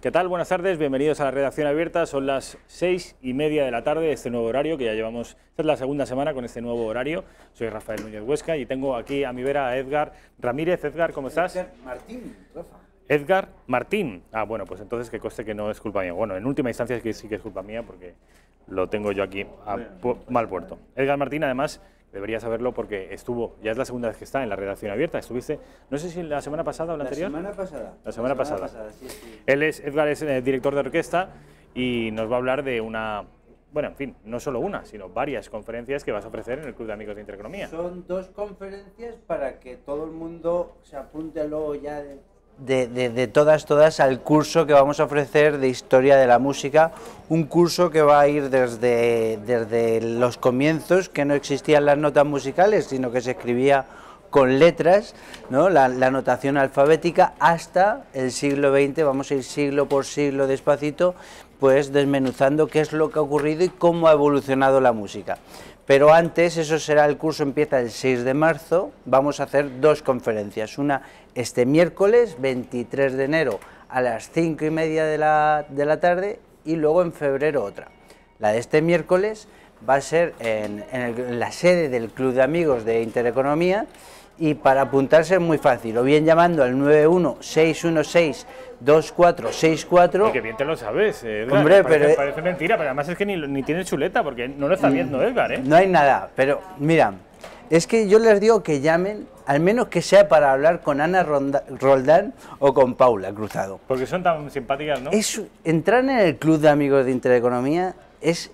¿Qué tal? Buenas tardes, bienvenidos a la redacción abierta. Son las 6:30 de la tarde, este nuevo horario que ya llevamos, esta es la segunda semana con este nuevo horario. Soy Rafael Núñez Huesca y tengo aquí a mi vera a Edgar Ramírez. Edgar, ¿cómo estás? Edgar Martín, Rafa. Edgar Martín. Ah, bueno, pues entonces que conste que no es culpa mía. Bueno, en última instancia es que sí que es culpa mía porque lo tengo yo aquí a mal puerto. Edgar Martín, además, debería saberlo porque estuvo, ya es la segunda vez que está en la redacción abierta. Estuviste, no sé si la semana pasada o la anterior. La semana pasada. La semana pasada. Sí, sí. Edgar es director de orquesta y nos va a hablar de una, bueno, en fin, no solo una, sino varias conferencias que vas a ofrecer en el Club de Amigos de Intereconomía. Son dos conferencias para que todo el mundo se apunte luego ya de todas al curso que vamos a ofrecer de Historia de la Música, un curso que va a ir desde los comienzos, que no existían las notas musicales, sino que se escribía con letras, ¿no? La notación alfabética, hasta el siglo XX, vamos a ir siglo por siglo despacito, pues desmenuzando qué es lo que ha ocurrido y cómo ha evolucionado la música. Pero antes, eso será, el curso empieza el 6 de marzo, vamos a hacer dos conferencias, una este miércoles 23 de enero a las 5:30 de la tarde y luego en febrero otra. La de este miércoles va a ser en la sede del Club de Amigos de Intereconomía y para apuntarse es muy fácil, o bien llamando al 91-616-2464. Que bien te lo sabes, Edgar. Hombre, parece mentira, pero además es que ni tiene chuleta porque no lo está viendo Edgar, ¿eh? No hay nada, pero mira, es que yo les digo que llamen, al menos que sea para hablar con Ana Roldán o con Paula Cruzado. Porque son tan simpáticas, ¿no? Entrar en el Club de Amigos de Intereconomía es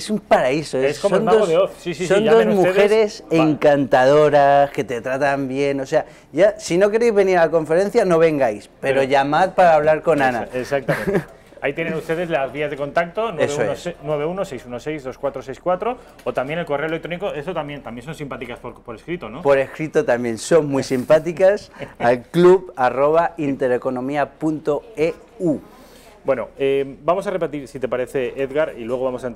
un paraíso. Es como el Mago de Oz. Sí, son dos mujeres ustedes encantadoras que te tratan bien. O sea, ya si no queréis venir a la conferencia, no vengáis, pero llamad para hablar con Ana. Exactamente. Ahí tienen ustedes las vías de contacto, 91-616-2464, o también el correo electrónico. Esto también son simpáticas por escrito, ¿no? Por escrito también, son muy simpáticas, al club@intereconomia.eu. Bueno, vamos a repetir, si te parece, Edgar, y luego vamos a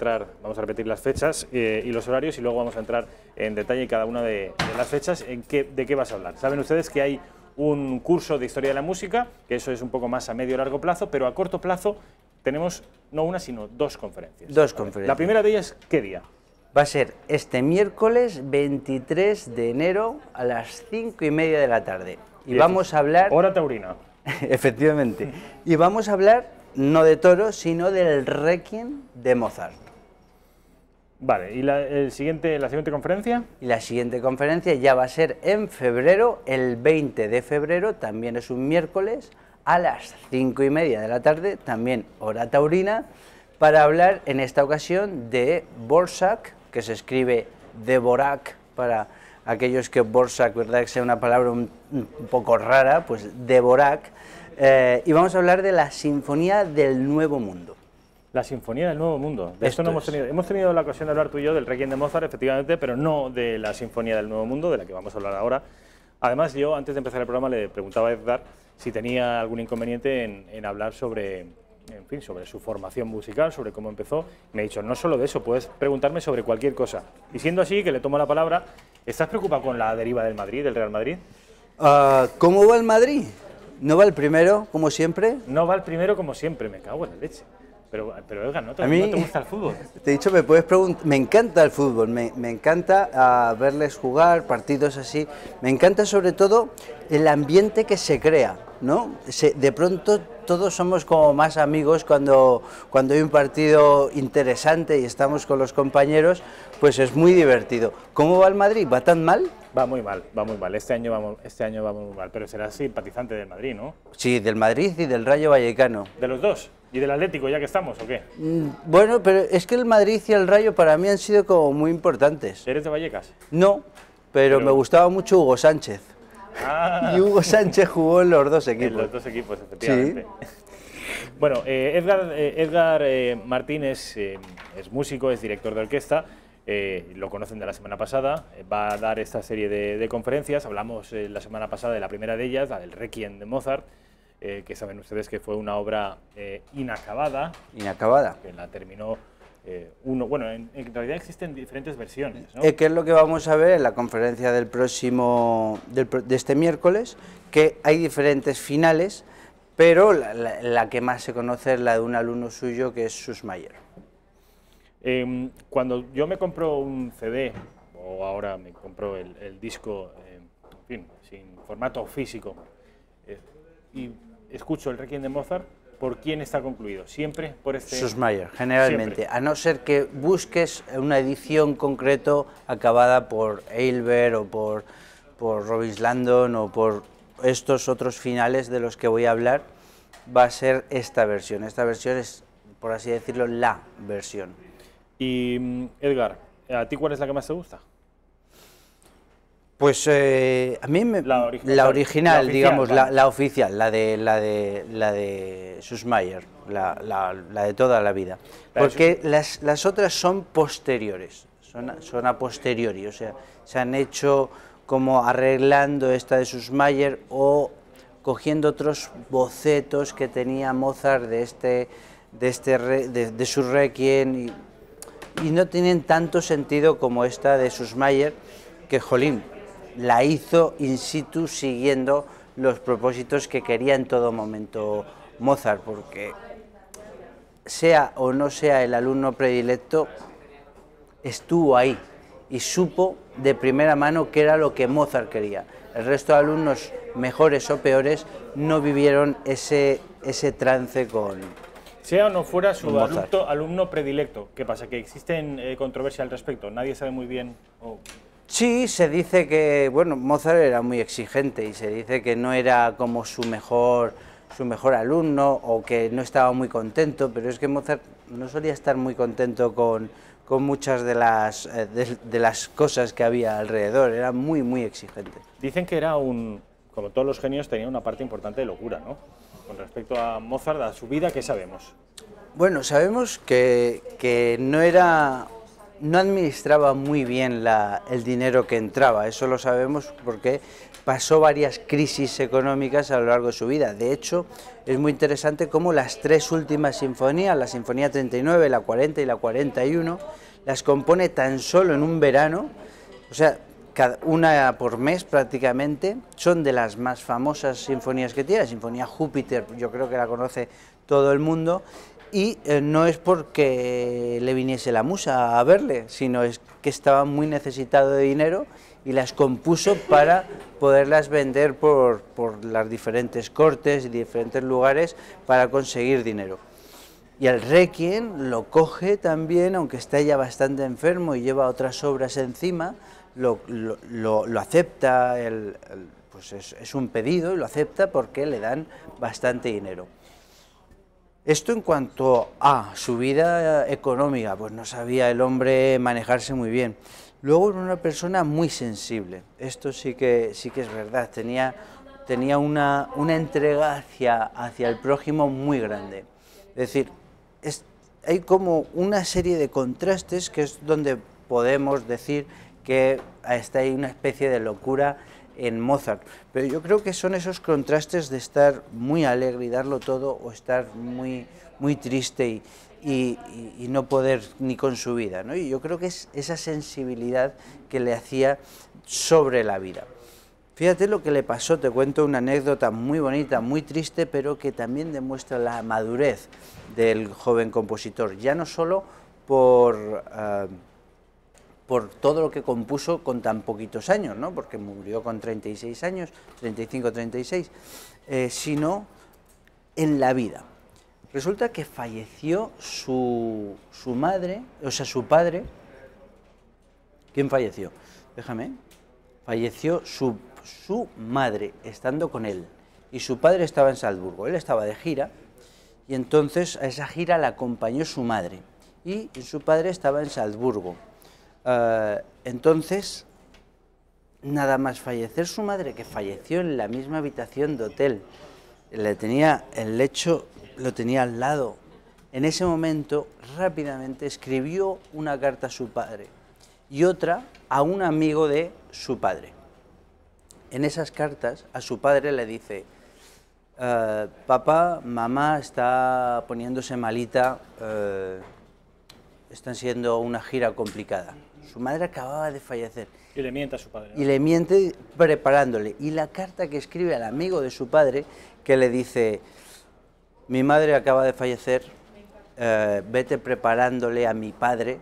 repetir las fechas y los horarios, y luego vamos a entrar en detalle en cada una de las fechas. ¿De qué vas a hablar? Saben ustedes que hay un curso de Historia de la Música, que eso es un poco más a medio o largo plazo, pero a corto plazo tenemos no una, sino dos conferencias. Dos conferencias. La primera de ellas, ¿qué día? Va a ser este miércoles 23 de enero a las 5:30 de la tarde. Y vamos a hablar... Hora taurina. Efectivamente. Y vamos a hablar no de toros, sino del Requiem de Mozart. Vale, ¿y la siguiente conferencia? Y la siguiente conferencia ya va a ser en febrero, el 20 de febrero, también es un miércoles, a las 5:30 de la tarde, también hora taurina, para hablar en esta ocasión de Dvorak, que se escribe Dvorak, para aquellos que Dvorak, ¿verdad?, que sea una palabra un poco rara, pues Dvorak, y vamos a hablar de la Sinfonía del Nuevo Mundo. La Sinfonía del Nuevo Mundo. De esto no hemos tenido la ocasión de hablar tú y yo del Requiem de Mozart, efectivamente, pero no de la Sinfonía del Nuevo Mundo, de la que vamos a hablar ahora. Además, yo antes de empezar el programa le preguntaba a Edgar si tenía algún inconveniente en hablar sobre su formación musical, sobre cómo empezó. Me ha dicho, no solo de eso, puedes preguntarme sobre cualquier cosa. Y siendo así, que le tomo la palabra, ¿estás preocupado con la deriva del Madrid, del Real Madrid? ¿Cómo va el Madrid? ¿No va el primero, como siempre? No va el primero como siempre, me cago en la leche. Pero Edgar, ¿no te gusta el fútbol? Te he dicho, me puedes preguntar, me encanta el fútbol, me encanta verles jugar, partidos así, me encanta sobre todo el ambiente que se crea, ¿no? De pronto todos somos como más amigos cuando hay un partido interesante y estamos con los compañeros, pues es muy divertido. ¿Cómo va el Madrid? ¿Va tan mal? Va muy mal, va muy mal. Este año va muy mal, pero serás simpatizante del Madrid, ¿no? Sí, del Madrid y del Rayo Vallecano. ¿De los dos? ¿Y del Atlético ya que estamos o qué? Bueno, pero es que el Madrid y el Rayo para mí han sido como muy importantes. ¿Eres de Vallecas? No, pero me gustaba mucho Hugo Sánchez. Ah. Y Hugo Sánchez jugó en los dos equipos. En los dos equipos, efectivamente. Sí. Bueno, Edgar Martín es músico, es director de orquesta. Lo conocen de la semana pasada, va a dar esta serie de conferencias. Hablamos la semana pasada de la primera de ellas, la del Requiem de Mozart, que saben ustedes que fue una obra inacabada. Inacabada. Que la terminó bueno, en realidad existen diferentes versiones, ¿no? Que es lo que vamos a ver en la conferencia de este miércoles, que hay diferentes finales, pero la que más se conoce es la de un alumno suyo, que es Süssmayr. Cuando yo me compro un CD, o ahora me compro el disco, en fin, sin formato físico, y escucho el Requiem de Mozart, ¿por quién está concluido? Siempre por este... Süssmayr, generalmente, siempre. A no ser que busques una edición concreto acabada por Eilber o por Robin Landon o por estos otros finales de los que voy a hablar, va a ser esta versión. Esta versión es, por así decirlo, la versión. Y Edgar, ¿a ti cuál es la que más te gusta? Pues a mí la original, digamos, la oficial, la de Süssmayr, la de toda la vida. Porque las otras son posteriores, son a posteriori, o sea, se han hecho como arreglando esta de Süssmayr o cogiendo otros bocetos que tenía Mozart de su Requiem y no tienen tanto sentido como esta de Süssmayr, que jolín, la hizo in situ siguiendo los propósitos que quería en todo momento Mozart, porque sea o no sea el alumno predilecto, estuvo ahí y supo de primera mano qué era lo que Mozart quería. El resto de alumnos, mejores o peores, no vivieron ese trance con... Sea o no fuera su alumno predilecto, ¿qué pasa? ¿Que existen controversia al respecto? ¿Nadie sabe muy bien...? Sí, se dice que, bueno, Mozart era muy exigente y se dice que no era como su mejor alumno o que no estaba muy contento, pero es que Mozart no solía estar muy contento con muchas de las cosas que había alrededor, era muy exigente. Dicen que era como todos los genios, tenía una parte importante de locura, ¿no? Con respecto a Mozart, a su vida, ¿qué sabemos? Bueno, sabemos que no administraba muy bien el dinero que entraba, eso lo sabemos porque pasó varias crisis económicas a lo largo de su vida. De hecho, es muy interesante cómo las tres últimas sinfonías, la Sinfonía 39, la 40 y la 41, las compone tan solo en un verano, o sea, una por mes prácticamente. Son de las más famosas sinfonías que tiene. La Sinfonía Júpiter, yo creo que la conoce todo el mundo, y no es porque le viniese la musa a verle, sino es que estaba muy necesitado de dinero y las compuso para poderlas vender por las diferentes cortes y diferentes lugares para conseguir dinero. Y el Requiem lo coge también, aunque está ya bastante enfermo y lleva otras obras encima, lo acepta, pues es un pedido y lo acepta porque le dan bastante dinero. Esto en cuanto a su vida económica, pues no sabía el hombre manejarse muy bien. Luego era una persona muy sensible, esto sí que es verdad, tenía una entrega hacia el prójimo muy grande. Es decir, hay como una serie de contrastes que es donde podemos decir que está ahí una especie de locura en Mozart, pero yo creo que son esos contrastes de estar muy alegre y darlo todo o estar muy triste y no poder ni con su vida, ¿no? Y yo creo que es esa sensibilidad que le hacía sobre la vida. Fíjate lo que le pasó, te cuento una anécdota muy bonita, muy triste, pero que también demuestra la madurez del joven compositor, ya no solo por todo lo que compuso con tan poquitos años, ¿no? Porque murió con 36 años, 35, 36, sino en la vida. Resulta que falleció su madre, o sea, su padre. ¿Quién falleció? Déjame. Falleció su madre estando con él y su padre estaba en Salzburgo. Él estaba de gira y entonces a esa gira la acompañó su madre y su padre estaba en Salzburgo. Entonces, nada más fallecer su madre, que falleció en la misma habitación de hotel, el lecho lo tenía al lado. En ese momento, rápidamente escribió una carta a su padre y otra a un amigo de su padre. En esas cartas, a su padre le dice: papá, mamá está poniéndose malita, están siendo una gira complicada. Su madre acababa de fallecer. Y le miente a su padre, ¿no? Y le miente preparándole. Y la carta que escribe al amigo de su padre, que le dice: mi madre acaba de fallecer, vete preparándole a mi padre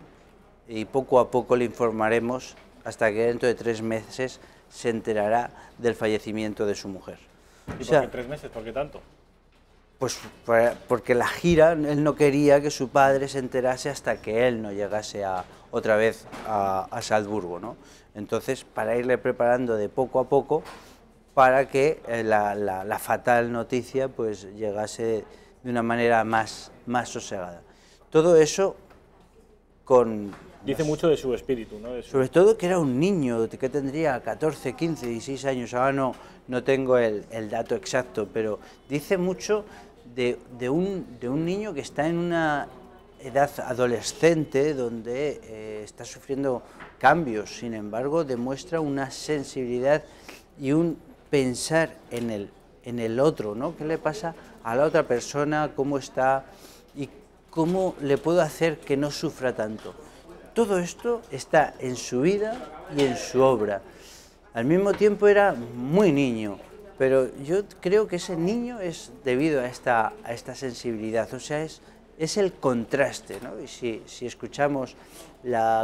y poco a poco le informaremos hasta que dentro de 3 meses se enterará del fallecimiento de su mujer. ¿Y por qué 3 meses? ¿Por qué tanto? Pues porque la gira, él no quería que su padre se enterase hasta que él no llegase otra vez a Salzburgo, ¿no? Entonces, para irle preparando de poco a poco, para que la fatal noticia pues llegase de una manera más sosegada. Todo eso con... Dice mucho de su espíritu, ¿no? Sobre todo que era un niño, que tendría 14, 15, 16 años, ahora no tengo el dato exacto, pero dice mucho de un niño que está en una edad adolescente donde está sufriendo cambios, sin embargo demuestra una sensibilidad y un pensar en el otro, ¿no? ¿Qué le pasa a la otra persona? ¿Cómo está? ¿Y cómo le puedo hacer que no sufra tanto? Todo esto está en su vida y en su obra. Al mismo tiempo era muy niño, pero yo creo que ese niño es debido a esta sensibilidad, o sea, es el contraste, ¿no? Y si escuchamos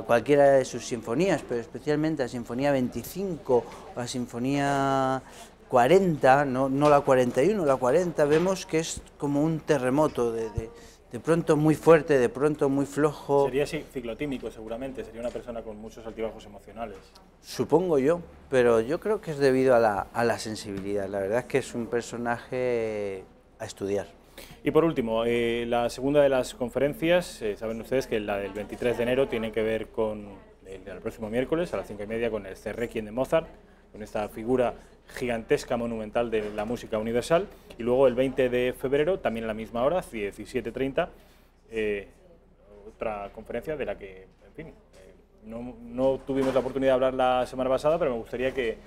cualquiera de sus sinfonías, pero especialmente la Sinfonía 25 o la Sinfonía 40, no la 41, la 40, vemos que es como un terremoto de pronto muy fuerte, de pronto muy flojo. Sería ciclotímico seguramente, sería una persona con muchos altibajos emocionales. Supongo yo, pero yo creo que es debido a la sensibilidad. La verdad es que es un personaje a estudiar. Y por último, la segunda de las conferencias, saben ustedes que la del 23 de enero tiene que ver con el próximo miércoles a las 5:30 con el Requiem de Mozart, con esta figura gigantesca, monumental de la música universal, y luego el 20 de febrero, también a la misma hora, 17:30, otra conferencia de la que, en fin, no tuvimos la oportunidad de hablar la semana pasada, pero me gustaría que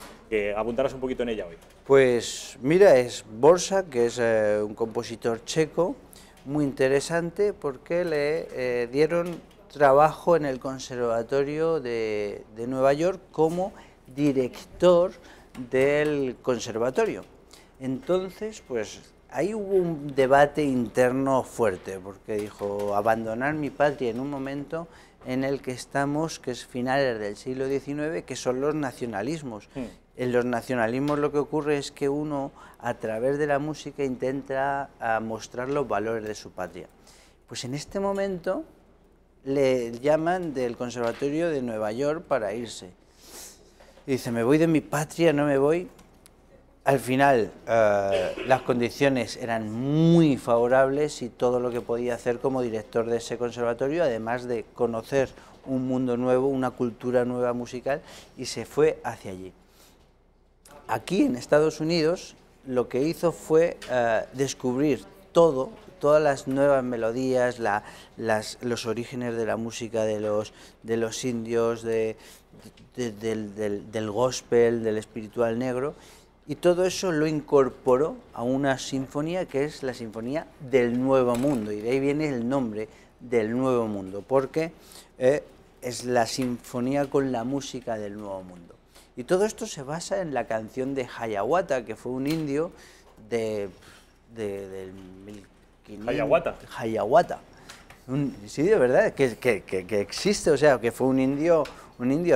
apuntaras un poquito en ella hoy. Pues mira, es Dvořák, que es un compositor checo, muy interesante porque le dieron trabajo en el Conservatorio de Nueva York como director del conservatorio. Entonces, pues ahí hubo un debate interno fuerte, porque dijo, abandonar mi patria en un momento en el que estamos, que es finales del siglo XIX, que son los nacionalismos. En los nacionalismos lo que ocurre es que uno, a través de la música, intenta mostrar los valores de su patria. Pues en este momento le llaman del Conservatorio de Nueva York para irse. Y dice, me voy de mi patria, no me voy. Al final las condiciones eran muy favorables y todo lo que podía hacer como director de ese conservatorio, además de conocer un mundo nuevo, una cultura nueva musical, y se fue hacia allí. Aquí en Estados Unidos lo que hizo fue descubrir todas las nuevas melodías, los orígenes de la música de los indios, del gospel, del espiritual negro, y todo eso lo incorporó a una sinfonía que es la Sinfonía del Nuevo Mundo, y de ahí viene el nombre del Nuevo Mundo, porque es la sinfonía con la música del Nuevo Mundo. Y todo esto se basa en la canción de Hiawatha, que fue un indio del 1500. Hiawatha. Sí, de verdad, que existe, o sea, que fue un indio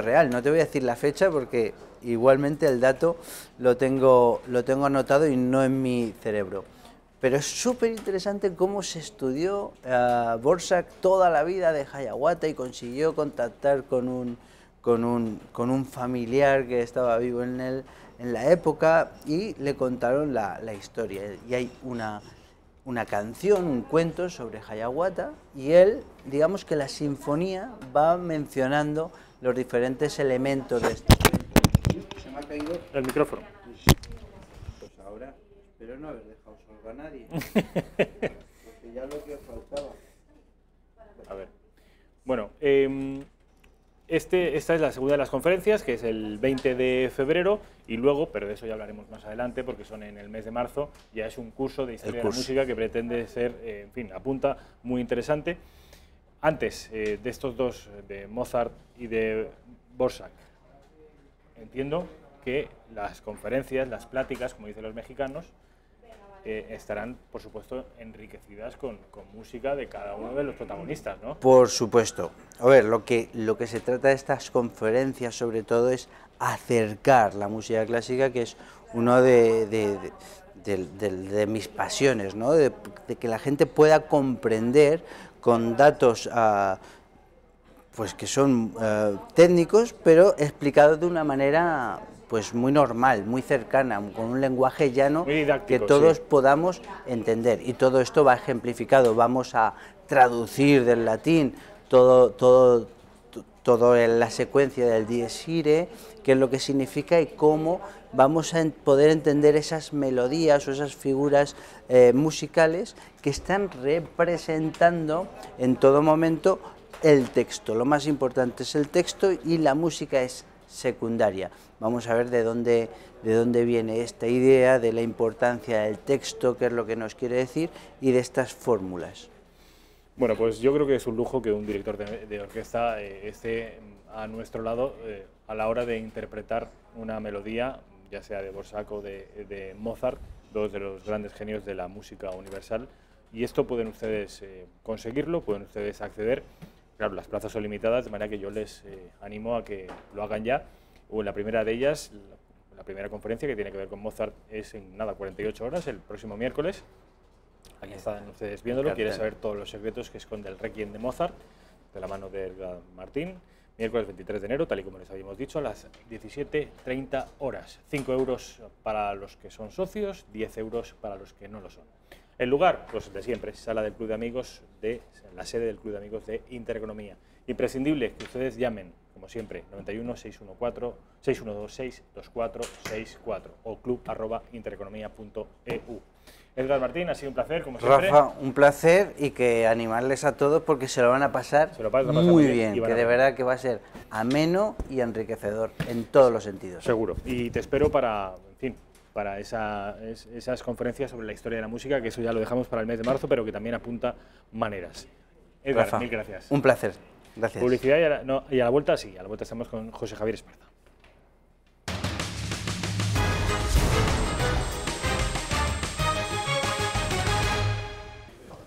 real. No te voy a decir la fecha porque igualmente el dato lo tengo anotado y no en mi cerebro. Pero es súper interesante cómo se estudió Dvořák toda la vida de Hiawatha y consiguió contactar con un familiar que estaba vivo en la época y le contaron la historia. Y hay una canción, un cuento sobre Hiawatha, y él, digamos que la sinfonía va mencionando los diferentes elementos de este cuento. Se me ha caído el micrófono. Pues ahora espero no haber dejado sordo a nadie, porque ya lo que faltaba. A ver, bueno, esta es la segunda de las conferencias, que es el 20 de febrero, y luego, pero de eso ya hablaremos más adelante, porque son en el mes de marzo, ya es un curso de Historia de la Música que pretende ser, en fin, apunta muy interesante. Antes de estos dos, de Mozart y de Dvořák, entiendo que las conferencias, las pláticas, como dicen los mexicanos, estarán, por supuesto, enriquecidas con música de cada uno de los protagonistas, ¿no? Por supuesto. A ver, lo que se trata de estas conferencias, sobre todo, es acercar la música clásica, que es uno de mis pasiones, ¿no? De que la gente pueda comprender con datos pues que son técnicos, pero explicados de una manera pues muy normal, muy cercana, con un lenguaje llano que todos podamos entender. Y todo esto va ejemplificado. Vamos a traducir del latín todo en la secuencia del Dies Irae, qué es lo que significa y cómo vamos a poder entender esas melodías o esas figuras musicales que están representando en todo momento el texto. Lo más importante es el texto y la música es secundaria. Vamos a ver de dónde viene esta idea de la importancia del texto, qué es lo que nos quiere decir, y de estas fórmulas. Bueno, pues yo creo que es un lujo que un director de orquesta esté a nuestro lado a la hora de interpretar una melodía, ya sea de Dvořák o de Mozart, dos de los grandes genios de la música universal. Y esto pueden ustedes conseguirlo, pueden ustedes acceder. Claro, las plazas son limitadas, de manera que yo les animo a que lo hagan ya. O la primera de ellas, la primera conferencia que tiene que ver con Mozart, es en nada, 48 horas, el próximo miércoles. Aquí están ustedes viéndolo, quieren saber todos los secretos que esconde el Requiem de Mozart, de la mano de Edgar Martín, miércoles 23 de enero, tal y como les habíamos dicho, a las 17:30 horas. 5 euros para los que son socios, 10 euros para los que no lo son. El lugar, pues de siempre, sala del Club de Amigos, la sede del Club de Amigos de Intereconomía. Imprescindible que ustedes llamen, como siempre, 91 614 6126 2464 o club@intereconomia.eu. Edgar Martín, ha sido un placer, como siempre. Rafa, un placer, y que animarles a todos porque se lo van a pasar muy bien, que de verdad que va a ser ameno y enriquecedor en todos los sentidos. Seguro, y te espero para, en fin, para esas conferencias sobre la historia de la música, que eso ya lo dejamos para el mes de marzo, pero que también apunta maneras. Edgar, Rafa, mil gracias. Un placer, gracias. Publicidad y a la vuelta, sí, a la vuelta estamos con José Javier Esparza.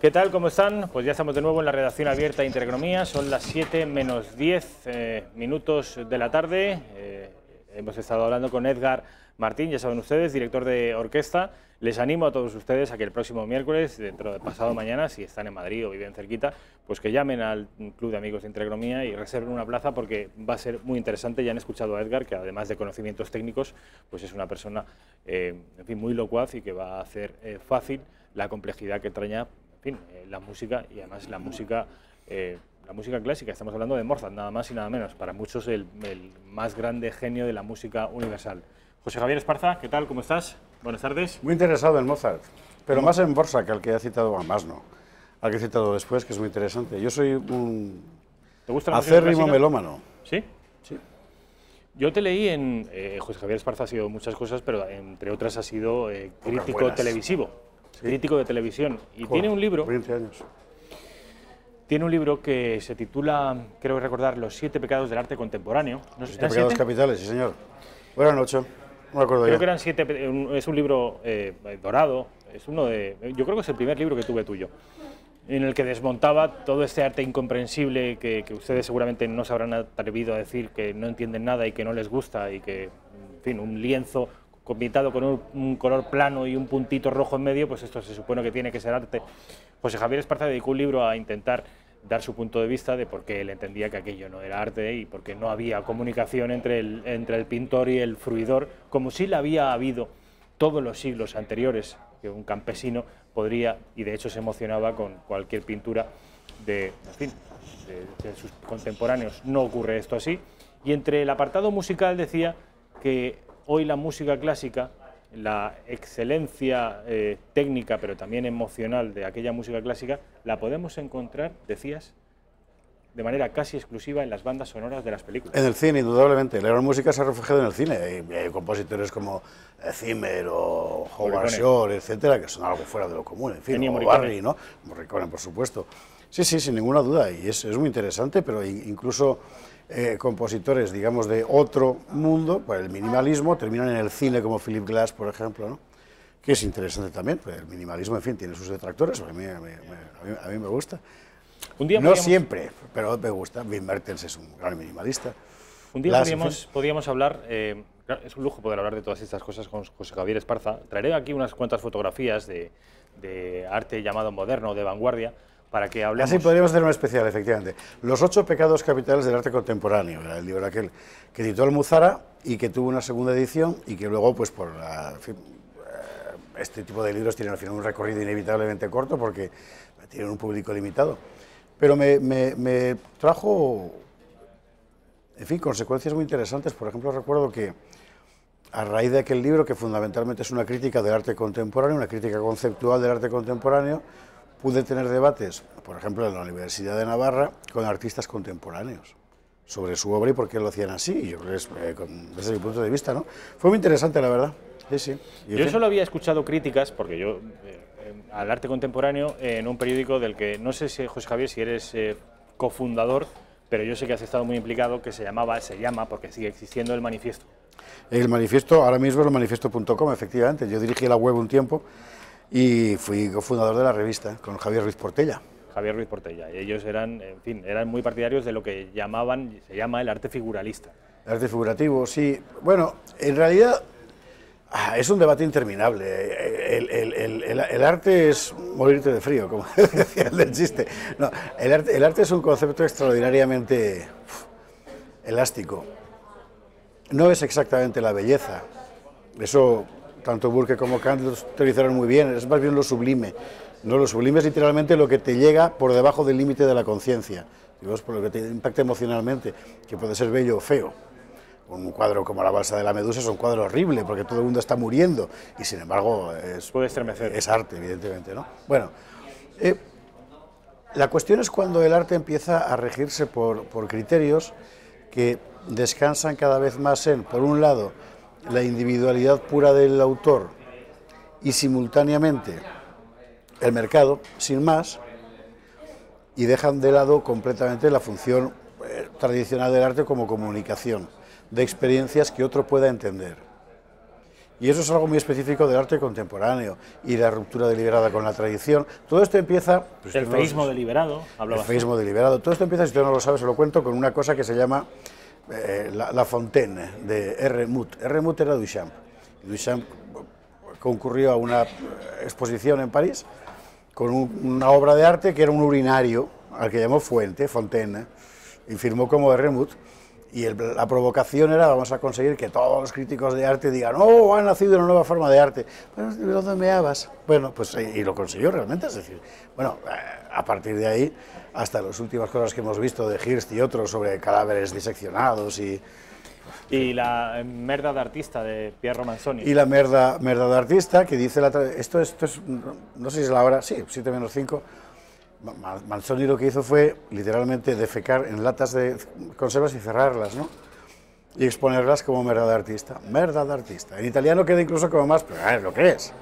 ¿Qué tal? ¿Cómo están? Pues ya estamos de nuevo en la redacción abierta de Intereconomía. Son las 7 menos 10 minutos de la tarde. Hemos estado hablando con Edgar Martín, ya saben ustedes, director de orquesta. Les animo a todos ustedes a que el próximo miércoles, dentro de pasado mañana, si están en Madrid o viven cerquita, pues que llamen al Club de Amigos de Intereconomía y reserven una plaza, porque va a ser muy interesante. Ya han escuchado a Edgar, que además de conocimientos técnicos, pues es una persona en fin, muy locuaz, y que va a hacer fácil la complejidad que entraña la música, y además la música clásica. Estamos hablando de Mozart, nada más y nada menos, para muchos el más grande genio de la música universal. José Javier Esparza, ¿qué tal? ¿Cómo estás? Buenas tardes. Muy interesado en Mozart, pero más en Dvořák, al que ha citado, más no, al que he citado después, que es muy interesante. Yo soy un acérrimo melómano. ¿Sí? Sí. Yo te leí en... José Javier Esparza ha sido muchas cosas, pero entre otras ha sido crítico televisivo. Sí. Crítico de televisión, y tiene un libro. 20 años. Tiene un libro que se titula, creo recordar, Los 7 pecados del arte contemporáneo. ¿No? 7 pecados capitales, sí señor. O eran 8, no me acuerdo creo ya. Que eran 7, es un libro dorado, es uno de, yo creo que es el primer libro que tuve tuyo, en el que desmontaba todo este arte incomprensible que ustedes seguramente no se habrán atrevido a decir, que no entienden nada y que no les gusta, y que, en fin, un lienzo pintado con un color plano y un puntito rojo en medio, pues esto se supone que tiene que ser arte. José Javier Esparza dedicó un libro a intentar dar su punto de vista de por qué él entendía que aquello no era arte y por qué no había comunicación entre el pintor y el fruidor, como si la había habido todos los siglos anteriores, que un campesino podría, y de hecho se emocionaba con cualquier pintura de sus contemporáneos. No ocurre esto así. Y entre el apartado musical decía que hoy la música clásica, la excelencia técnica, pero también emocional de aquella música clásica, la podemos encontrar, decías, de manera casi exclusiva en las bandas sonoras de las películas. En el cine, indudablemente. La gran música se ha refugiado en el cine. Hay compositores como Zimmer o Howard Shore, etcétera, que son algo fuera de lo común. En fin, o Barry, ¿no? Morricone, por supuesto. Sí, sí, sin ninguna duda. Y es muy interesante, pero incluso compositores, digamos, de otro mundo, pues el minimalismo, terminan en el cine, como Philip Glass, por ejemplo, ¿no? que es interesante también, pues el minimalismo, en fin, tiene sus detractores, a mí me gusta. Un día no siempre, pero me gusta. Wim Mertens es un gran minimalista. Un día podríamos hablar, es un lujo poder hablar de todas estas cosas con José Javier Esparza. Traeré aquí unas cuantas fotografías de arte llamado moderno, de vanguardia, para que hablemos. Así podríamos hacer un especial, efectivamente. Los 8 pecados capitales del arte contemporáneo, era el libro aquel que editó Almuzara y que tuvo una segunda edición y que luego, pues por este tipo de libros tienen al final un recorrido inevitablemente corto porque tienen un público limitado. Pero me trajo, en fin, consecuencias muy interesantes. Por ejemplo, recuerdo que a raíz de aquel libro, que fundamentalmente es una crítica del arte contemporáneo, una crítica conceptual del arte contemporáneo, pude tener debates, por ejemplo, en la Universidad de Navarra, con artistas contemporáneos sobre su obra y por qué lo hacían así. Y yo creo que es, desde mi punto de vista, ¿no? Fue muy interesante, la verdad. Sí, sí. Yo solo había escuchado críticas, porque yo, al arte contemporáneo, en un periódico del que, no sé si, José Javier, si eres cofundador, pero yo sé que has estado muy implicado, que se llama, porque sigue existiendo, El Manifiesto. El Manifiesto, ahora mismo es elmanifiesto.com, efectivamente. Yo dirigí la web un tiempo y fui cofundador de la revista con Javier Ruiz Portella. Javier Ruiz Portella. Y ellos eran, en fin, eran muy partidarios de lo que se llama el arte figuralista. El arte figurativo, sí. Bueno, en realidad es un debate interminable. El arte es morirte de frío, como decía el del chiste. No, el arte es un concepto extraordinariamente elástico. No es exactamente la belleza. Eso tanto Burke como Kant lo utilizaron muy bien. Es más bien lo sublime. No, lo sublime es literalmente lo que te llega por debajo del límite de la conciencia. Es por lo que te impacta emocionalmente, que puede ser bello o feo. Un cuadro como La balsa de la Medusa es un cuadro horrible porque todo el mundo está muriendo y sin embargo puede estremecer. Es arte, evidentemente, ¿no? Bueno, la cuestión es cuando el arte empieza a regirse por criterios que descansan cada vez más en, por un lado, la individualidad pura del autor y simultáneamente el mercado, sin más, y dejan de lado completamente la función tradicional del arte como comunicación de experiencias que otro pueda entender. Y eso es algo muy específico del arte contemporáneo y la ruptura deliberada con la tradición. Todo esto empieza... Pues, el feísmo deliberado. El feísmo deliberado. Todo esto empieza, si tú no lo sabes, se lo cuento, con una cosa que se llama La Fontaine, de R. Moot. R. Moot era Duchamp. Duchamp concurrió a una exposición en París con una obra de arte que era un urinario, al que llamó Fontaine, y firmó como R. Moot. Y la provocación era, vamos a conseguir que todos los críticos de arte digan, oh, ha nacido una nueva forma de arte. Bueno, ¿de dónde me hablas? Bueno, pues y lo consiguió realmente, es decir, bueno, a partir de ahí, hasta las últimas cosas que hemos visto de Hirst y otros sobre cadáveres diseccionados y la merda de artista de Piero Manzoni. Y la merda de artista, que dice, esto es, no sé si es la hora, sí, 7 menos 5, Manzoni lo que hizo fue literalmente defecar en latas de conservas y cerrarlas, ¿no? Y exponerlas como merda de artista. Merda de artista. En italiano queda incluso como más, pero es lo que es.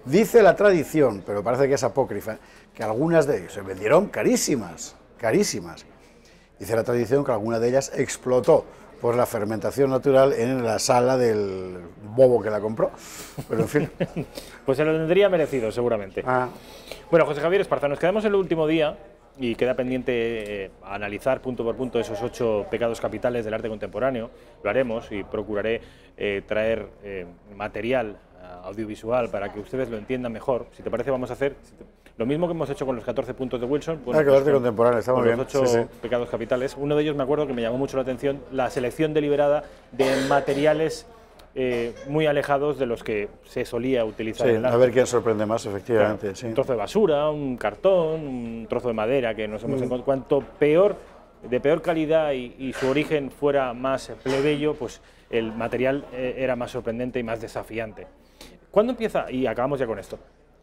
Dice la tradición, pero parece que es apócrifa, que algunas de ellas se vendieron carísimas, carísimas. Dice la tradición que alguna de ellas explotó por la fermentación natural en la sala del bobo que la compró. Pero en fin. Pues se lo tendría merecido, seguramente. Bueno, José Javier Esparza, nos quedamos en el último día y queda pendiente analizar punto por punto esos 8 pecados capitales del arte contemporáneo. Lo haremos y procuraré traer material audiovisual para que ustedes lo entiendan mejor. Si te parece, vamos a hacer lo mismo que hemos hecho con los 14 puntos de Wilson. Bueno, que el arte contemporáneo, está muy bien. Los 8 pecados capitales. Uno de ellos, me acuerdo que me llamó mucho la atención, la selección deliberada de materiales muy alejados de los que se solía utilizar en el arte. A ver quién sorprende más, efectivamente. Claro, sí. Un trozo de basura, un cartón, un trozo de madera que nos hemos encontrado. Cuanto peor, de peor calidad y su origen fuera más plebeyo, pues el material era más sorprendente y más desafiante. ¿Cuándo empieza, y acabamos ya con esto,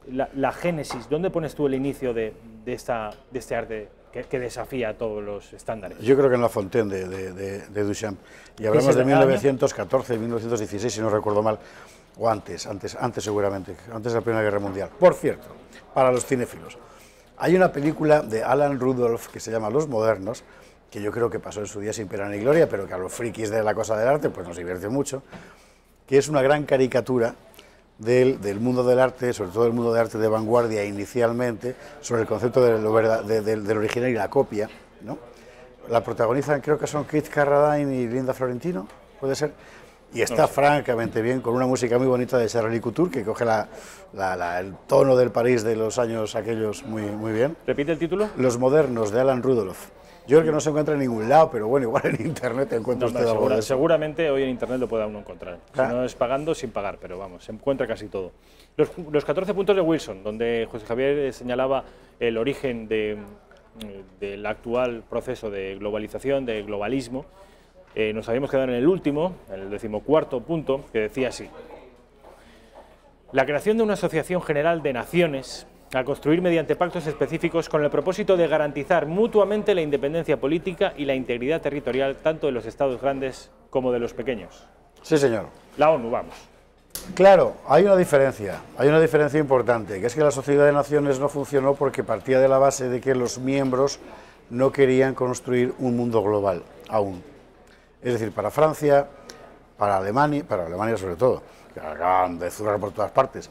la génesis? ¿Dónde pones tú el inicio de este arte que desafía a todos los estándares? Yo creo que en La Fontaine de Duchamp. Y hablamos de 1914, 1916, si no recuerdo mal, o antes seguramente, antes de la Primera Guerra Mundial. Por cierto, para los cinéfilos, hay una película de Alan Rudolph que se llama Los Modernos, que yo creo que pasó en su día sin pena ni gloria, pero que a los frikis de la cosa del arte pues nos divierte mucho, que es una gran caricatura del mundo del arte, sobre todo el mundo del arte de vanguardia inicialmente, sobre el concepto del original y la copia, ¿no? La protagonizan, creo que son Keith Carradine y Linda Florentino, puede ser, y está francamente bien, con una música muy bonita de Charlie Couture, que coge el tono del París de los años aquellos muy bien. ¿Repite el título? Los modernos, de Alan Rudolph. Yo creo que no se encuentra en ningún lado, pero bueno, igual en internet encuentra usted algo de eso. Seguramente hoy en internet lo pueda uno encontrar. Si no es pagando, sin pagar, pero vamos, se encuentra casi todo. Los 14 puntos de Wilson, donde José Javier señalaba el origen del actual proceso de globalización, de globalismo, nos habíamos quedado en el último, en el 14º punto, que decía así: la creación de una asociación general de naciones a construir mediante pactos específicos con el propósito de garantizar mutuamente la independencia política y la integridad territorial tanto de los estados grandes como de los pequeños. Sí, señor. La ONU, vamos. Claro, hay una diferencia importante, que es que la Sociedad de Naciones no funcionó porque partía de la base de que los miembros no querían construir un mundo global aún. Es decir, para Francia, para Alemania sobre todo, que acaban de zurrar por todas partes,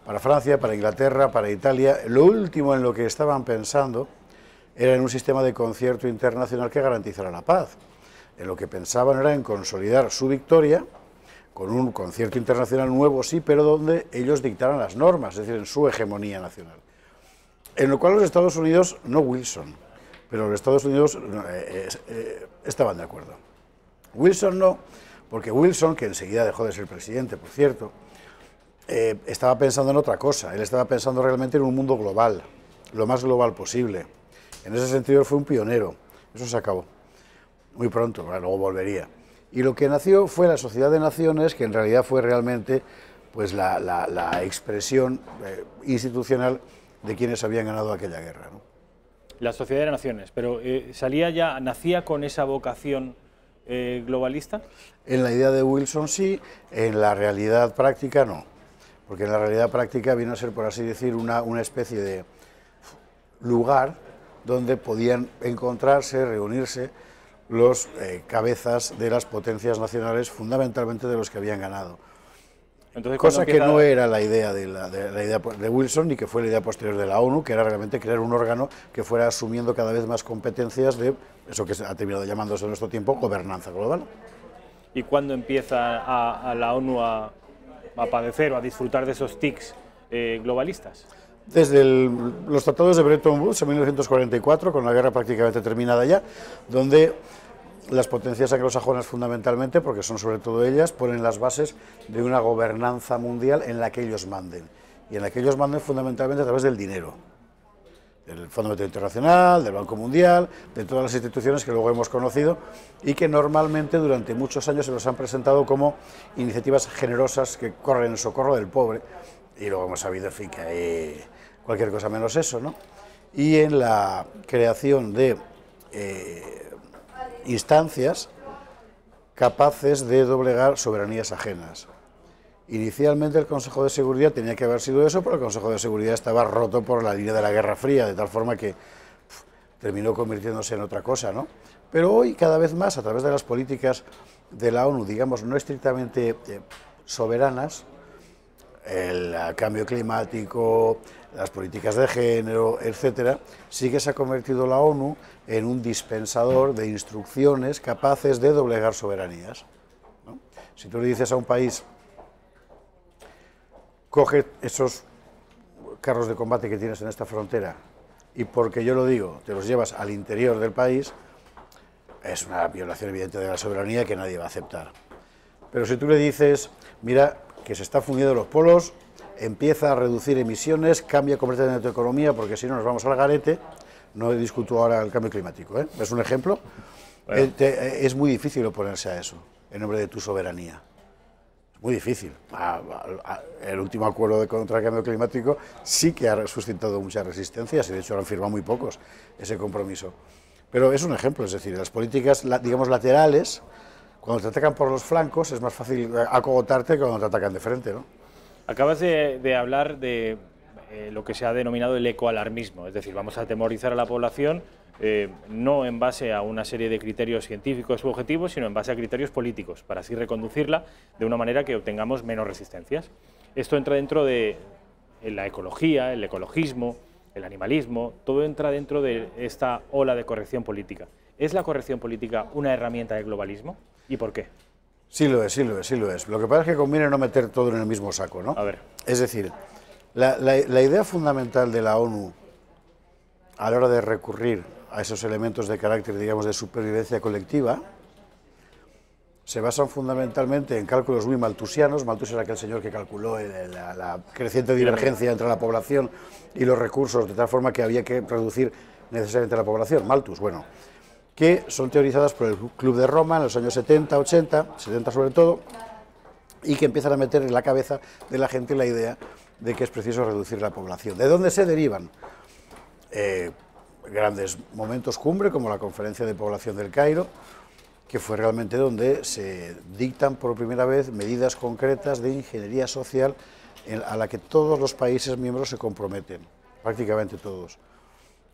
para Francia, para Inglaterra, para Italia, lo último en lo que estaban pensando era en un sistema de concierto internacional que garantizara la paz. En lo que pensaban era en consolidar su victoria con un concierto internacional nuevo, sí, pero donde ellos dictaran las normas, es decir, en su hegemonía nacional. En lo cual los Estados Unidos, no Wilson, pero los Estados Unidos estaban de acuerdo. Wilson no, porque Wilson, que enseguida dejó de ser presidente, por cierto, estaba pensando en otra cosa. Él estaba pensando realmente en un mundo global, lo más global posible. En ese sentido él fue un pionero. Eso se acabó muy pronto, luego volvería. Y lo que nació fue la Sociedad de Naciones, que en realidad fue realmente pues, la expresión institucional de quienes habían ganado aquella guerra, ¿no? La Sociedad de Naciones, pero ¿nacía con esa vocación globalista? En la idea de Wilson sí, en la realidad práctica no. Porque en la realidad práctica vino a ser, por así decir, una especie de lugar donde podían encontrarse, reunirse los cabezas de las potencias nacionales, fundamentalmente de los que habían ganado. Entonces, cosa que no era la idea de Wilson, ni que fue la idea posterior de la ONU, que era realmente crear un órgano que fuera asumiendo cada vez más competencias de eso que ha terminado llamándose en nuestro tiempo gobernanza global. ¿Y cuándo empieza a la ONU a padecer o a disfrutar de esos tics globalistas? Desde los tratados de Bretton Woods en 1944, con la guerra prácticamente terminada ya, donde las potencias anglosajonas fundamentalmente, porque son sobre todo ellas, ponen las bases de una gobernanza mundial en la que ellos manden. Y en la que ellos manden fundamentalmente a través del dinero. Del Fondo Monetario Internacional, del Banco Mundial, de todas las instituciones que luego hemos conocido y que normalmente durante muchos años se nos han presentado como iniciativas generosas que corren en socorro del pobre, y luego hemos sabido, en fin, que hay cualquier cosa menos eso, ¿no? Y en la creación de instancias capaces de doblegar soberanías ajenas. Inicialmente el Consejo de Seguridad tenía que haber sido eso, pero el Consejo de Seguridad estaba roto por la línea de la Guerra Fría, de tal forma que terminó convirtiéndose en otra cosa, ¿no? Pero hoy, cada vez más, a través de las políticas de la ONU, digamos, no estrictamente soberanas, el cambio climático, las políticas de género, etcétera, sí que se ha convertido la ONU en un dispensador de instrucciones capaces de doblegar soberanías, ¿no? Si tú le dices a un país: coge esos carros de combate que tienes en esta frontera y, porque yo lo digo, te los llevas al interior del país, es una violación evidente de la soberanía que nadie va a aceptar. Pero si tú le dices: mira, que se está fundiendo los polos, empieza a reducir emisiones, cambia completamente tu economía, porque si no nos vamos al garete, no discuto ahora el cambio climático, ¿eh? Es un ejemplo. Bueno. Es muy difícil oponerse a eso, en nombre de tu soberanía. Muy difícil. El último acuerdo contra el cambio climático sí que ha suscitado muchas resistencias y de hecho lo han firmado muy pocos ese compromiso. Pero es un ejemplo, es decir, las políticas, digamos, laterales, cuando te atacan por los flancos es más fácil acogotarte que cuando te atacan de frente, ¿no? Acabas de hablar de lo que se ha denominado el ecoalarmismo, es decir, vamos a atemorizar a la población no en base a una serie de criterios científicos u objetivos, sino en base a criterios políticos, para así reconducirla de una manera que obtengamos menos resistencias. Esto entra dentro de la ecología, el ecologismo, el animalismo, todo entra dentro de esta ola de corrección política. ¿Es la corrección política una herramienta del globalismo? ¿Y por qué? Sí lo es, sí lo es, sí lo es. Lo que pasa es que conviene no meter todo en el mismo saco, ¿no? A ver. Es decir, la idea fundamental de la ONU a la hora de recurrir a esos elementos de carácter, digamos, de supervivencia colectiva, se basan fundamentalmente en cálculos muy malthusianos. Malthus era aquel señor que calculó la creciente divergencia entre la población y los recursos, de tal forma que había que reducir necesariamente la población. Malthus, bueno, que son teorizadas por el Club de Roma en los años 70, 80, 70 sobre todo, y que empiezan a meter en la cabeza de la gente la idea de que es preciso reducir la población. ¿De dónde se derivan? Grandes momentos cumbre, como la Conferencia de Población del Cairo, que fue realmente donde se dictan por primera vez medidas concretas de ingeniería social a la que todos los países miembros se comprometen, prácticamente todos,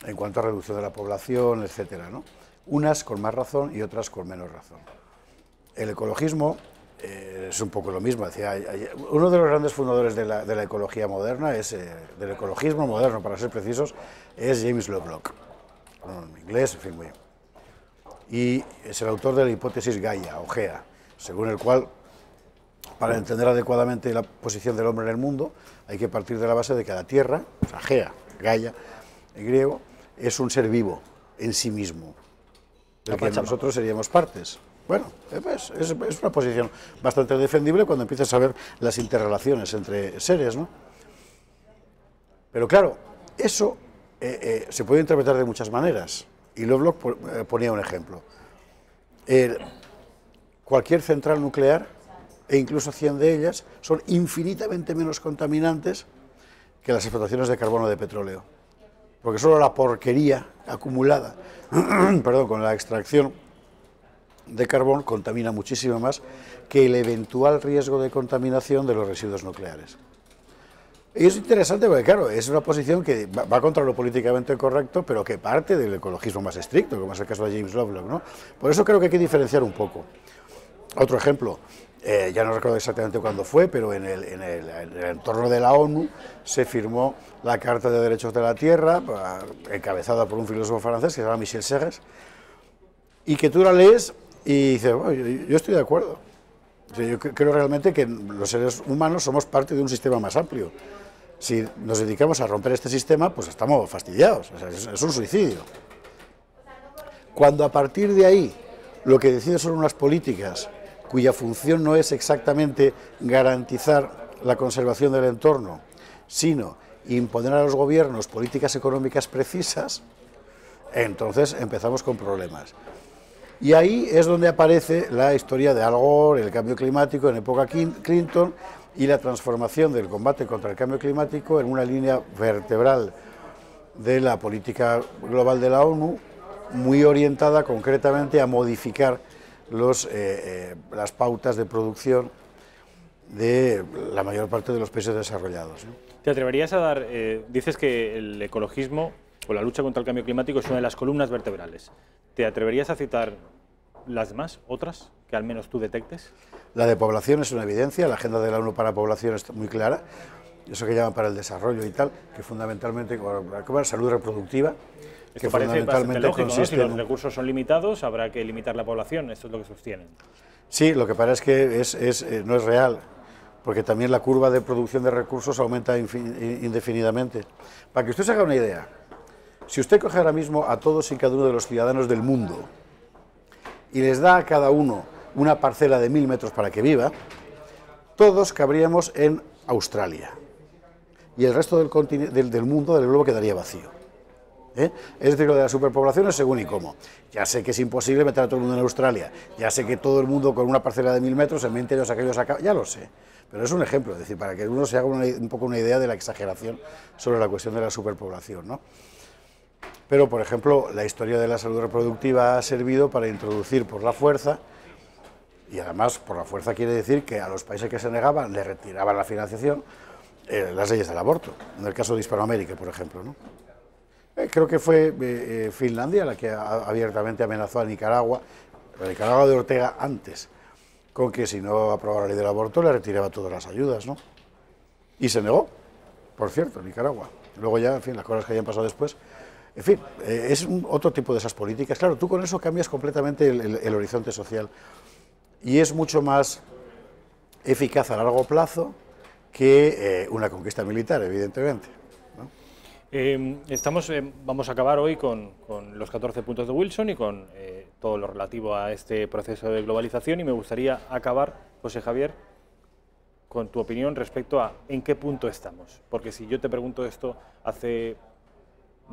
en cuanto a reducción de la población, etcétera, ¿no? Unas con más razón y otras con menos razón. El ecologismo es un poco lo mismo. Uno de los grandes fundadores de la ecología moderna, del ecologismo moderno, para ser precisos, es James Lovelock, en inglés, en fin, muy bien. Y es el autor de la hipótesis Gaia, o Gea, según el cual, para entender adecuadamente la posición del hombre en el mundo, hay que partir de la base de que la Tierra, o sea, Gea, Gaia, en griego, es un ser vivo en sí mismo, del que nosotros seríamos partes. Bueno, pues, es una posición bastante defendible cuando empiezas a ver las interrelaciones entre seres, ¿no? Pero claro, eso se puede interpretar de muchas maneras. Y Lovelock ponía un ejemplo. Cualquier central nuclear, e incluso 100 de ellas, son infinitamente menos contaminantes que las explotaciones de carbono o de petróleo. Porque solo la porquería acumulada perdón, con la extracción de carbón contamina muchísimo más que el eventual riesgo de contaminación de los residuos nucleares. Y es interesante porque, claro, es una posición que va contra lo políticamente correcto, pero que parte del ecologismo más estricto, como es el caso de James Lovelock, ¿no? Por eso creo que hay que diferenciar un poco. Otro ejemplo, ya no recuerdo exactamente cuándo fue, pero en el entorno de la ONU se firmó la Carta de Derechos de la Tierra, encabezada por un filósofo francés que se llama Michel Serres, y que tú la lees y dices, bueno, yo estoy de acuerdo. Yo creo realmente que los seres humanos somos parte de un sistema más amplio. Si nos dedicamos a romper este sistema, pues estamos fastidiados, o sea, es un suicidio. Cuando a partir de ahí lo que decide son unas políticas cuya función no es exactamente garantizar la conservación del entorno, sino imponer a los gobiernos políticas económicas precisas, entonces empezamos con problemas. Y ahí es donde aparece la historia de Al Gore, el cambio climático en época Clinton, y la transformación del combate contra el cambio climático en una línea vertebral de la política global de la ONU, muy orientada concretamente a modificar las pautas de producción de la mayor parte de los países desarrollados, ¿no? ¿Te atreverías a dar, dices que el ecologismo o la lucha contra el cambio climático es una de las columnas vertebrales? ¿Te atreverías a citar las demás, otras, que al menos tú detectes? La de población es una evidencia, la agenda de la ONU para población es muy clara, eso que llaman para el desarrollo y tal, que fundamentalmente, como la salud reproductiva, que parece bastante lógico, ¿no? Si los recursos son limitados, habrá que limitar la población, esto es lo que sostienen. Sí, lo que pasa es que no es real, porque también la curva de producción de recursos aumenta indefinidamente. Para que usted se haga una idea, si usted coge ahora mismo a todos y cada uno de los ciudadanos del mundo y les da a cada uno una parcela de 1000 metros para que viva, todos cabríamos en Australia y el resto del mundo, del globo, quedaría vacío. Es decir, lo de la superpoblación es según y cómo. Ya sé que es imposible meter a todo el mundo en Australia, ya sé que todo el mundo con una parcela de 1000 metros en 20 años aquellos acá, ya lo sé, pero es un ejemplo, es decir, para que uno se haga un poco una idea de la exageración sobre la cuestión de la superpoblación, ¿no? Pero, por ejemplo, la historia de la salud reproductiva ha servido para introducir por la fuerza, y además por la fuerza quiere decir que a los países que se negaban le retiraban la financiación, las leyes del aborto, en el caso de Hispanoamérica, por ejemplo, ¿no? Creo que fue Finlandia la que abiertamente amenazó a Nicaragua, la Nicaragua de Ortega antes, con que si no aprobaba la ley del aborto le retiraba todas las ayudas, ¿no? Y se negó, por cierto, en Nicaragua. Luego ya, en fin, las cosas que hayan pasado después. En fin, es otro tipo de esas políticas. Claro, tú con eso cambias completamente el horizonte social y es mucho más eficaz a largo plazo que una conquista militar, evidentemente, ¿no? Vamos a acabar hoy con los 14 puntos de Wilson y con todo lo relativo a este proceso de globalización, y me gustaría acabar, José Javier, con tu opinión respecto a en qué punto estamos. Porque si yo te pregunto esto hace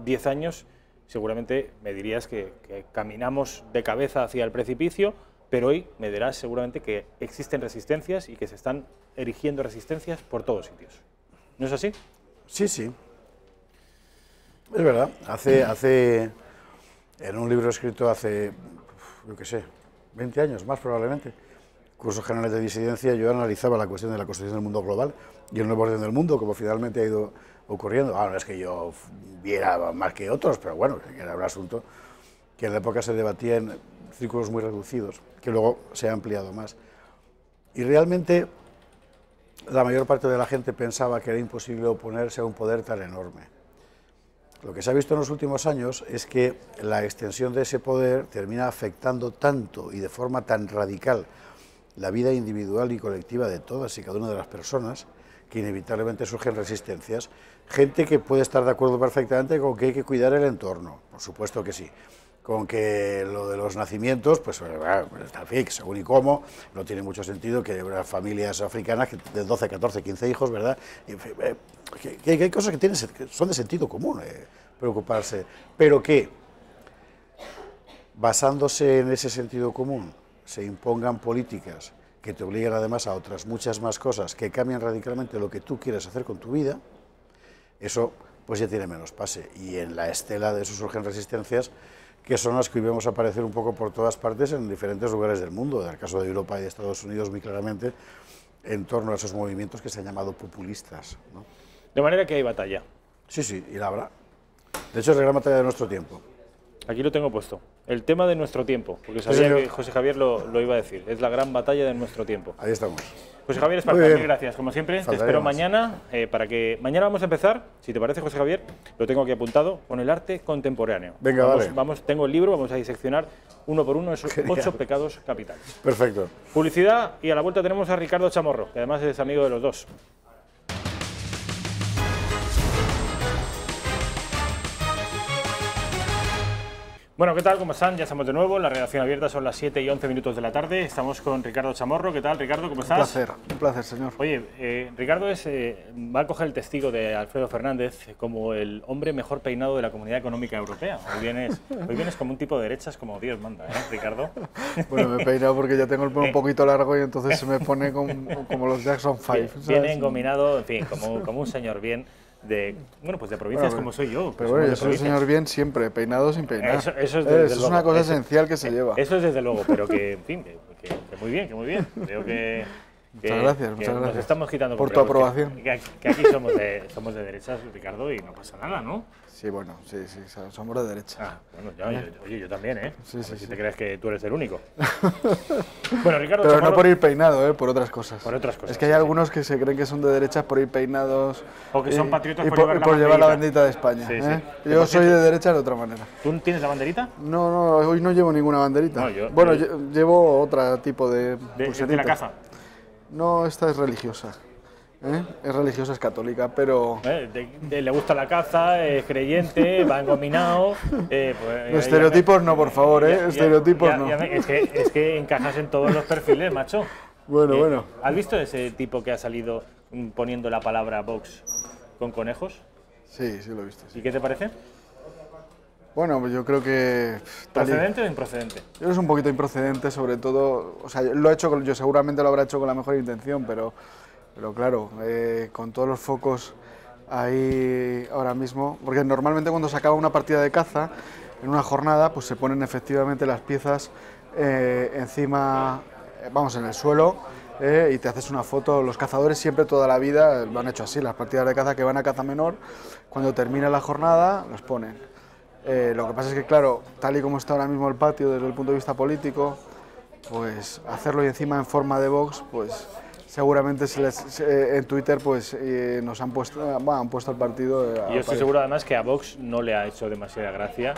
10 años, seguramente me dirías que caminamos de cabeza hacia el precipicio, pero hoy me dirás seguramente que existen resistencias y que se están erigiendo resistencias por todos sitios. ¿No es así? Sí, sí. Es verdad. En un libro escrito hace, yo qué sé, 20 años más probablemente, Cursos Generales de Disidencia, yo analizaba la cuestión de la construcción del mundo global y el nuevo orden del mundo, como finalmente ha ido ocurriendo. No es que yo viera más que otros, pero bueno, era un asunto que en la época se debatía en círculos muy reducidos, que luego se ha ampliado más. Y realmente la mayor parte de la gente pensaba que era imposible oponerse a un poder tan enorme. Lo que se ha visto en los últimos años es que la extensión de ese poder termina afectando tanto y de forma tan radical la vida individual y colectiva de todas y cada una de las personas, que inevitablemente surgen resistencias. Gente que puede estar de acuerdo perfectamente con que hay que cuidar el entorno, por supuesto que sí. Con que lo de los nacimientos, pues está fix, según y cómo, no tiene mucho sentido que unas familias africanas de 12, 14, 15 hijos, ¿verdad? Que hay cosas que son de sentido común preocuparse, pero que, basándose en ese sentido común, se impongan políticas que te obligan además a otras muchas más cosas que cambian radicalmente lo que tú quieres hacer con tu vida, eso pues ya tiene menos pase. Y en la estela de eso surgen resistencias que son las que hoy vemos aparecer un poco por todas partes en diferentes lugares del mundo, en el caso de Europa y de Estados Unidos muy claramente, en torno a esos movimientos que se han llamado populistas, ¿no? De manera que hay batalla. Sí, sí, y la habrá. De hecho, es la gran batalla de nuestro tiempo. Aquí lo tengo puesto. El tema de nuestro tiempo, porque sabía que José Javier lo iba a decir. Es la gran batalla de nuestro tiempo. Ahí estamos. José Javier Esparza, mil gracias, como siempre. Te espero mañana, mañana vamos a empezar, si te parece, José Javier, lo tengo aquí apuntado, con el arte contemporáneo. Venga, vale. Tengo el libro, vamos a diseccionar uno por uno esos 8 pecados capitales. Perfecto. Publicidad, y a la vuelta tenemos a Ricardo Chamorro, que además es amigo de los dos. Bueno, ¿qué tal? ¿Cómo están? Ya estamos de nuevo, la redacción abierta, son las 7 y 11 minutos de la tarde. Estamos con Ricardo Chamorro. ¿Qué tal, Ricardo? ¿Cómo estás? Un placer, señor. Oye, Ricardo va a coger el testigo de Alfredo Fernández como el hombre mejor peinado de la Comunidad Económica Europea. Hoy vienes como un tipo de derechas como Dios manda, ¿eh, Ricardo? Bueno, me he peinado porque ya tengo el pelo un poquito largo y entonces se me pone como los Jackson 5. Viene engominado, en fin, como un señor bien. De provincias como soy yo. Pero bueno, yo soy el señor bien siempre, peinado sin peinar. Eso es una cosa esencial que se lleva. Eso es desde luego, pero que, en fin, que muy bien, que muy bien. Creo que muchas gracias. Nos estamos quitando por tu aprobación. Que aquí somos de derechas, Ricardo, y no pasa nada, ¿no? Sí, bueno, sí, somos de derecha. Ah, bueno, yo también, ¿eh? Sí. Te crees que tú eres el único. Bueno, Ricardo, pero no por ir peinado, por otras cosas. Por otras cosas. Es que hay algunos que se creen que son de derechas por ir peinados. O que son patriotas por llevar la banderita de España. Sí. Yo soy de derecha de otra manera. ¿Tú tienes la banderita? No, hoy no llevo ninguna banderita. Llevo otro tipo de pulserita. ¿De la caza? No, esta es religiosa. Es religiosa, es católica, pero... le gusta la caza, es creyente, va engominado... Los estereotipos no, por favor, estereotipos no. Es que encajas en todos los perfiles, macho. Bueno. ¿Has visto ese tipo que ha salido poniendo la palabra Vox con conejos? Sí, lo he visto. Sí. ¿Y qué te parece? Bueno, pues yo creo que... ¿Procedente o improcedente? Yo creo que es un poquito improcedente, sobre todo... O sea, yo seguramente lo habrá hecho con la mejor intención, pero claro, con todos los focos ahí ahora mismo, porque normalmente cuando se acaba una partida de caza, en una jornada, pues se ponen efectivamente las piezas encima, en el suelo, y te haces una foto. Los cazadores siempre toda la vida lo han hecho así, las partidas de caza que van a caza menor, cuando termina la jornada, las ponen. Lo que pasa es que, claro, tal y como está ahora mismo el patio desde el punto de vista político, pues hacerlo y encima en forma de box, pues... seguramente en Twitter pues nos han puesto al partido. Y yo estoy seguro además que a Vox no le ha hecho demasiada gracia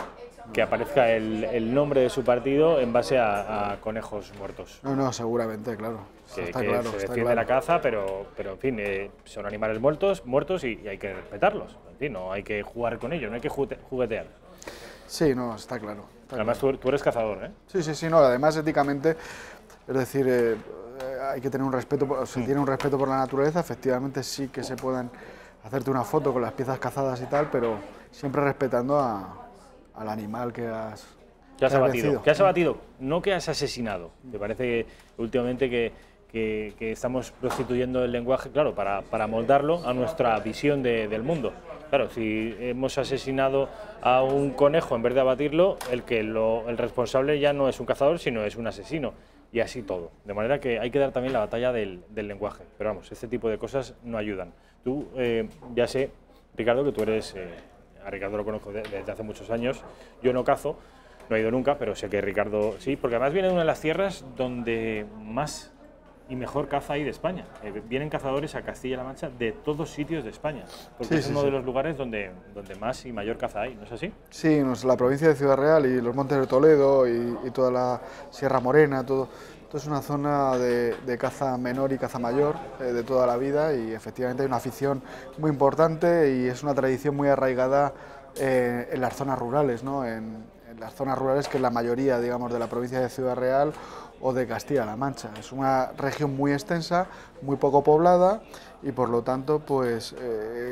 que aparezca el nombre de su partido en base a conejos muertos. No, seguramente, claro. Está claro, se defiende la caza, pero en fin, son animales muertos y hay que respetarlos. En fin, no hay que jugar con ellos, no hay que juguetear. Sí, no, está claro. Además, tú eres cazador, ¿eh? Sí, no, además éticamente, es decir, hay que tener un respeto, se tiene un respeto por la naturaleza, efectivamente sí que se puedan hacerte una foto con las piezas cazadas y tal, pero siempre respetando al animal que has abatido. Que has abatido, no que has asesinado. Me parece que últimamente que estamos prostituyendo el lenguaje, claro, para moldarlo a nuestra visión del mundo. Claro, si hemos asesinado a un conejo en vez de abatirlo, el responsable ya no es un cazador, sino es un asesino. Y así todo. De manera que hay que dar también la batalla del lenguaje. Pero vamos, este tipo de cosas no ayudan. Tú, ya sé, Ricardo, que tú eres... a Ricardo lo conozco desde hace muchos años. Yo no cazo, no he ido nunca, pero sé que Ricardo sí, porque además viene de una de las tierras donde más y mejor caza hay de España. Vienen cazadores a Castilla-La Mancha de todos sitios de España, porque es uno de los lugares donde más y mayor caza hay, ¿no es así? Sí, la provincia de Ciudad Real y los Montes de Toledo y toda la Sierra Morena, todo es una zona de caza menor y caza mayor de toda la vida, y efectivamente hay una afición muy importante y es una tradición muy arraigada en las zonas rurales, ¿no? En las zonas rurales, que es la mayoría, digamos, de la provincia de Ciudad Real o de Castilla-La Mancha. Es una región muy extensa, muy poco poblada, y por lo tanto pues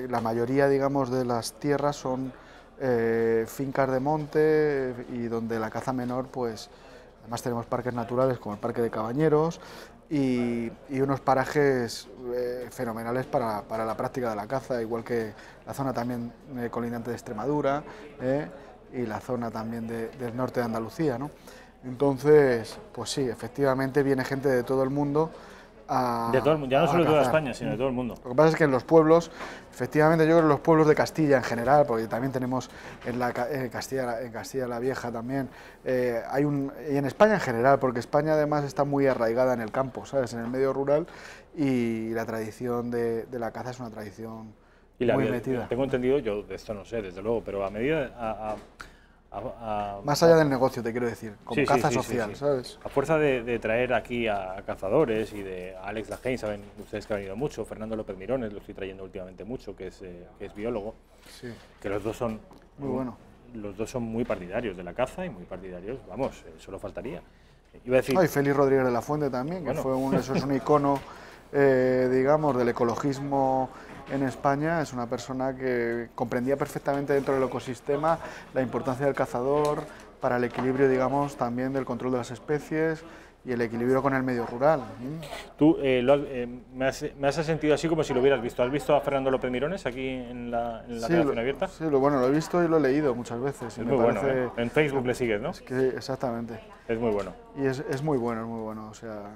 la mayoría, digamos, de las tierras son fincas de monte, y donde la caza menor, pues además tenemos parques naturales como el Parque de Cabañeros y unos parajes fenomenales para la práctica de la caza, igual que la zona también colindante de Extremadura y la zona también del norte de Andalucía, ¿no? Entonces, pues sí, efectivamente viene gente de todo el mundo de todo el mundo, ya no solo de toda España, sino de todo el mundo. Lo que pasa es que en los pueblos, efectivamente, yo creo que en los pueblos de Castilla en general, porque también tenemos en Castilla la Vieja también, y en España en general, porque España además está muy arraigada en el campo, ¿sabes?, en el medio rural, y la tradición de la caza es una tradición muy metida. Tengo entendido, yo de esto no sé, desde luego, pero a medida... más allá del negocio, te quiero decir, como caza social, ¿sabes? A fuerza de traer aquí a cazadores y de Alex Lahain, saben ustedes que ha venido mucho, Fernando López Mirones, lo estoy trayendo últimamente mucho, que es biólogo, que los dos son muy buenos. Los dos son muy partidarios de la caza y muy partidarios, vamos, solo faltaría. Iba a decir... y Félix Rodríguez de la Fuente también, que eso es un icono, digamos, del ecologismo en España. Es una persona que comprendía perfectamente dentro del ecosistema la importancia del cazador para el equilibrio, digamos, también del control de las especies y el equilibrio con el medio rural. Tú me has sentido así como si lo hubieras visto. ¿Has visto a Fernando López Mirones aquí en la Redacción Abierta? Sí, lo he visto y lo he leído muchas veces. Es muy bueno, ¿eh? En Facebook le sigues, ¿no? Es que, exactamente. Es muy bueno. Y es muy bueno, o sea,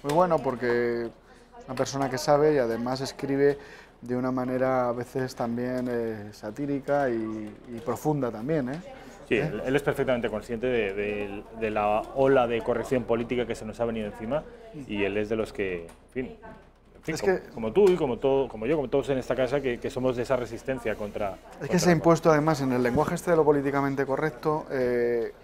muy bueno porque es una persona que sabe y además escribe de una manera a veces también satírica y profunda también, ¿eh? Sí, él es perfectamente consciente de la ola de corrección política que se nos ha venido encima, y él es de los que, en fin, como tú y como yo, como todos en esta casa, que somos de esa resistencia contra... Es que se ha impuesto además en el lenguaje de lo políticamente correcto,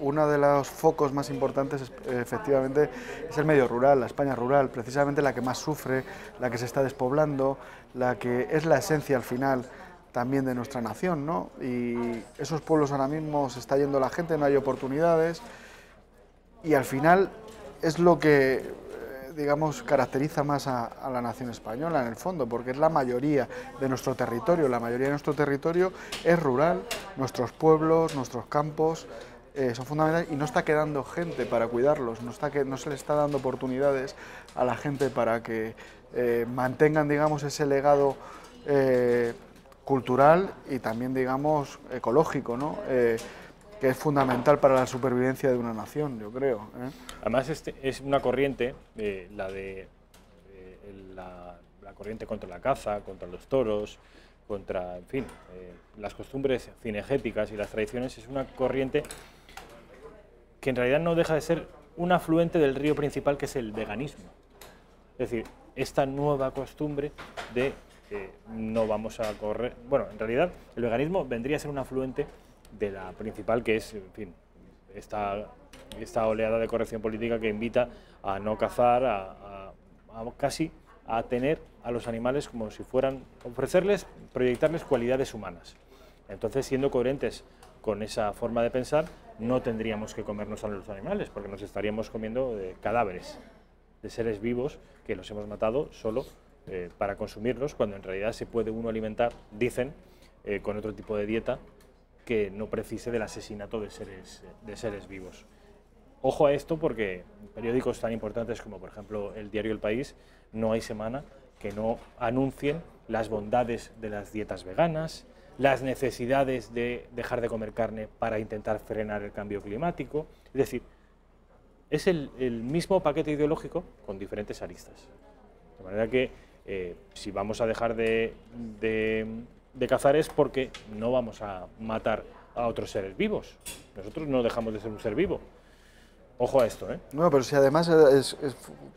uno de los focos más importantes efectivamente es el medio rural, la España rural, precisamente la que más sufre, la que se está despoblando, la que es la esencia al final también de nuestra nación, ¿no? Y esos pueblos ahora mismo se está yendo la gente, no hay oportunidades, y al final es lo que, digamos, caracteriza más a la nación española en el fondo, porque es la mayoría de nuestro territorio, es rural, nuestros pueblos, nuestros campos son fundamentales, y no está quedando gente para cuidarlos, no se le está dando oportunidades a la gente para que mantengan, digamos, ese legado cultural y también, digamos, ecológico, ¿no? Que es fundamental para la supervivencia de una nación, yo creo, ¿eh? Además, es una corriente, la corriente contra la caza, contra los toros, contra, en fin, las costumbres cinegéticas y las tradiciones, es una corriente que en realidad no deja de ser un afluente del río principal, que es el veganismo. Es decir, esta nueva costumbre de no vamos a correr. Bueno, en realidad el veganismo vendría a ser un afluente de la principal, que es, en fin, esta oleada de corrección política que invita a no cazar, casi a tener a los animales como si fueran, ofrecerles, proyectarles cualidades humanas. Entonces, siendo coherentes con esa forma de pensar, no tendríamos que comernos a los animales, porque nos estaríamos comiendo cadáveres de seres vivos que los hemos matado solo para consumirlos, cuando en realidad se puede uno alimentar, dicen, con otro tipo de dieta que no precise del asesinato de seres vivos. Ojo a esto, porque periódicos tan importantes como, por ejemplo, el diario El País, no hay semana que no anuncien las bondades de las dietas veganas, las necesidades de dejar de comer carne para intentar frenar el cambio climático. Es decir, es el mismo paquete ideológico con diferentes aristas. De manera que si vamos a dejar de cazar es porque no vamos a matar a otros seres vivos. Nosotros no dejamos de ser un ser vivo. Ojo a esto, ¿eh? No, pero si además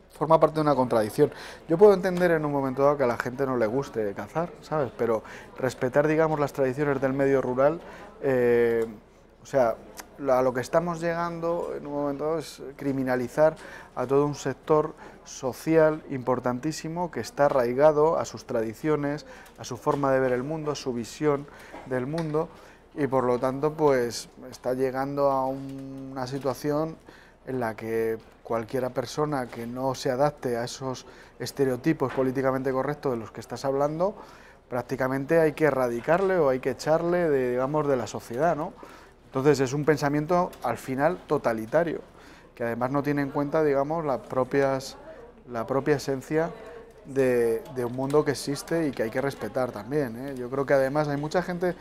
forma parte de una contradicción. Yo puedo entender en un momento dado que a la gente no le guste cazar, ¿sabes? Pero respetar, digamos, las tradiciones del medio rural, o sea, a lo que estamos llegando en un momento dado es criminalizar a todo un sector social importantísimo que está arraigado a sus tradiciones, a su forma de ver el mundo, a su visión del mundo, y por lo tanto pues está llegando a una situación en la que cualquiera persona que no se adapte a esos estereotipos políticamente correctos de los que estás hablando, prácticamente hay que erradicarle o hay que echarle digamos, de la sociedad, ¿no? Entonces es un pensamiento al final totalitario, que además no tiene en cuenta, digamos, la propia esencia de un mundo que existe y que hay que respetar también, ¿eh? Yo creo que además hay mucha gente,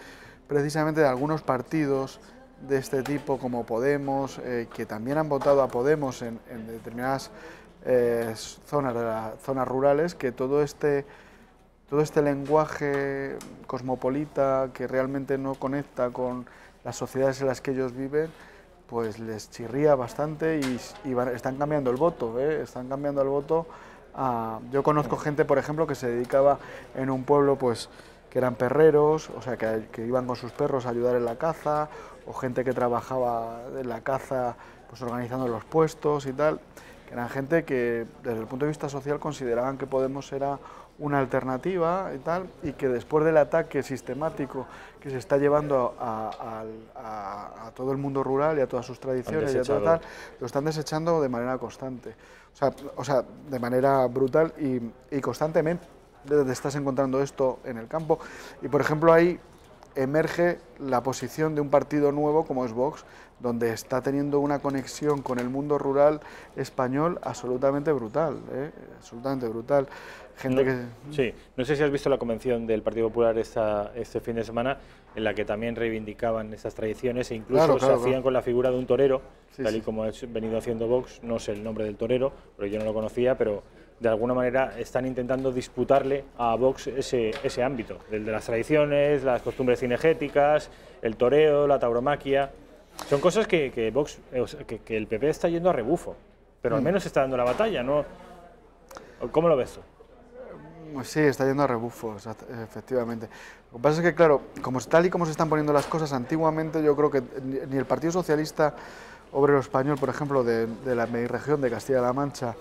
precisamente de algunos partidos de este tipo como Podemos, que también han votado a Podemos en determinadas zonas rurales, que todo este lenguaje cosmopolita que realmente no conecta con las sociedades en las que ellos viven, pues les chirría bastante y están cambiando el voto, están cambiando el voto. Yo conozco gente, por ejemplo, que se dedicaba en un pueblo, pues que eran perreros, o sea, que iban con sus perros a ayudar en la caza, o gente que trabajaba en la caza, pues organizando los puestos y tal, que eran gente que desde el punto de vista social consideraban que Podemos era una alternativa y tal, y que después del ataque sistemático que se está llevando a todo el mundo rural y a todas sus tradiciones y a todo tal, lo están desechando de manera constante, o sea de manera brutal y constantemente. Te estás encontrando esto en el campo, y por ejemplo ahí emerge la posición de un partido nuevo como es Vox, donde está teniendo una conexión con el mundo rural español absolutamente brutal, absolutamente brutal. Sí, no sé si has visto la convención del Partido Popular este fin de semana, en la que también reivindicaban estas tradiciones e incluso se hacían con la figura de un torero, tal y como ha venido haciendo Vox. No sé el nombre del torero, pero yo no lo conocía, pero de alguna manera están intentando disputarle a Vox ese ámbito, el de las tradiciones, las costumbres cinegéticas, el toreo, la tauromaquia. Son cosas que Vox, que el PP está yendo a rebufo, pero al menos está dando la batalla, ¿no? ¿Cómo lo ves tú? Sí, está yendo a rebufo, efectivamente. Lo que pasa es que, claro, tal y como se están poniendo las cosas, antiguamente yo creo que ni el Partido Socialista Obrero Español, por ejemplo, de la región de Castilla-La Mancha,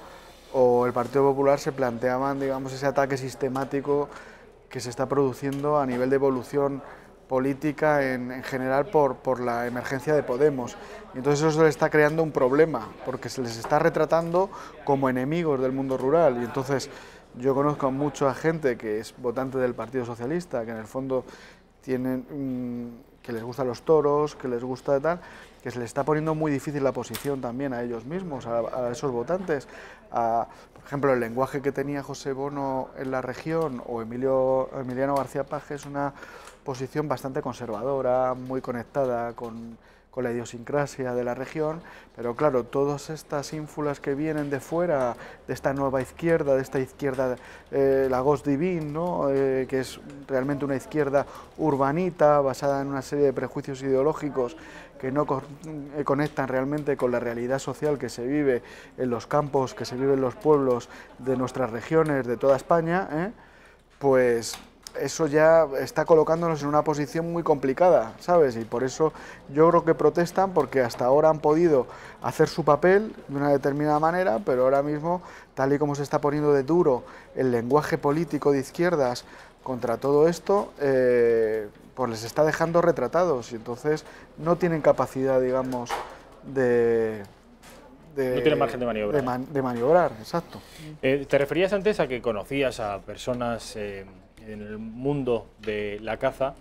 o el Partido Popular se planteaban, digamos, ese ataque sistemático que se está produciendo a nivel de evolución política en general por la emergencia de Podemos. Y entonces eso le está creando un problema, porque se les está retratando como enemigos del mundo rural. Y entonces yo conozco a mucha gente que es votante del Partido Socialista, que en el fondo tienen que les gustan los toros, que les gusta tal, que se les está poniendo muy difícil la posición también a ellos mismos, a esos votantes. Por ejemplo, el lenguaje que tenía José Bono en la región o Emiliano García Paje es una posición bastante conservadora, muy conectada con con la idiosincrasia de la región, pero claro, todas estas ínfulas que vienen de fuera, de esta nueva izquierda, de esta izquierda, la Gauche Divine, ¿no? Que es realmente una izquierda urbanita, basada en una serie de prejuicios ideológicos que no conectan realmente con la realidad social que se vive en los campos, que se vive en los pueblos de nuestras regiones, de toda España, pues eso ya está colocándonos en una posición muy complicada, ¿sabes? Y por eso yo creo que protestan, porque hasta ahora han podido hacer su papel de una determinada manera, pero ahora mismo, tal y como se está poniendo de duro el lenguaje político de izquierdas contra todo esto, pues les está dejando retratados, y entonces no tienen capacidad, digamos, no tienen margen de maniobra. De maniobrar, exacto. Te referías antes a que conocías a personas en el mundo de la caza.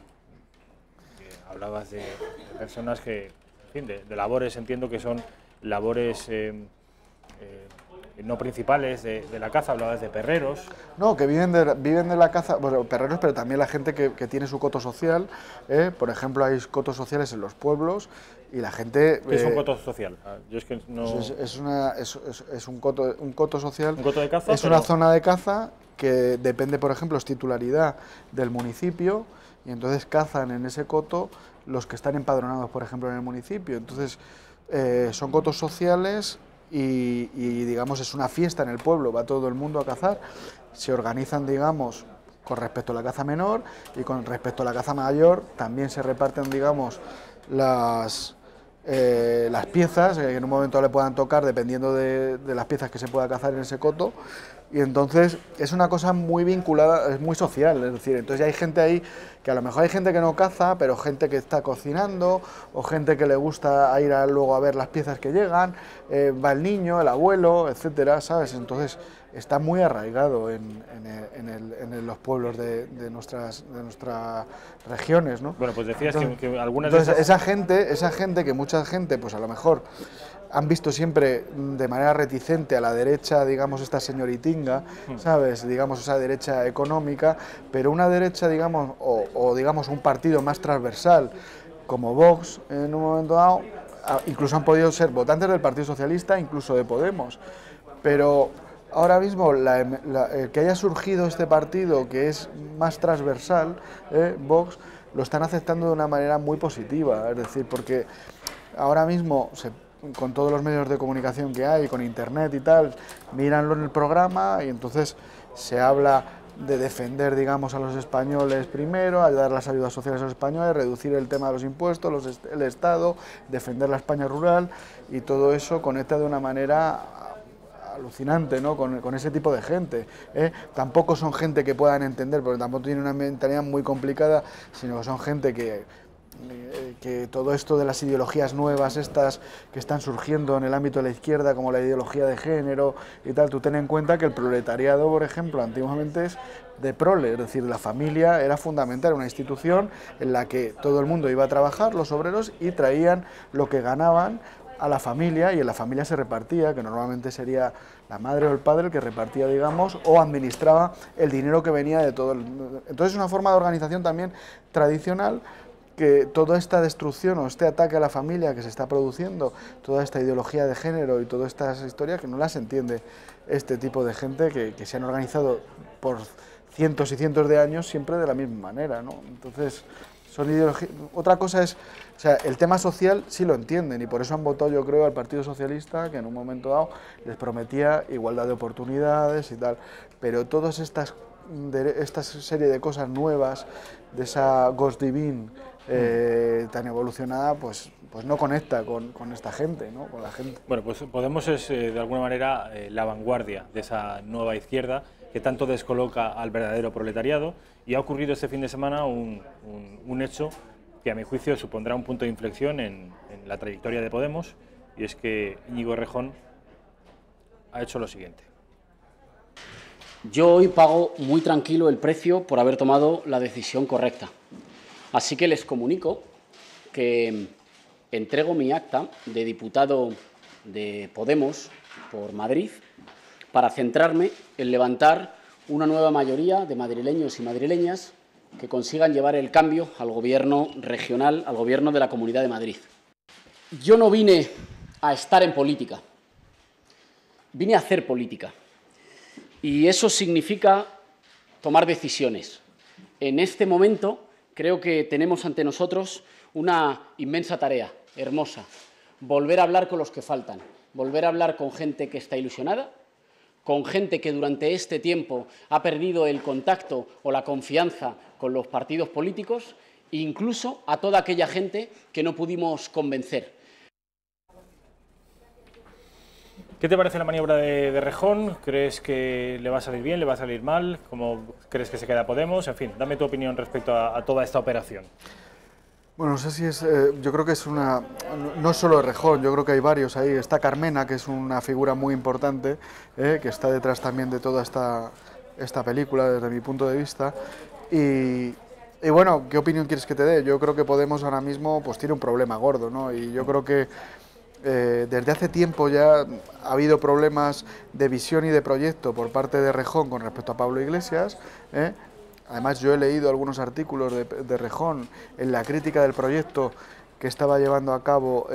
Hablabas de personas que, en fin, de labores, entiendo que son labores no principales de la caza. Hablabas de perreros. No, que viven de la caza, bueno, perreros, pero también la gente que tiene su coto social. Por ejemplo, hay cotos sociales en los pueblos y la gente... ¿Qué es un coto social? Yo es que no... Es un coto social. ¿Un coto de caza? Es una zona de caza que depende, por ejemplo, es titularidad del municipio, y entonces cazan en ese coto los que están empadronados, por ejemplo, en el municipio. Entonces, son cotos sociales y, digamos, es una fiesta en el pueblo, va todo el mundo a cazar, se organizan, digamos, con respecto a la caza menor, y con respecto a la caza mayor también se reparten, digamos, las piezas que en un momento le puedan tocar dependiendo de las piezas que se pueda cazar en ese coto. Y entonces es una cosa muy vinculada, es muy social, es decir, entonces hay gente ahí que a lo mejor hay gente que no caza, pero gente que está cocinando, o gente que le gusta ir luego a ver las piezas que llegan, va el niño, el abuelo, etcétera, ¿sabes? Entonces está muy arraigado en los pueblos de nuestras regiones, ¿no? Bueno, pues decías que algunas entonces, de esa gente, que mucha gente, pues a lo mejor han visto siempre de manera reticente a la derecha, digamos, esta señoritinga, ¿sabes? Digamos, esa derecha económica, pero una derecha, digamos, o digamos un partido más transversal, como Vox, en un momento dado, incluso han podido ser votantes del Partido Socialista, incluso de Podemos, pero ahora mismo que haya surgido este partido que es más transversal, Vox, lo están aceptando de una manera muy positiva, es decir, porque ahora mismo con todos los medios de comunicación que hay, con internet y tal, míranlo en el programa, y entonces se habla de defender, digamos, a los españoles primero, ayudar las ayudas sociales a los españoles, reducir el tema de los impuestos, el Estado, defender la España rural, y todo eso conecta de una manera alucinante, ¿no? Con ese tipo de gente, Tampoco son gente que puedan entender, porque tampoco tienen una mentalidad muy complicada, sino que son gente que todo esto de las ideologías nuevas estas que están surgiendo en el ámbito de la izquierda, como la ideología de género y tal, tú ten en cuenta que el proletariado, por ejemplo, antiguamente es de prole, es decir, la familia era fundamental, una institución en la que todo el mundo iba a trabajar, los obreros, y traían lo que ganaban a la familia, y en la familia se repartía, que normalmente sería la madre o el padre el que repartía, digamos, o administraba el dinero que venía de todo Entonces es una forma de organización también tradicional, que toda esta destrucción o este ataque a la familia que se está produciendo, toda esta ideología de género y todas estas historias, que no las entiende este tipo de gente que se han organizado por cientos y cientos de años siempre de la misma manera, ¿no? Entonces, son ideologías. Otra cosa es, o sea, el tema social sí lo entienden, y por eso han votado, yo creo, al Partido Socialista, que en un momento dado les prometía igualdad de oportunidades y tal, pero todas esta serie de cosas nuevas, de esa Gauche Divine tan evolucionada, pues no conecta con esta gente, ¿no? Con la gente. Bueno, pues Podemos es de alguna manera la vanguardia de esa nueva izquierda que tanto descoloca al verdadero proletariado, y ha ocurrido este fin de semana un hecho que a mi juicio supondrá un punto de inflexión en la trayectoria de Podemos, y es que Íñigo Errejón ha hecho lo siguiente. Yo hoy pago muy tranquilo el precio por haber tomado la decisión correcta. Así que les comunico que entrego mi acta de diputado de Podemos por Madrid para centrarme en levantar una nueva mayoría de madrileños y madrileñas que consigan llevar el cambio al gobierno regional, al gobierno de la Comunidad de Madrid. yo no vine a estar en política, vine a hacer política. Y eso significa tomar decisiones. En este momento creo que tenemos ante nosotros una inmensa tarea, hermosa. Volver a hablar con los que faltan, volver a hablar con gente que está ilusionada, con gente que durante este tiempo ha perdido el contacto o la confianza con los partidos políticos, e incluso a toda aquella gente que no pudimos convencer. ¿Qué te parece la maniobra de Rejón? ¿Crees que le va a salir bien, le va a salir mal? ¿Cómo crees que se queda Podemos? En fin, dame tu opinión respecto a toda esta operación. Bueno, no sé si es, yo creo que es una, no solo Rejón, yo creo que hay varios ahí. Está Carmena, que es una figura muy importante, que está detrás también de toda esta película, desde mi punto de vista. Y bueno, ¿qué opinión quieres que te dé? Yo creo que Podemos ahora mismo pues tiene un problema gordo, ¿no? Y yo creo que desde hace tiempo ya ha habido problemas de visión y de proyecto por parte de Rejón con respecto a Pablo Iglesias. Además, yo he leído algunos artículos de Rejón en la crítica del proyecto que estaba llevando a cabo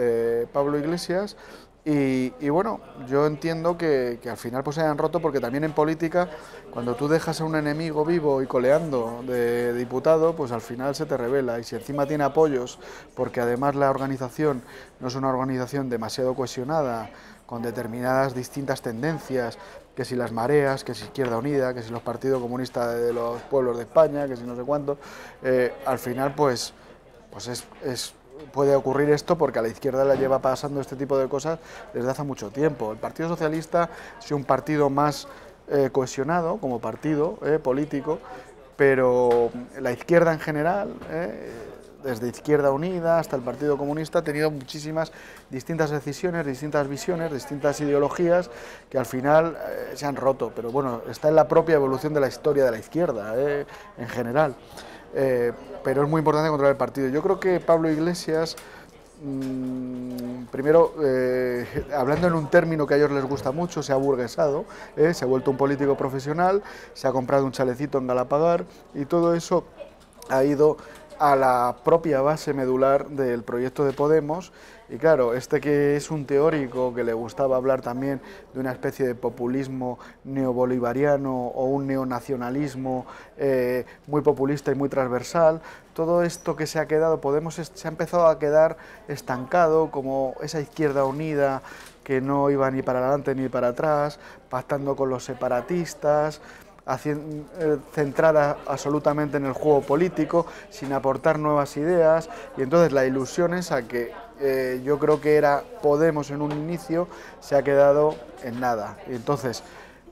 Pablo Iglesias. Y bueno, yo entiendo que al final pues se hayan roto, porque también en política, cuando tú dejas a un enemigo vivo y coleando de diputado, pues al final se te revela. Y si encima tiene apoyos, porque además la organización no es una organización demasiado cohesionada, con determinadas distintas tendencias, que si las mareas, que si Izquierda Unida, que si los partidos comunistas de los pueblos de España, que si no sé cuánto, al final pues puede ocurrir esto, porque a la izquierda le lleva pasando este tipo de cosas desde hace mucho tiempo. El Partido Socialista es un partido más cohesionado como partido político, pero la izquierda en general, desde Izquierda Unida hasta el Partido Comunista, ha tenido muchísimas distintas decisiones, distintas visiones, distintas ideologías que al final se han roto. Pero bueno, está en la propia evolución de la historia de la izquierda en general. Pero es muy importante controlar el partido. Yo creo que Pablo Iglesias, primero, hablando en un término que a ellos les gusta mucho, se ha burguesado, se ha vuelto un político profesional, se ha comprado un chalecito en Galapagar, y todo eso ha ido a la propia base medular del proyecto de Podemos. Y claro, que es un teórico que le gustaba hablar también de una especie de populismo neobolivariano o un neonacionalismo muy populista y muy transversal, todo esto que se ha quedado, Podemos se ha empezado a quedar estancado como esa Izquierda Unida que no iba ni para adelante ni para atrás, pactando con los separatistas, centrada absolutamente en el juego político, sin aportar nuevas ideas. Y entonces la ilusión esa que yo creo que era Podemos en un inicio, se ha quedado en nada. Y entonces,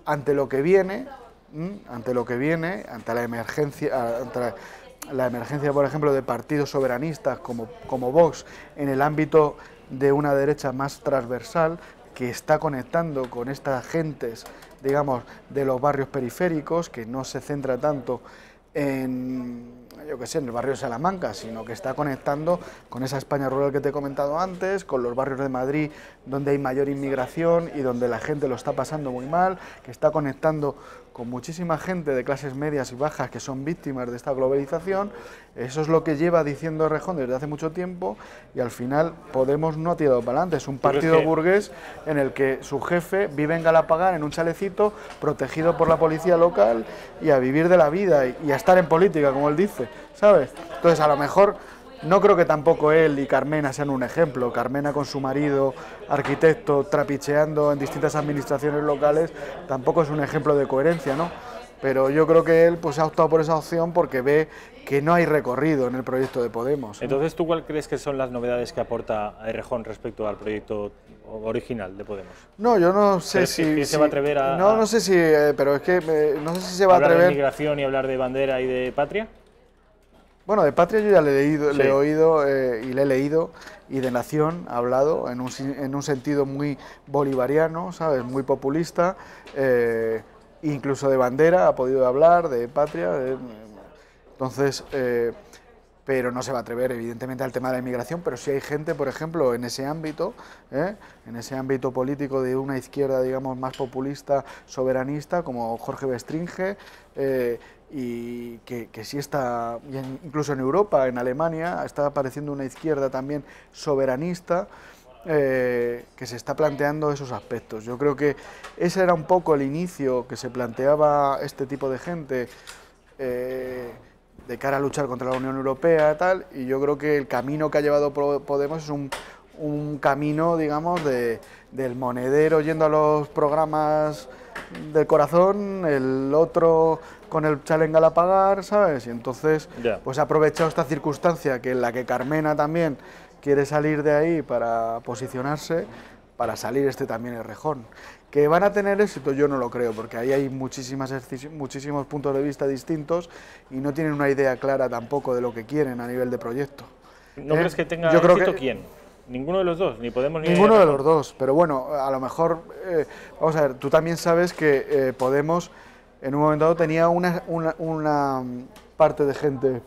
ante lo que viene, ante la emergencia, por ejemplo, de partidos soberanistas como Vox, en el ámbito de una derecha más transversal, que está conectando con estas gentes, digamos, de los barrios periféricos, que no se centra tanto en el barrio de Salamanca, sino que está conectando con esa España rural que te he comentado antes, con los barrios de Madrid donde hay mayor inmigración y donde la gente lo está pasando muy mal, que está conectando con muchísima gente de clases medias y bajas que son víctimas de esta globalización. Eso es lo que lleva diciendo Rejón desde hace mucho tiempo, y al final Podemos no ha tirado para adelante. Es un partido burgués en el que su jefe vive en Galapagar en un chalecito, protegido por la policía local, y a vivir de la vida y a estar en política, como él dice, ¿sabes? Entonces, a lo mejor no creo que tampoco él y Carmena sean un ejemplo. Carmena, con su marido arquitecto, trapicheando en distintas administraciones locales, tampoco es un ejemplo de coherencia, ¿no? Pero yo creo que él pues ha optado por esa opción porque ve que no hay recorrido en el proyecto de Podemos, ¿no? Entonces, ¿tú cuál crees que son las novedades que aporta Errejón respecto al proyecto original de Podemos? No, yo no sé si se va a atrever a... No sé si... pero es que no sé si se va a atrever... ¿Hablar de migración y hablar de bandera y de patria? Bueno, de patria yo ya le he oído y le he leído, y de nación ha hablado en un sentido muy bolivariano, ¿sabes? Muy populista, incluso de bandera ha podido hablar, de patria, entonces, pero no se va a atrever evidentemente al tema de la inmigración. Pero sí hay gente, por ejemplo, en ese ámbito político de una izquierda, digamos, más populista, soberanista, como Jorge Bestringe, y que sí está, incluso en Europa, en Alemania, está apareciendo una izquierda también soberanista, que se está planteando esos aspectos. Yo creo que ese era un poco el inicio que se planteaba este tipo de gente de cara a luchar contra la Unión Europea y tal, y yo creo que el camino que ha llevado Podemos es un camino, digamos, del monedero yendo a los programas del corazón, el otro con el chalengal a pagar, ¿sabes? Y entonces, pues ha aprovechado esta circunstancia que en la que Carmena también quiere salir de ahí para posicionarse, para salir también Errejón. ¿Que van a tener éxito? Yo no lo creo, porque ahí hay muchísimos puntos de vista distintos y no tienen una idea clara tampoco de lo que quieren a nivel de proyecto. ¿No crees que tenga éxito quién? ¿Ninguno de los dos? ¿Ni Podemos ni Ninguno de los dos, pero bueno, a lo mejor, vamos a ver, tú también sabes que Podemos en un momento dado tenía una parte de gente...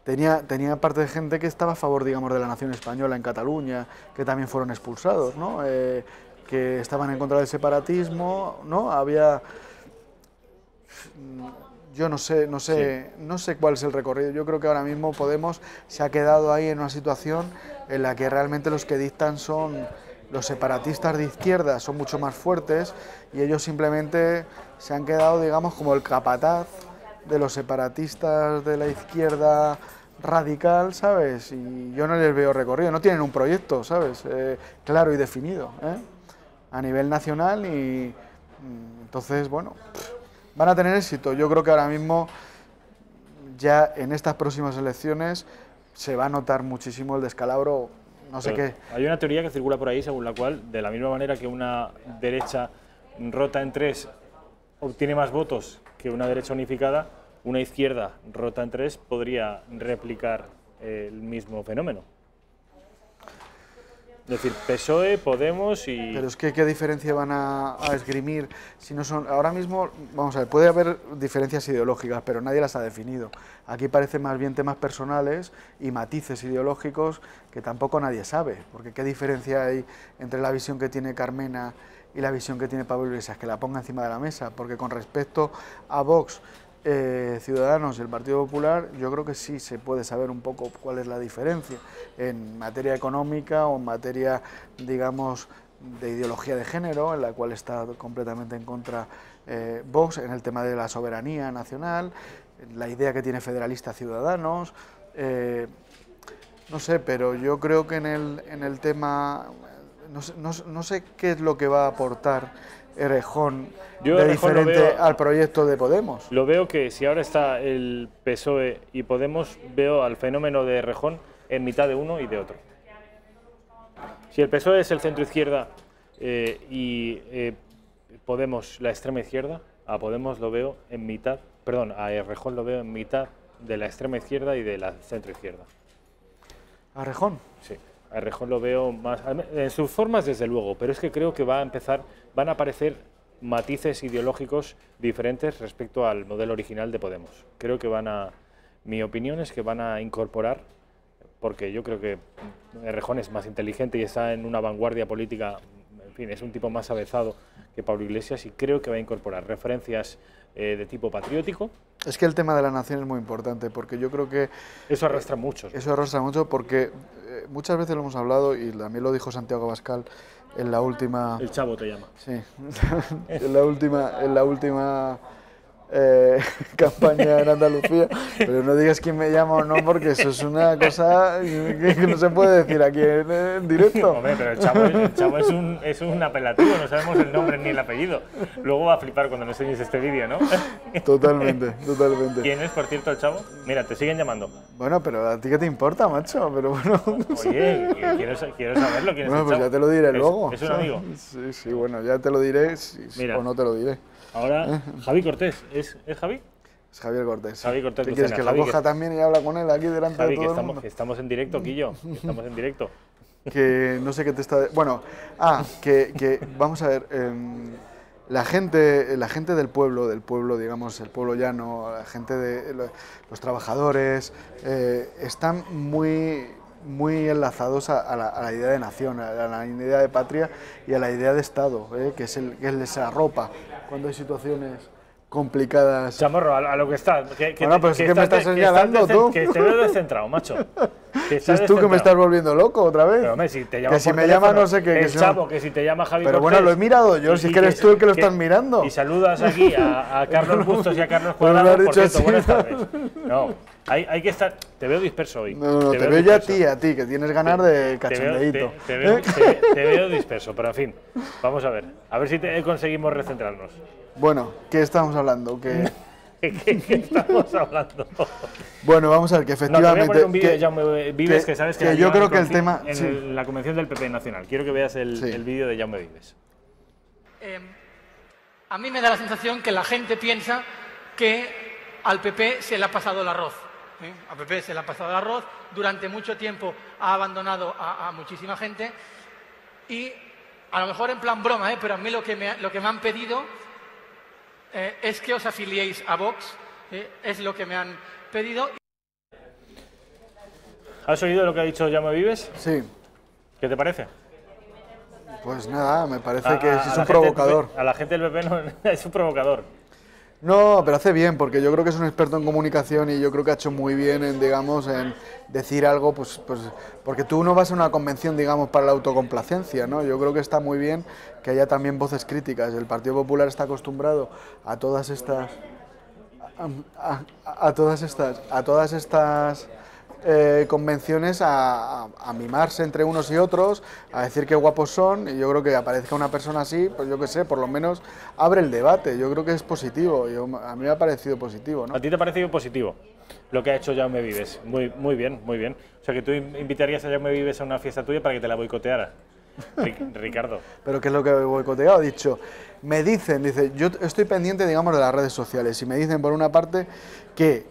Tenía parte de gente que estaba a favor, digamos, de la nación española en Cataluña, que también fueron expulsados, ¿no? Que estaban en contra del separatismo, ¿no? Había... Yo no sé cuál es el recorrido. Yo creo que ahora mismo Podemos se ha quedado ahí en una situación en la que realmente los que dictan son los separatistas de izquierda, son mucho más fuertes y ellos simplemente se han quedado, digamos, como el capataz de los separatistas de la izquierda radical, ¿sabes? Y yo no les veo recorrido, no tienen un proyecto, ¿sabes? Claro y definido, a nivel nacional y entonces, bueno, van a tener éxito. Yo creo que ahora mismo, ya en estas próximas elecciones, se va a notar muchísimo el descalabro, no sé qué. Hay una teoría que circula por ahí según la cual, de la misma manera que una derecha rota en tres obtiene más votos que una derecha unificada, una izquierda rota en tres podría replicar el mismo fenómeno. Es decir, PSOE, Podemos y... Pero es que ¿qué diferencia van a esgrimir si no son...? Ahora mismo, vamos a ver, puede haber diferencias ideológicas, pero nadie las ha definido. Aquí parecen más bien temas personales y matices ideológicos que tampoco nadie sabe, porque ¿qué diferencia hay entre la visión que tiene Carmena y la visión que tiene Pablo Iglesias? Que la ponga encima de la mesa, porque con respecto a Vox, Ciudadanos y el Partido Popular, yo creo que sí se puede saber un poco cuál es la diferencia en materia económica o en materia, digamos, de ideología de género, en la cual está completamente en contra Vox, en el tema de la soberanía nacional, la idea que tiene federalista Ciudadanos, no sé, pero yo creo que en el tema, no sé qué es lo que va a aportar Errejón de diferente al proyecto de Podemos. Lo veo que si ahora está el PSOE y Podemos, veo al fenómeno de Errejón en mitad de uno y de otro. Si el PSOE es el centro izquierda y Podemos la extrema izquierda, a Podemos lo veo en mitad, perdón, a Errejón lo veo en mitad de la extrema izquierda y de la centro izquierda. ¿A Errejón? Sí. A Errejón lo veo más, en sus formas desde luego, pero es que creo que van a aparecer matices ideológicos diferentes respecto al modelo original de Podemos. Creo que mi opinión es que van a incorporar, porque yo creo que Errejón es más inteligente y está en una vanguardia política, en fin, es un tipo más avezado que Pablo Iglesias y creo que va a incorporar referencias de tipo patriótico. Es que el tema de la nación es muy importante, porque yo creo que... Eso arrastra mucho. Eso arrastra mucho porque muchas veces lo hemos hablado, y también lo dijo Santiago Abascal en la última... El Chavo te llama. Sí, en la última campaña en Andalucía, pero no digas quién me llama o no, porque eso es una cosa que no se puede decir aquí en directo. Hombre, pero el Chavo es un apelativo, no sabemos el nombre ni el apellido. Luego va a flipar cuando me enseñes este vídeo, ¿no? Totalmente, totalmente. ¿Quién es, por cierto, el Chavo? Mira, te siguen llamando. Bueno, pero ¿a ti qué te importa, macho? Pero bueno... Oye, quiero saberlo, ¿quién es el Chavo? Pues ya te lo diré luego. ¿Es un amigo? Sí, bueno, ya te lo diré o no te lo diré. Ahora, Javi Cortés, ¿es Javi? Es Javier Cortés. Javi Cortés. ¿Qué quieres, que Javi, lo coja también y habla con él aquí delante de todo el mundo? Que estamos en directo, Quillo, estamos en directo. Que no sé qué te está... Bueno, que vamos a ver, la gente del pueblo, digamos, el pueblo llano, la gente de los trabajadores, están muy enlazados a la idea de nación, a la idea de patria y a la idea de Estado, que es el que les arropa cuando hay situaciones complicadas. Chamorro, a lo que estás. Bueno, pero sí que me estás señalando tú. Que te veo descentrado, macho. Si es tú que me estás volviendo loco otra vez. Pero, hombre, si te llama que si me llama no sé qué. El chavo, que si te llama Javi Pero Cortés, bueno, lo he mirado yo, si es que eres tú el que lo estás mirando. Y saludas aquí a Carlos Bustos y a Carlos Pues Cuadrado, lo has por dicho cierto, así. buenas tardes. No, hay que estar... Te veo disperso hoy. No, te veo ya a ti, que tienes ganas de cachondeíto. Te veo disperso, pero en fin, vamos a ver si conseguimos recentrarnos. Bueno, ¿qué estamos hablando? ¿Qué estamos hablando? Bueno, vamos a ver que efectivamente... No, te voy a poner un vídeo de Jaume Vives, que sabes que yo creo que el tema... En la convención del PP Nacional. Quiero que veas el vídeo de Jaume Vives. A mí me da la sensación que la gente piensa que al PP se le ha pasado el arroz. Al PP se le ha pasado el arroz, durante mucho tiempo ha abandonado a muchísima gente y a lo mejor en plan broma, pero a mí lo que me han pedido es que os afiliéis a Vox, es lo que me han pedido. ¿Has oído lo que ha dicho Jaume Vives? Sí. ¿Qué te parece? Pues nada, me parece que es un provocador. A la gente del PP no, es un provocador. No, pero hace bien, porque yo creo que es un experto en comunicación y yo creo que ha hecho muy bien en, digamos, en decir algo, pues porque tú no vas a una convención, digamos, para la autocomplacencia, ¿no? Yo creo que está muy bien que haya también voces críticas. El Partido Popular está acostumbrado a todas estas... a todas estas convenciones a mimarse entre unos y otros, a decir qué guapos son, y yo creo que aparezca una persona así, pues yo qué sé, por lo menos abre el debate. Yo creo que es positivo, a mí me ha parecido positivo, ¿no? ¿A ti te ha parecido positivo lo que ha hecho Jaume Vives? Muy bien, muy bien. O sea, que tú invitarías a Jaume Vives a una fiesta tuya para que te la boicoteara. Ricardo. ¿Pero qué es lo que he boicoteado? He dicho, me dicen, yo estoy pendiente, digamos, de las redes sociales y me dicen por una parte que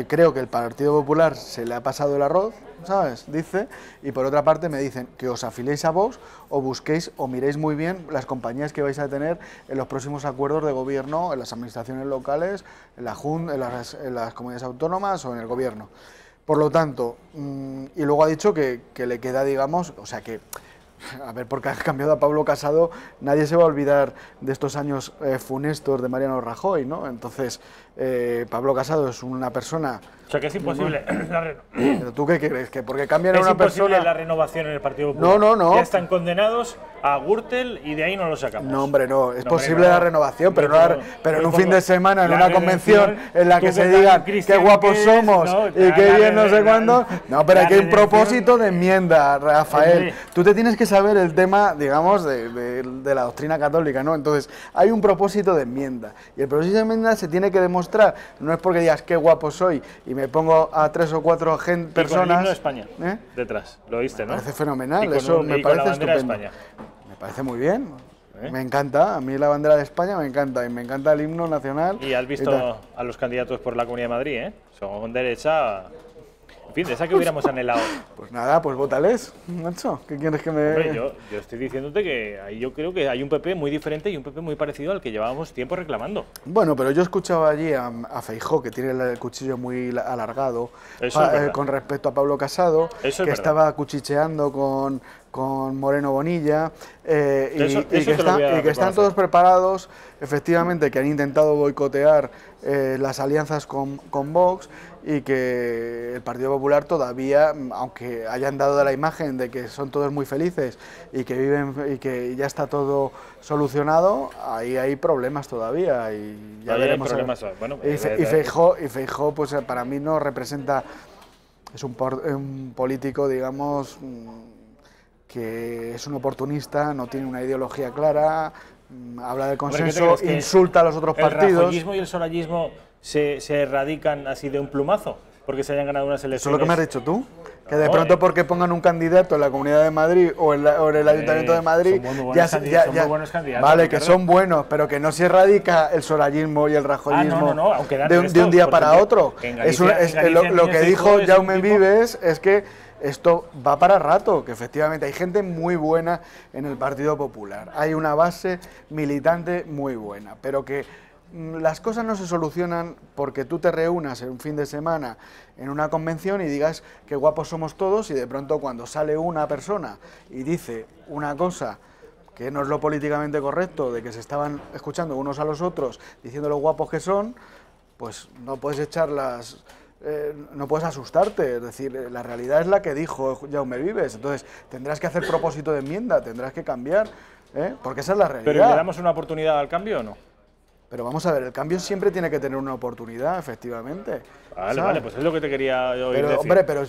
creo que el Partido Popular se le ha pasado el arroz, ¿sabes? Dice, y por otra parte me dicen que os afiliéis a Vox o busquéis o miréis muy bien las compañías que vais a tener en los próximos acuerdos de gobierno, en las administraciones locales, en la Junta, en las comunidades autónomas o en el gobierno. Por lo tanto, y luego ha dicho que le queda, digamos, o sea que... A ver, porque ha cambiado a Pablo Casado, nadie se va a olvidar de estos años funestos de Mariano Rajoy, ¿no? Entonces, Pablo Casado es una persona... O sea, que es imposible... ¿Pero tú qué crees? ¿Que porque cambian a una persona...? Es imposible la renovación en el Partido Popular. No. Ya están condenados a Gürtel y de ahí no lo sacamos. No, hombre, no. Es posible la renovación, pero en un fin de semana, en una convención en la que se digan qué guapos somos y qué bien no sé cuándo... No, pero aquí hay un propósito de enmienda, Rafael. Tú te tienes que saber el tema, digamos, de la doctrina católica, ¿no? Entonces, hay un propósito de enmienda. Y el propósito de enmienda se tiene que demostrar. No es porque digas qué guapo soy y me pongo a 3 o 4 personas... Y con el himno de España detrás, lo oíste, ¿no? Me parece fenomenal, eso me parece estupendo. Me parece muy bien, me encanta, a mí la bandera de España me encanta, y me encanta el himno nacional. Y has visto a los candidatos por la Comunidad de Madrid, ¿eh? Son derecha... En fin, de esa que hubiéramos anhelado. Pues nada, pues vótales, macho. ¿Qué quieres que me...? Hombre, yo estoy diciéndote que ahí yo creo que hay un PP muy diferente y un PP muy parecido al que llevábamos tiempo reclamando. Bueno, pero yo escuchaba allí a Feijóo, que tiene el cuchillo muy alargado, con respecto a Pablo Casado, que estaba cuchicheando con Moreno Bonilla, y que están todos preparados, efectivamente, que han intentado boicotear las alianzas con Vox, y que el Partido Popular todavía, aunque hayan dado la imagen de que son todos muy felices y que viven y que ya está todo solucionado, ahí hay problemas todavía y ya veremos. Bueno, y Feijóo, pues para mí no representa, es un político, digamos, que es un oportunista, no tiene una ideología clara, habla del consenso, insulta a los otros partidos. ¿El rajoyismo y el sorayismo se erradican así de un plumazo? Porque se hayan ganado unas elecciones. ¿Eso es lo que me has dicho tú? Que de pronto porque pongan un candidato en la Comunidad de Madrid o en el Ayuntamiento de Madrid, son muy buenos candidatos. Vale, que son buenos, pero que no se erradica el sorayismo y el rajoyismo de un día para otro. Lo que dijo Jaume Vives es que esto va para rato, que efectivamente hay gente muy buena en el Partido Popular, hay una base militante muy buena, pero que las cosas no se solucionan porque tú te reúnas en un fin de semana en una convención y digas qué guapos somos todos, y de pronto cuando sale una persona y dice una cosa que no es lo políticamente correcto, de que se estaban escuchando unos a los otros, diciendo lo guapos que son, pues no puedes echarlas... no puedes asustarte, es decir, la realidad es la que dijo Jaume Vives, entonces tendrás que hacer propósito de enmienda, tendrás que cambiar, porque esa es la realidad. ¿Pero le damos una oportunidad al cambio o no? Pero vamos a ver, el cambio siempre tiene que tener una oportunidad, efectivamente. Vale, vale, pues es lo que te quería oír decir. Hombre, pero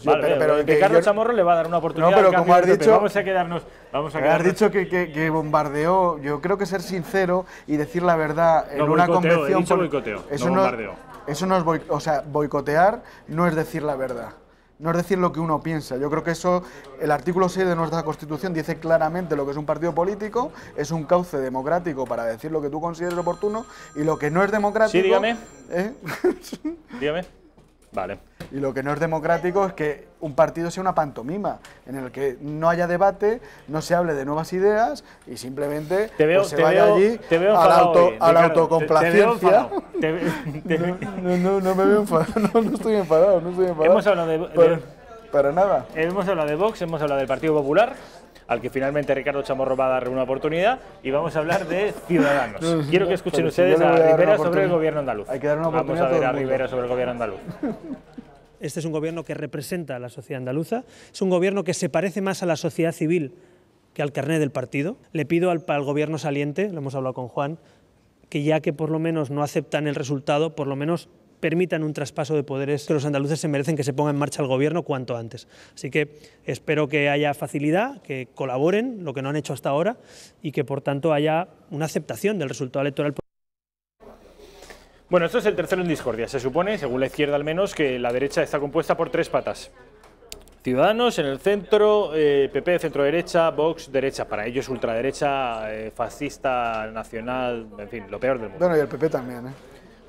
Ricardo Chamorro le va a dar una oportunidad. No, pero al como cambio has dicho, vamos a quedarnos. Has dicho que bombardeó. Yo creo que ser sincero y decir la verdad en una convención. He dicho boicoteo, eso no bombardeo. Eso no es o sea, boicotear no es decir la verdad. No es decir lo que uno piensa. Yo creo que eso, el artículo 6 de nuestra Constitución dice claramente lo que es un partido político, es un cauce democrático para decir lo que tú consideres oportuno, y lo que no es democrático... Sí, dígame. Dígame. Vale. Y lo que no es democrático es que un partido sea una pantomima, en el que no haya debate, no se hable de nuevas ideas y simplemente se vaya allí a la autocomplacencia. No me veo enfadado, no estoy enfadado, Hemos hablado para nada. Hemos hablado de Vox, hemos hablado del Partido Popular, al que finalmente Ricardo Chamorro va a darle una oportunidad, y vamos a hablar de Ciudadanos. Quiero que escuchen ustedes a Rivera sobre el gobierno andaluz. Hay que dar una oportunidad. Vamos a ver a Rivera sobre el gobierno andaluz. Este es un gobierno que representa a la sociedad andaluza, es un gobierno que se parece más a la sociedad civil que al carné del partido. Le pido al gobierno saliente, lo hemos hablado con Juan, que ya que por lo menos no aceptan el resultado, por lo menos permitan un traspaso de poderes, que los andaluces se merecen que se ponga en marcha el gobierno cuanto antes. Así que espero que haya facilidad, que colaboren, lo que no han hecho hasta ahora, y que por tanto haya una aceptación del resultado electoral. Bueno, esto es el tercero en discordia. Se supone, según la izquierda al menos, que la derecha está compuesta por tres patas. Ciudadanos en el centro, PP centro-derecha, Vox derecha. Para ellos ultraderecha, fascista, nacional, en fin, lo peor del mundo. Bueno, y el PP también,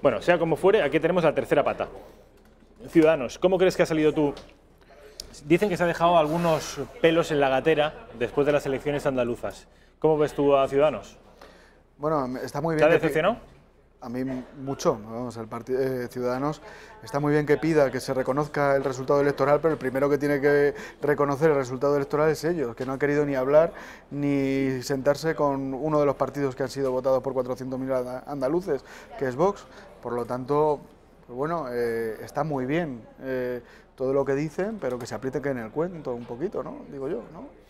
Bueno, sea como fuere, aquí tenemos la tercera pata. Ciudadanos, ¿cómo crees que has salido tú? Dicen que se ha dejado algunos pelos en la gatera después de las elecciones andaluzas. ¿Cómo ves tú a Ciudadanos? Bueno, está muy bien. ¿Te ha decepcionado? A mí mucho, vamos, el partido Ciudadanos está muy bien que pida que se reconozca el resultado electoral, pero el primero que tiene que reconocer el resultado electoral es ellos, que no han querido ni hablar ni sentarse con uno de los partidos que han sido votados por 400.000 andaluces, que es Vox. Por lo tanto, pues bueno, está muy bien todo lo que dicen, pero que se apriete en el cuento un poquito, ¿no? Digo yo, ¿no?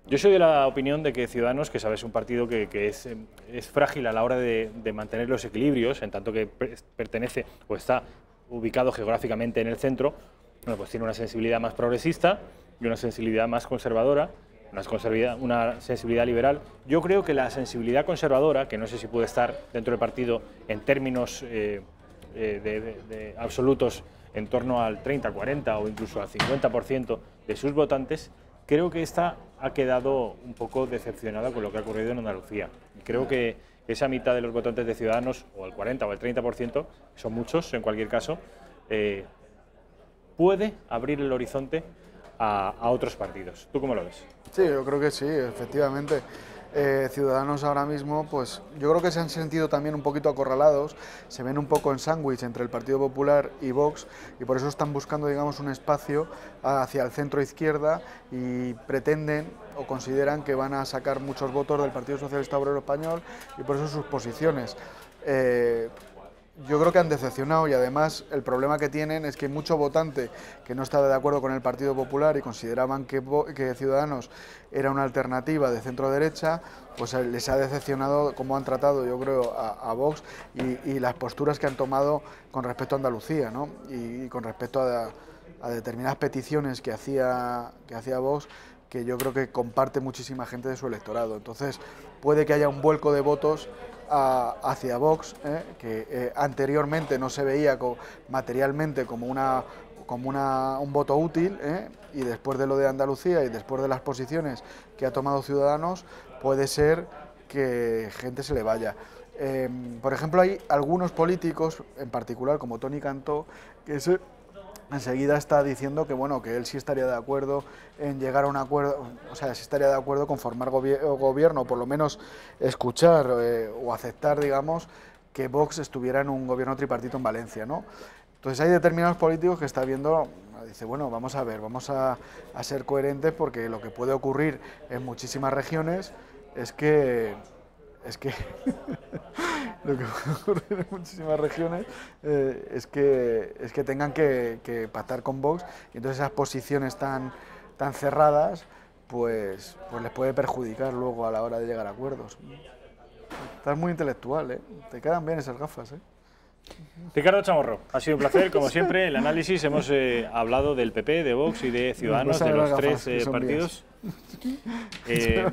Yo soy de la opinión de que Ciudadanos, que sabes, un partido que es frágil a la hora de mantener los equilibrios, en tanto que pertenece o está ubicado geográficamente en el centro, bueno, pues tiene una sensibilidad más progresista y una sensibilidad más conservadora, una sensibilidad liberal. Yo creo que la sensibilidad conservadora, que no sé si puede estar dentro del partido en términos de absolutos en torno al 30, 40 o incluso al 50% de sus votantes, creo que esta ha quedado un poco decepcionada con lo que ha ocurrido en Andalucía. Creo que esa mitad de los votantes de Ciudadanos, o el 40 o el 30%, son muchos en cualquier caso, puede abrir el horizonte a otros partidos. ¿Tú cómo lo ves? Sí, yo creo que sí, efectivamente. Ciudadanos ahora mismo, pues yo creo que se han sentido también un poquito acorralados, se ven un poco en sándwich entre el Partido Popular y Vox, y por eso están buscando, digamos, un espacio hacia el centro izquierda y pretenden o consideran que van a sacar muchos votos del Partido Socialista Obrero Español, y por eso sus posiciones. Yo creo que han decepcionado, y además el problema que tienen es que hay mucho votante que no estaba de acuerdo con el Partido Popular y consideraban que Ciudadanos era una alternativa de centro-derecha, pues les ha decepcionado cómo han tratado, yo creo, a Vox y las posturas que han tomado con respecto a Andalucía, ¿no? Y con respecto a determinadas peticiones que hacía Vox, que yo creo que comparte muchísima gente de su electorado. Entonces puede que haya un vuelco de votos hacia Vox, que anteriormente no se veía materialmente como un voto útil, y después de lo de Andalucía y después de las posiciones que ha tomado Ciudadanos, puede ser que gente se le vaya. Por ejemplo, hay algunos políticos, en particular como Toni Cantó, que enseguida está diciendo que bueno, que él sí estaría de acuerdo en llegar a un acuerdo, o sea, sí estaría de acuerdo con formar gobierno, o por lo menos escuchar o aceptar, digamos, que Vox estuviera en un gobierno tripartito en Valencia, ¿no? Entonces hay determinados políticos que está viendo, dice, bueno, vamos a ver, vamos a ser coherentes, porque lo que puede ocurrir en muchísimas regiones es que lo que ocurre en muchísimas regiones es que tengan que pactar con Vox, y entonces esas posiciones tan cerradas pues les puede perjudicar luego a la hora de llegar a acuerdos. Estás muy intelectual, ¿eh? Te quedan bien esas gafas, ¿eh? Ricardo Chamorro, ha sido un placer, como siempre, el análisis. Hemos hablado del PP, de Vox y de Ciudadanos, de los tres partidos.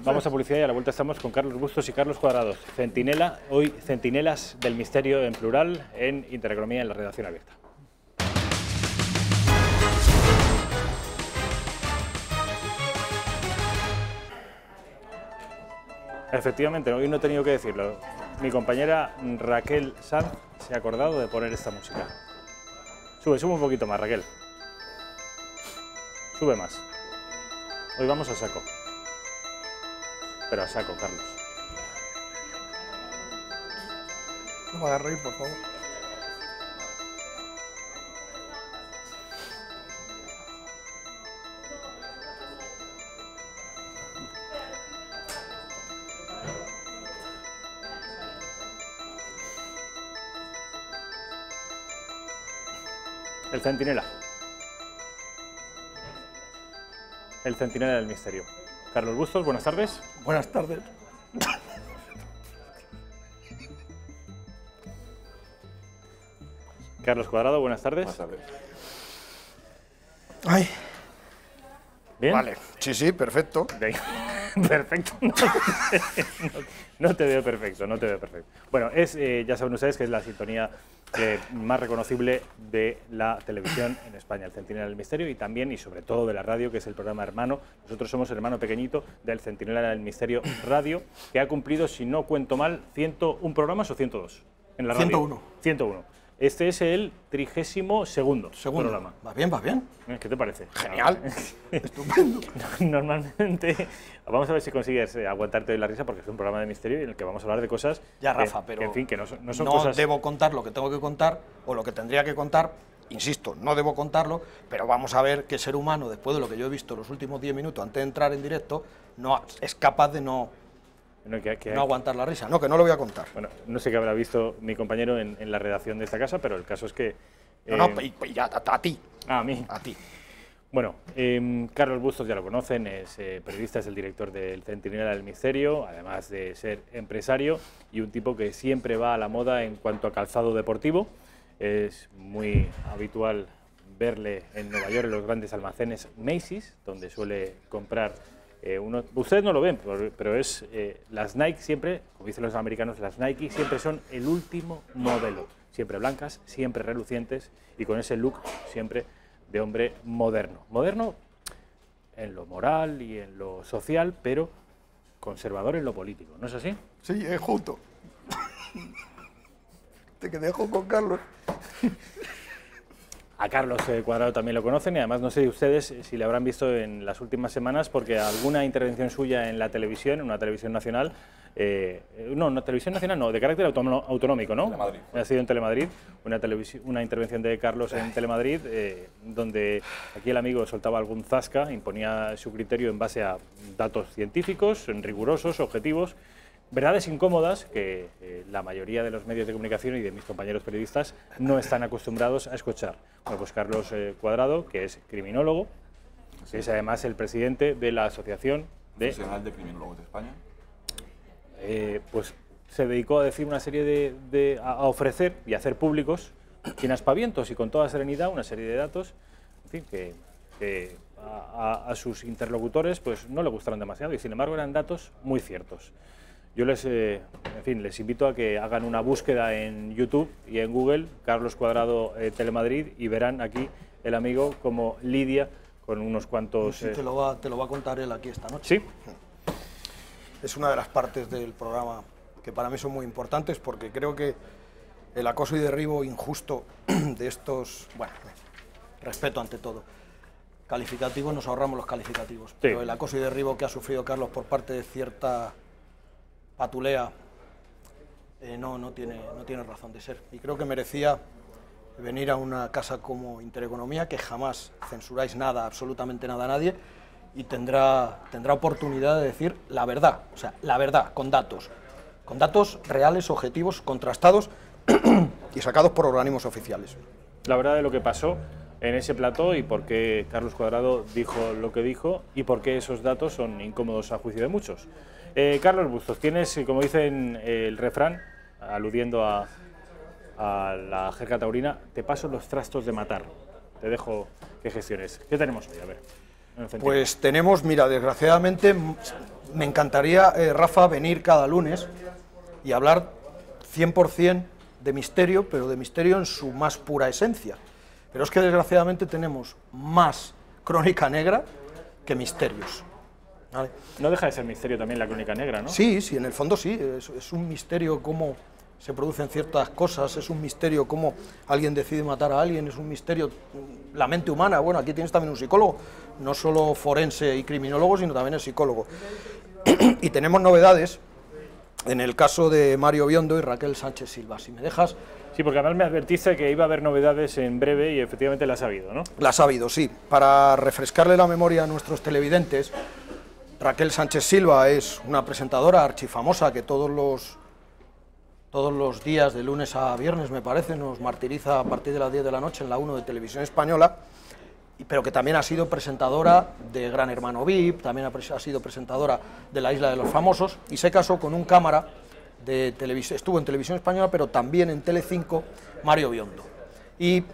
Vamos a publicidad y a la vuelta estamos con Carlos Bustos y Carlos Cuadrado. Centinela, hoy Centinelas del Misterio en plural en Intereconomía en la redacción abierta. Efectivamente, hoy no he tenido que decirlo. Mi compañera Raquel Sanz se ha acordado de poner esta música. Sube un poquito más, Raquel. Sube más. Hoy vamos a saco. Pero a saco, Carlos. No me hagas reír, por favor. El Centinela. El Centinela del Misterio. Carlos Bustos, buenas tardes. Buenas tardes. Carlos Cuadrado, buenas tardes. Buenas tardes. Ay. ¿Bien? Vale, sí, perfecto. Perfecto. No te veo perfecto, no te veo perfecto. Bueno, ya saben ustedes que es la sintonía más reconocible de la televisión en España, el Centinela del Misterio, y también y sobre todo de la radio, que es el programa hermano. Nosotros somos el hermano pequeñito del Centinela del Misterio Radio, que ha cumplido, si no cuento mal, 101 programas o 102 en la radio. 101. 101. Este es el 32º programa. Va bien, va bien. ¿Qué te parece? Genial. Estupendo. Normalmente, vamos a ver si consigues aguantarte hoy la risa, porque es un programa de misterio en el que vamos a hablar de cosas Ya, Rafa, pero en fin, que no son no cosas... debo contar lo que tengo que contar o lo que tendría que contar. Insisto, no debo contarlo, pero vamos a ver qué ser humano, después de lo que yo he visto los últimos 10 minutos antes de entrar en directo, no es capaz de no aguantar la risa. No, que no lo voy a contar. Bueno, no sé qué habrá visto mi compañero en la redacción de esta casa, pero el caso es que... Y ya, a ti. A mí. A ti. Bueno, Carlos Bustos ya lo conocen, es periodista, es el director del Centinela del Misterio, además de ser empresario y un tipo que siempre va a la moda en cuanto a calzado deportivo. Es muy habitual verle en Nueva York en los grandes almacenes Macy's, donde suele comprar ustedes no lo ven, pero es las Nike siempre, como dicen los americanos, las Nike siempre son el último modelo, siempre blancas, siempre relucientes y con ese look siempre de hombre moderno. Moderno en lo moral y en lo social, pero conservador en lo político, ¿no es así? Sí, es justo. Te que dejo con Carlos. A Carlos Cuadrado también lo conocen y además no sé ustedes si le habrán visto en las últimas semanas porque alguna intervención suya en la televisión, en una televisión nacional, no, televisión nacional no, de carácter autonómico, ¿no? Telemadrid. Ha sido en Telemadrid, una intervención de Carlos en Telemadrid, donde aquí el amigo soltaba algún zasca, imponía su criterio en base a datos científicos, rigurosos, objetivos, verdades incómodas que la mayoría de los medios de comunicación y de mis compañeros periodistas no están acostumbrados a escuchar. Bueno, pues Carlos Cuadrado, que es criminólogo, que es además el presidente de la Asociación Profesional de Criminólogos de España. Pues se dedicó a decir una serie a ofrecer y a hacer públicos, sin aspavientos y con toda serenidad, una serie de datos, en fin, que a sus interlocutores pues no le gustaron demasiado y sin embargo eran datos muy ciertos. Yo les invito a que hagan una búsqueda en YouTube y en Google, Carlos Cuadrado Telemadrid, y verán aquí el amigo como lidia con unos cuantos... Sí, te lo va a contar él aquí esta noche. ¿Sí? Es una de las partes del programa que para mí son muy importantes porque creo que el acoso y derribo injusto de estos... Bueno, respeto ante todo. Calificativos, nos ahorramos los calificativos. Sí. Pero el acoso y derribo que ha sufrido Carlos por parte de cierta patulea no tiene razón de ser. Y creo que merecía venir a una casa como Intereconomía, que jamás censuráis nada, absolutamente nada a nadie, y tendrá oportunidad de decir la verdad, o sea, la verdad, con datos reales, objetivos, contrastados y sacados por organismos oficiales. La verdad de lo que pasó en ese plató y por qué Carlos Cuadrado dijo lo que dijo y por qué esos datos son incómodos a juicio de muchos. Carlos Bustos, tienes, como dicen el refrán, aludiendo a la jerga taurina, te paso los trastos de matar. Te dejo que gestiones. ¿Qué tenemos hoy? A ver. Pues tenemos, mira, desgraciadamente, me encantaría, Rafa, venir cada lunes y hablar 100% de misterio, pero de misterio en su más pura esencia. Pero es que desgraciadamente tenemos más crónica negra que misterios. ¿Vale? No deja de ser misterio también la crónica negra, ¿no? Sí, sí, en el fondo sí, es un misterio cómo se producen ciertas cosas, es un misterio cómo alguien decide matar a alguien, es un misterio la mente humana. Bueno, aquí tienes también un psicólogo, no solo forense y criminólogo, sino también el psicólogo. Y tenemos novedades en el caso de Mario Biondo y Raquel Sánchez Silva. Si me dejas... Sí, porque además me advertiste que iba a haber novedades en breve y efectivamente las ha habido, ¿no? Las ha habido, sí. Para refrescarle la memoria a nuestros televidentes, Raquel Sánchez Silva es una presentadora archifamosa que todos los días, de lunes a viernes, me parece, nos martiriza a partir de las 10 de la noche en la 1 de Televisión Española, pero que también ha sido presentadora de Gran Hermano VIP, también ha sido presentadora de La Isla de los Famosos, y se casó con un cámara de televisión, estuvo en Televisión Española, pero también en Telecinco, Mario Biondo. Y,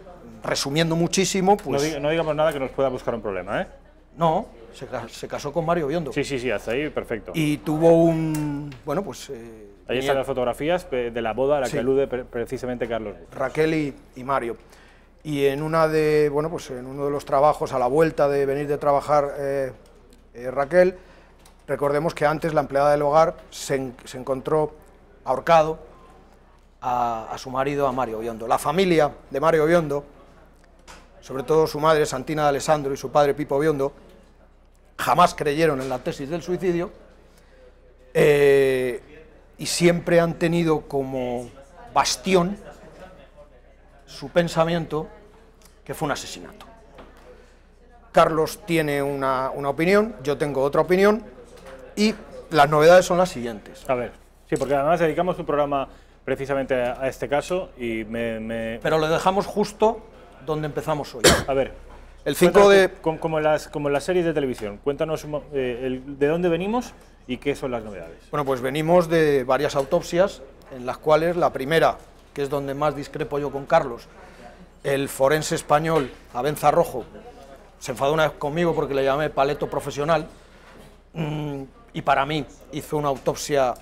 resumiendo muchísimo, pues... No digamos nada que nos pueda buscar un problema, ¿eh? No, se casó con Mario Biondo. Sí, hasta ahí, perfecto. Y tuvo un... bueno, pues... ahí están las fotografías de la boda a la que alude precisamente Carlos. Raquel y Mario. Y en una de, bueno, pues en uno de los trabajos, a la vuelta de venir de trabajar Raquel, recordemos que antes la empleada del hogar se encontró ahorcado a su marido, a Mario Biondo. La familia de Mario Biondo, sobre todo su madre Santina de Alessandro y su padre Pipo Biondo, jamás creyeron en la tesis del suicidio y siempre han tenido como bastión su pensamiento que fue un asesinato. Carlos tiene una opinión, yo tengo otra opinión y las novedades son las siguientes. A ver, sí, porque además dedicamos un programa precisamente a este caso y Pero lo dejamos justo donde empezamos hoy. A ver, el 5 de... Como en las series de televisión, cuéntanos de dónde venimos y qué son las novedades. Bueno, pues venimos de varias autopsias, en las cuales la primera, que es donde más discrepo yo con Carlos, el forense español Abenza Rojo se enfadó una vez conmigo porque le llamé paleto profesional, y para mí hizo una autopsia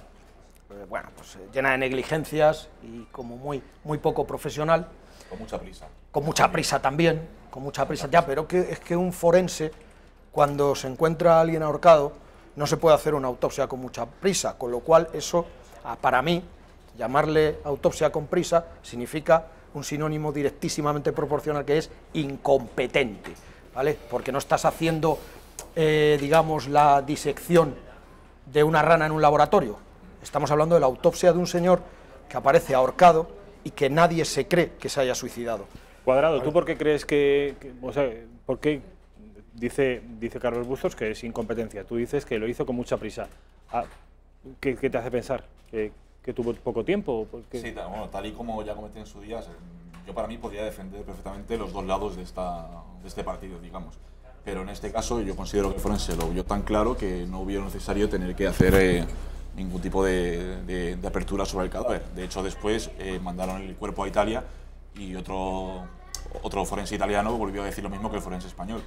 bueno, pues llena de negligencias y como muy poco profesional. Con mucha prisa. Con mucha prisa también, con mucha prisa ya, pero es que un forense, cuando se encuentra a alguien ahorcado, no se puede hacer una autopsia con mucha prisa, con lo cual eso, para mí, llamarle autopsia con prisa significa un sinónimo directísimamente proporcional, que es incompetente, ¿vale? Porque no estás haciendo, digamos, la disección de una rana en un laboratorio. Estamos hablando de la autopsia de un señor que aparece ahorcado y que nadie se cree que se haya suicidado. Cuadrado, ¿tú por qué crees o sea, por qué dice Carlos Bustos que es incompetencia? Tú dices que lo hizo con mucha prisa. ¿Qué te hace pensar? ¿Que tuvo poco tiempo? Sí, bueno, tal y como ya comenté en su día, yo para mí podría defender perfectamente los dos lados de este partido, digamos. Pero en este caso yo considero que el forense lo vio tan claro que no hubo necesario tener que hacer ningún tipo de apertura sobre el cadáver. De hecho, después mandaron el cuerpo a Italia y otro forense italiano volvió a decir lo mismo que el forense español.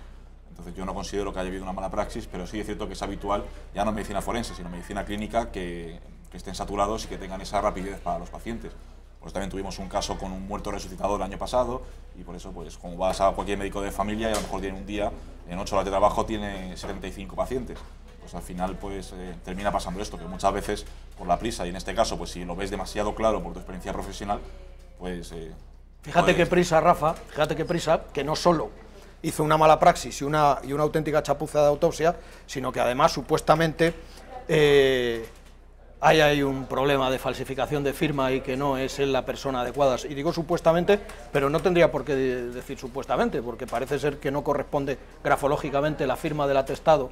Entonces yo no considero que haya habido una mala praxis, pero sí es cierto que es habitual, ya no medicina forense, sino medicina clínica, que estén saturados y que tengan esa rapidez para los pacientes. Pues también tuvimos un caso con un muerto resucitado el año pasado y por eso, pues como vas a cualquier médico de familia y a lo mejor tiene un día, en 8 horas de trabajo tiene 75 pacientes. Pues al final pues termina pasando esto, que muchas veces por la prisa, y en este caso pues si lo ves demasiado claro por tu experiencia profesional, pues... Fíjate qué prisa, Rafa, fíjate qué prisa, que no solo hizo una mala praxis y una auténtica chapuza de autopsia, sino que además supuestamente ahí hay un problema de falsificación de firma y que no es él la persona adecuada. Y digo supuestamente, pero no tendría por qué decir supuestamente, porque parece ser que no corresponde grafológicamente la firma del atestado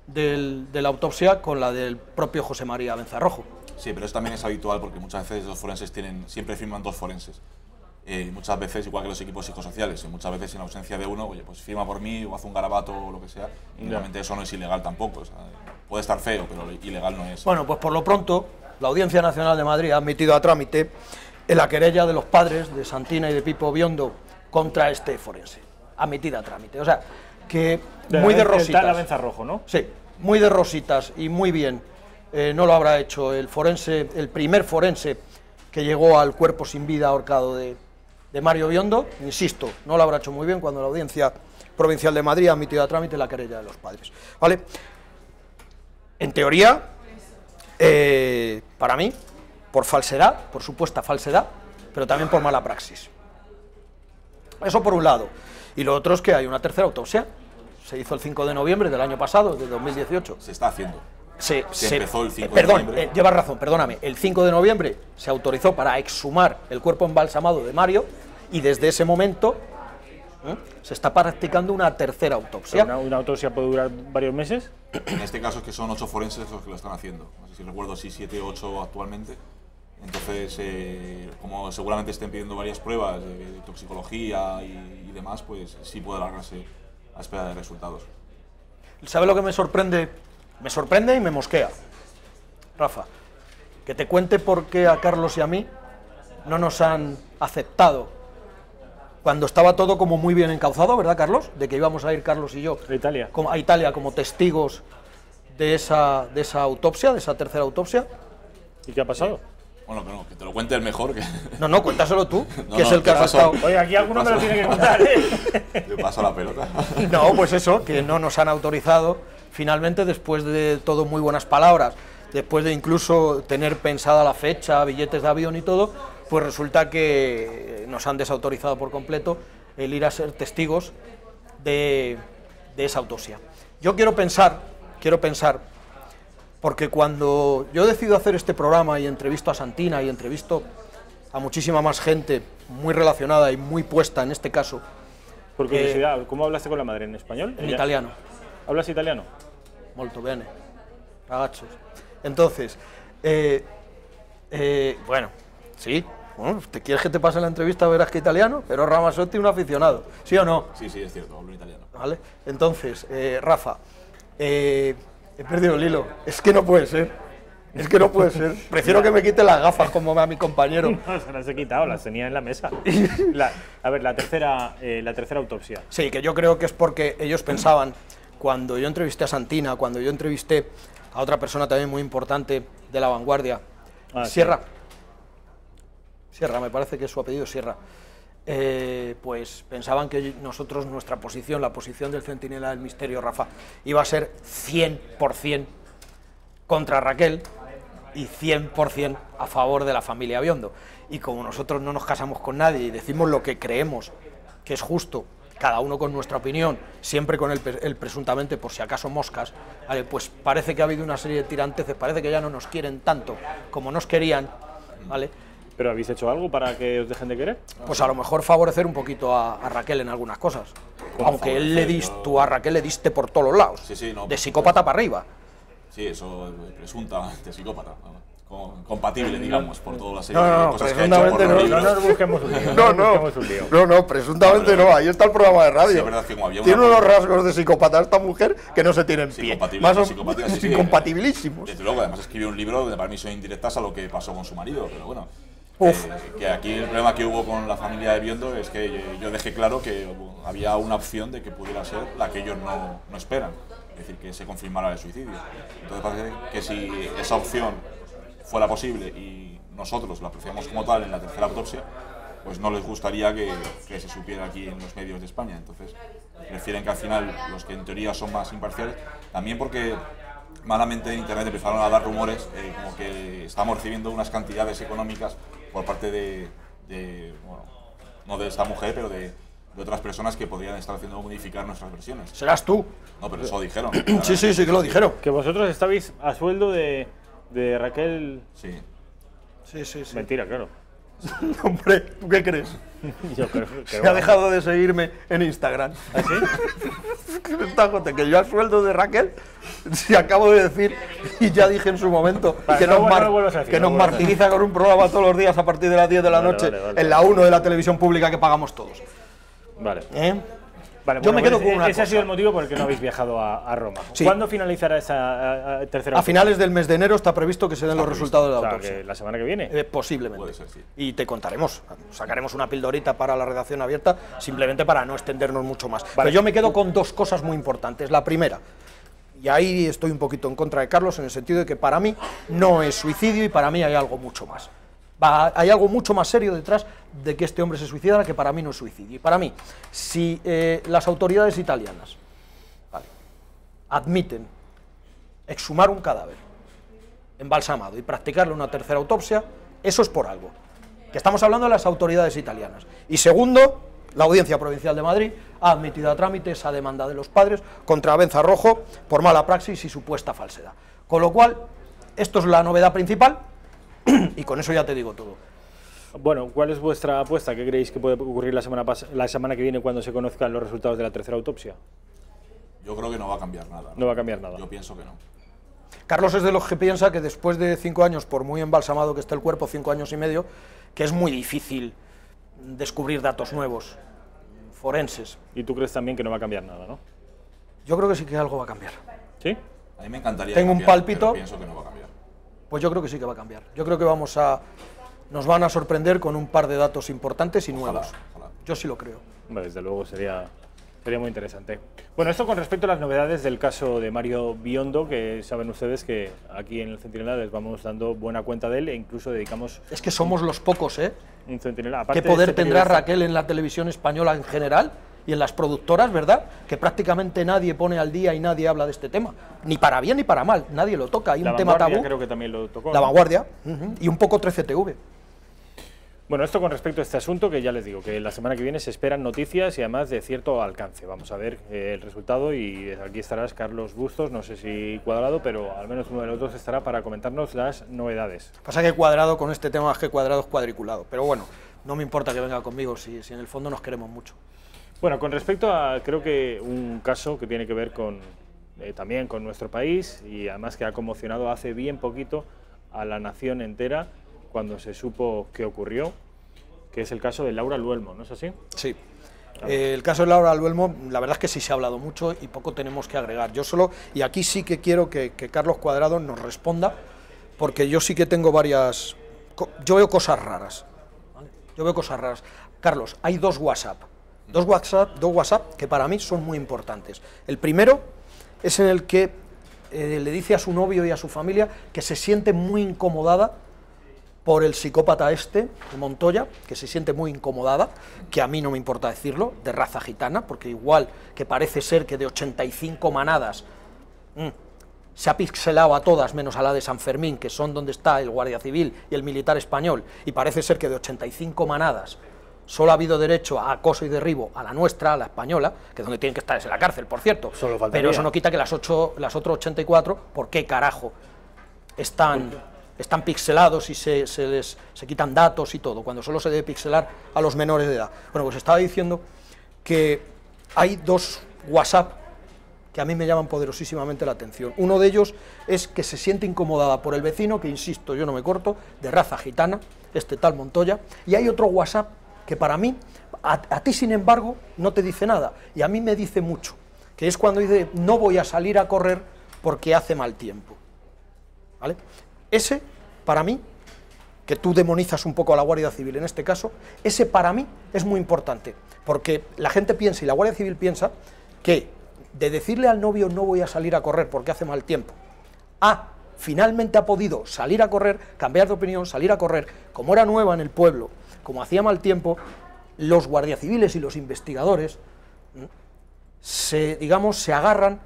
de la autopsia con la del propio José María Benzarrojo. Sí, pero eso también es habitual porque muchas veces los forenses siempre firman dos forenses. Muchas veces, igual que los equipos psicosociales, y muchas veces en ausencia de uno, oye, pues firma por mí o hace un garabato o lo que sea, y realmente eso no es ilegal tampoco. O sea, puede estar feo, pero ilegal no es. Bueno, pues por lo pronto, la Audiencia Nacional de Madrid ha admitido a trámite la querella de los padres de Santina y de Pipo Biondo contra este forense. Admitida a trámite. O sea, que muy de rositas. La Benzarrojo, ¿no? Sí, muy de rositas y muy bien. No lo habrá hecho el forense, el primer forense que llegó al cuerpo sin vida ahorcado de Mario Biondo. Insisto, no lo habrá hecho muy bien cuando la Audiencia Provincial de Madrid ha admitido a trámite la querella de los padres. ¿Vale? En teoría, para mí, por falsedad, por supuesta falsedad, pero también por mala praxis. Eso por un lado. Y lo otro es que hay una tercera autopsia. Se hizo el 5 de noviembre del año pasado, de 2018. Se está haciendo. Se empezó el 5 perdón, de noviembre. Llevas razón, perdóname. El 5 de noviembre se autorizó para exhumar el cuerpo embalsamado de Mario y desde ese momento se está practicando una tercera autopsia. ¿Una autopsia puede durar varios meses? En este caso es que son 8 forenses los que lo están haciendo. No sé si recuerdo si 7 o 8 actualmente. Entonces, como seguramente estén pidiendo varias pruebas de toxicología y demás, pues sí puede alargarse a espera de resultados. ¿Sabe lo que me sorprende? Me sorprende y me mosquea, Rafa, que te cuente por qué a Carlos y a mí no nos han aceptado cuando estaba todo como muy bien encauzado, ¿verdad, Carlos? De que íbamos a ir Carlos y yo a Italia como testigos de esa autopsia, de esa tercera autopsia. ¿Y qué ha pasado? Bueno, pero que te lo cuente el mejor. Que... No, cuéntaselo tú, que es el que has estado. Oye, aquí alguno me lo tiene que contar, ¿eh? Le paso la pelota. No, pues eso, que no nos han autorizado. Finalmente, después de todo muy buenas palabras, después de incluso tener pensada la fecha, billetes de avión y todo, pues resulta que nos han desautorizado por completo el ir a ser testigos de esa autopsia. Yo quiero pensar, porque cuando yo decido hacer este programa y entrevisto a Santina y entrevisto a muchísima más gente muy relacionada y muy puesta en este caso. Por curiosidad, ¿cómo hablaste con la madre? ¿En español? En italiano. ¿Hablas italiano? Molto bene, ragazos. Entonces, bueno, sí, bueno, ¿te quieres que te pase la entrevista? Verás que italiano, pero Ramazzotti un aficionado, ¿sí o no? Sí, es cierto, hablo italiano. ¿Vale? Entonces, Rafa, he perdido el hilo, es que no puede ser. Prefiero que me quite las gafas como a mi compañero. No, se las he quitado, las tenía en la mesa. A ver, la tercera autopsia. Sí, que yo creo que es porque ellos pensaban, cuando yo entrevisté a Santina, cuando yo entrevisté a otra persona también muy importante de La Vanguardia, Sierra. Sí. Sierra, me parece que es su apellido, Sierra. Pues pensaban que nosotros, nuestra posición, la posición del Centinela del Misterio, Rafa, iba a ser 100% contra Raquel y 100% a favor de la familia Biondo. Y como nosotros no nos casamos con nadie y decimos lo que creemos que es justo, cada uno con nuestra opinión, siempre con el presuntamente por si acaso moscas, ¿vale? Pues parece que ha habido una serie de tiranteces, parece que ya no nos quieren tanto como nos querían, ¿vale? ¿Pero habéis hecho algo para que os dejen de querer? Pues a lo mejor favorecer un poquito a Raquel en algunas cosas. Aunque tú a Raquel le diste por todos los lados, de psicópata para arriba. Sí, eso presuntamente psicópata. Compatible, digamos, por todas las series de cosas que ha hecho. No nos busquemos un lío. No, presuntamente no. Ahí está el programa de radio. Sí, es verdad que como había tiene unos rasgos de psicópata esta mujer que no se tienen pie. Más incompatibilísimos. Desde luego, además escribió un libro donde para mí son indirectas a lo que pasó con su marido, pero bueno. Que aquí el problema que hubo con la familia de Biondo es que yo dejé claro que había una opción de que pudiera ser la que ellos no esperan, es decir, que se confirmara el suicidio. Entonces parece que si esa opción fuera posible y nosotros la apreciamos como tal en la tercera autopsia, pues no les gustaría que se supiera aquí en los medios de España. Entonces prefieren que al final los que en teoría son más imparciales, también porque malamente en internet empezaron a dar rumores como que estamos recibiendo unas cantidades económicas por parte bueno, no de esta mujer, pero de otras personas que podrían estar haciendo modificar nuestras versiones. ¿Serás tú? No, pero eso dijeron. Sí, que lo dijeron. Que vosotros estabais a sueldo de ¿De Raquel? Sí. Sí, sí, sí. Mentira, claro. Hombre, ¿tú qué crees? Yo creo que Se ha dejado de seguirme en Instagram. ¿Ah, sí? Que yo a sueldo de Raquel, si acabo de decir, y ya dije en su momento, vale, que nos martiriza con un programa todos los días a partir de las 10 de la noche, en la 1 de la televisión pública que pagamos todos. Vale. Vale, yo me quedo con una cosa. Ese ha sido el motivo por el que no habéis viajado a Roma. Sí. ¿Cuándo finalizará esa tercera autopsia? A finales del mes de enero está previsto que se den los resultados de la autopsia. Que ¿la semana que viene? Posiblemente. Puede ser, sí. Y te contaremos. Sacaremos una pildorita para la redacción abierta, simplemente para no extendernos mucho más. Pero yo me quedo con dos cosas muy importantes. La primera, y ahí estoy un poquito en contra de Carlos, en el sentido de que para mí no es suicidio y para mí hay algo mucho más. Hay algo mucho más serio detrás de que este hombre se suicidara, que para mí no es suicidio. Y para mí, si las autoridades italianas admiten exhumar un cadáver embalsamado y practicarle una tercera autopsia, eso es por algo. Que estamos hablando de las autoridades italianas. Y segundo, la Audiencia Provincial de Madrid ha admitido a trámite esa demanda de los padres contra Benza Rojo por mala praxis y supuesta falsedad. Con lo cual, esto es la novedad principal. Y con eso ya te digo todo. Bueno, ¿cuál es vuestra apuesta? ¿Qué creéis que puede ocurrir la semana que viene cuando se conozcan los resultados de la tercera autopsia? Yo creo que no va a cambiar nada. No va a cambiar nada. Yo pienso que no. Carlos es de los que piensa que después de 5 años, por muy embalsamado que esté el cuerpo, 5 años y medio, que es muy difícil descubrir datos nuevos, forenses. ¿Y tú crees también que no va a cambiar nada, no? Yo creo que sí que algo va a cambiar. ¿Sí? A mí me encantaría Tengo cambiar, un pálpito. pero pienso que no va a cambiar. Pues yo creo que sí que va a cambiar. Yo creo que nos van a sorprender con un par de datos importantes y nuevos. Ojalá. Yo sí lo creo. Desde luego sería muy interesante. Bueno, esto con respecto a las novedades del caso de Mario Biondo, que saben ustedes que aquí en el Centinela les vamos dando buena cuenta de él e incluso dedicamos... Es que somos los pocos, un Centinela. ¿Qué poder tendrá Raquel en la televisión española en general? Y en las productoras, ¿verdad? Que prácticamente nadie pone al día y nadie habla de este tema. Ni para bien ni para mal, nadie lo toca. Hay un tema tabú. Creo que también lo tocó. La Vanguardia, y un poco 13TV. Bueno, esto con respecto a este asunto, que ya les digo, que la semana que viene se esperan noticias y además de cierto alcance. Vamos a ver el resultado y aquí estarás Carlos Bustos, no sé si Cuadrado, pero al menos uno de los dos estará para comentarnos las novedades. Pasa que Cuadrado con este tema más que Cuadrado es cuadriculado, pero bueno, no me importa que venga conmigo si en el fondo nos queremos mucho. Bueno, con respecto a, creo que un caso que tiene que ver con también con nuestro país y además que ha conmocionado hace bien poquito a la nación entera cuando se supo qué ocurrió, que es el caso de Laura Luelmo, ¿no es así? Sí. El caso de Laura Luelmo, la verdad es que sí se ha hablado mucho y poco tenemos que agregar. Yo solo, y aquí sí que quiero que Carlos Cuadrado nos responda, porque yo sí que tengo yo veo cosas raras. ¿Vale? Yo veo cosas raras. Carlos, hay dos WhatsApp que para mí son muy importantes. El primero es en el que le dice a su novio y a su familia que se siente muy incomodada por el psicópata de Montoya, que se siente muy incomodada, que a mí no me importa decirlo, de raza gitana, porque igual que parece ser que de 85 manadas se ha pixelado a todas menos a la de San Fermín, que son donde está el guardia civil y el militar español, y parece ser que de 85 manadas solo ha habido derecho a acoso y derribo a la nuestra, a la española, que es donde tienen que estar, es en la cárcel, por cierto. Pero eso no quita que las otras 84, ¿por qué carajo están pixelados y se quitan datos y todo, cuando solo se debe pixelar a los menores de edad? Bueno, pues estaba diciendo que hay dos WhatsApp que a mí me llaman poderosísimamente la atención. Uno de ellos es que se siente incomodada por el vecino, que insisto, yo no me corto, de raza gitana, tal Montoya, y hay otro WhatsApp que para mí, a ti sin embargo, no te dice nada, y a mí me dice mucho, que es cuando dice, no voy a salir a correr porque hace mal tiempo. ¿Vale? Ese, para mí, que tú demonizas un poco a la Guardia Civil en este caso, ese para mí es muy importante, porque la gente piensa, y la Guardia Civil piensa, que de decirle al novio no voy a salir a correr porque hace mal tiempo, finalmente ha podido salir a correr, cambiar de opinión, salir a correr, como era nueva en el pueblo, como hacía mal tiempo, los guardias civiles y los investigadores se agarran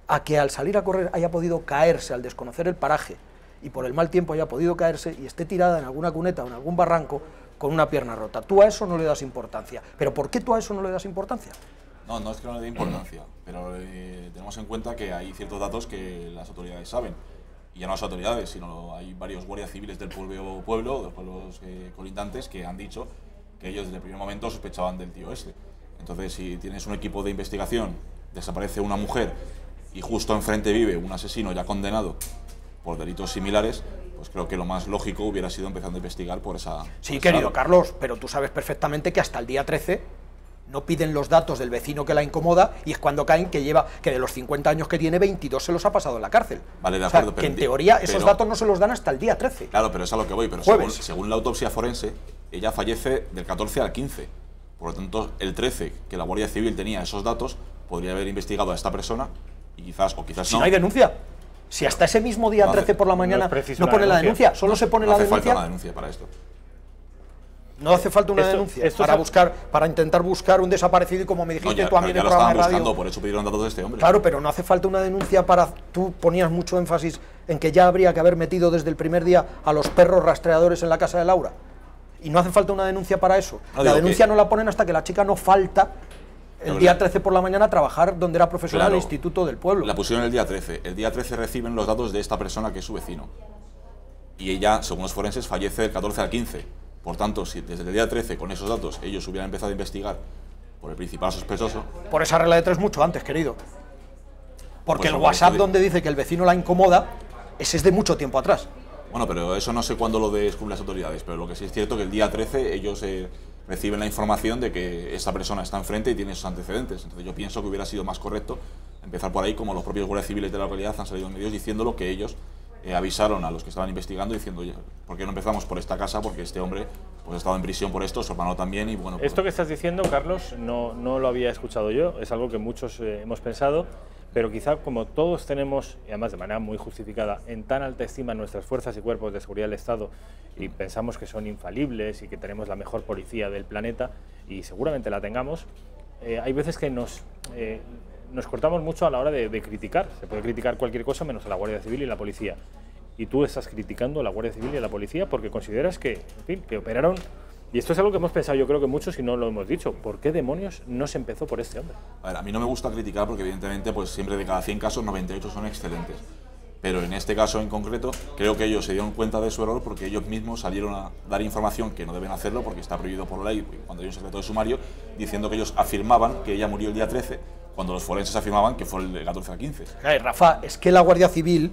a que al salir a correr haya podido caerse al desconocer el paraje y por el mal tiempo haya podido caerse y esté tirada en alguna cuneta o en algún barranco con una pierna rota. Tú a eso no le das importancia. ¿Pero por qué tú a eso no le das importancia? No, no es que no le dé importancia, pero tenemos en cuenta que hay ciertos datos que las autoridades saben. Y ya no las autoridades, sino hay varios guardias civiles del pueblo, de los pueblos colindantes, que han dicho que ellos desde el primer momento sospechaban del tío ese. Entonces, si tienes un equipo de investigación, desaparece una mujer y justo enfrente vive un asesino ya condenado por delitos similares, pues creo que lo más lógico hubiera sido empezar a investigar por esa... Sí, querido Carlos, pero tú sabes perfectamente que hasta el día 13 no piden los datos del vecino que la incomoda y es cuando caen que de los 50 años que tiene, 22 se los ha pasado en la cárcel. Vale, de acuerdo, que en teoría esos datos no se los dan hasta el día 13. Claro, pero es a lo que voy, pero según la autopsia forense, ella fallece del 14 al 15. Por lo tanto, el 13, que la Guardia Civil tenía esos datos, podría haber investigado a esta persona y quizás no. Si no hay denuncia. Si hasta ese mismo día 13 por la mañana no pone la denuncia, solo se pone la denuncia. No hace falta una denuncia para esto. No hace falta una denuncia para intentar buscar un desaparecido y como me dijiste tú a mí en el programa de radio. Por eso pidieron datos de este hombre. Claro, pero no hace falta una denuncia para... Tú ponías mucho énfasis en que ya habría que haber metido desde el primer día a los perros rastreadores en la casa de Laura. Y no hace falta una denuncia para eso. La denuncia no la ponen hasta que la chica no falta el día 13 por la mañana a trabajar donde era profesional el instituto del pueblo. La pusieron el día 13. El día 13 reciben los datos de esta persona que es su vecino. Y ella, según los forenses, fallece del 14 al 15. Por tanto, si desde el día 13 con esos datos ellos hubieran empezado a investigar por el principal sospechoso... Por esa regla de 3 mucho antes, querido. Porque el WhatsApp donde dice que el vecino la incomoda, ese es de mucho tiempo atrás. Bueno, pero eso no sé cuándo lo descubren las autoridades, pero lo que sí es cierto es que el día 13 ellos reciben la información de que esta persona está enfrente y tiene esos antecedentes. Entonces yo pienso que hubiera sido más correcto empezar por ahí, como los propios guardias civiles de la localidad han salido en medios diciéndolo, que ellos avisaron a los que estaban investigando diciendo, oye, ¿por qué no empezamos por esta casa? Porque este hombre pues ha estado en prisión por esto, su hermano también y bueno... Esto que estás diciendo, Carlos, no lo había escuchado yo, es algo que muchos hemos pensado, pero quizá como todos tenemos, y además de manera muy justificada, en tan alta estima nuestras fuerzas y cuerpos de seguridad del Estado y pensamos que son infalibles y que tenemos la mejor policía del planeta y seguramente la tengamos, hay veces que nos cortamos mucho a la hora de criticar. Se puede criticar cualquier cosa menos a la Guardia Civil y la policía. Y tú estás criticando a la Guardia Civil y a la policía porque consideras que, en fin, que operaron. Y esto es algo que hemos pensado, yo creo que muchos y no lo hemos dicho. ¿Por qué demonios no se empezó por este hombre? A ver, a mí no me gusta criticar porque evidentemente pues siempre de cada 100 casos 98 son excelentes. Pero en este caso en concreto creo que ellos se dieron cuenta de su error porque ellos mismos salieron a dar información que no deben hacerlo porque está prohibido por ley cuando hay un secreto de sumario, diciendo que ellos afirmaban que ella murió el día 13 cuando los forenses afirmaban que fue el 14 al 15. Rafa, es que la Guardia Civil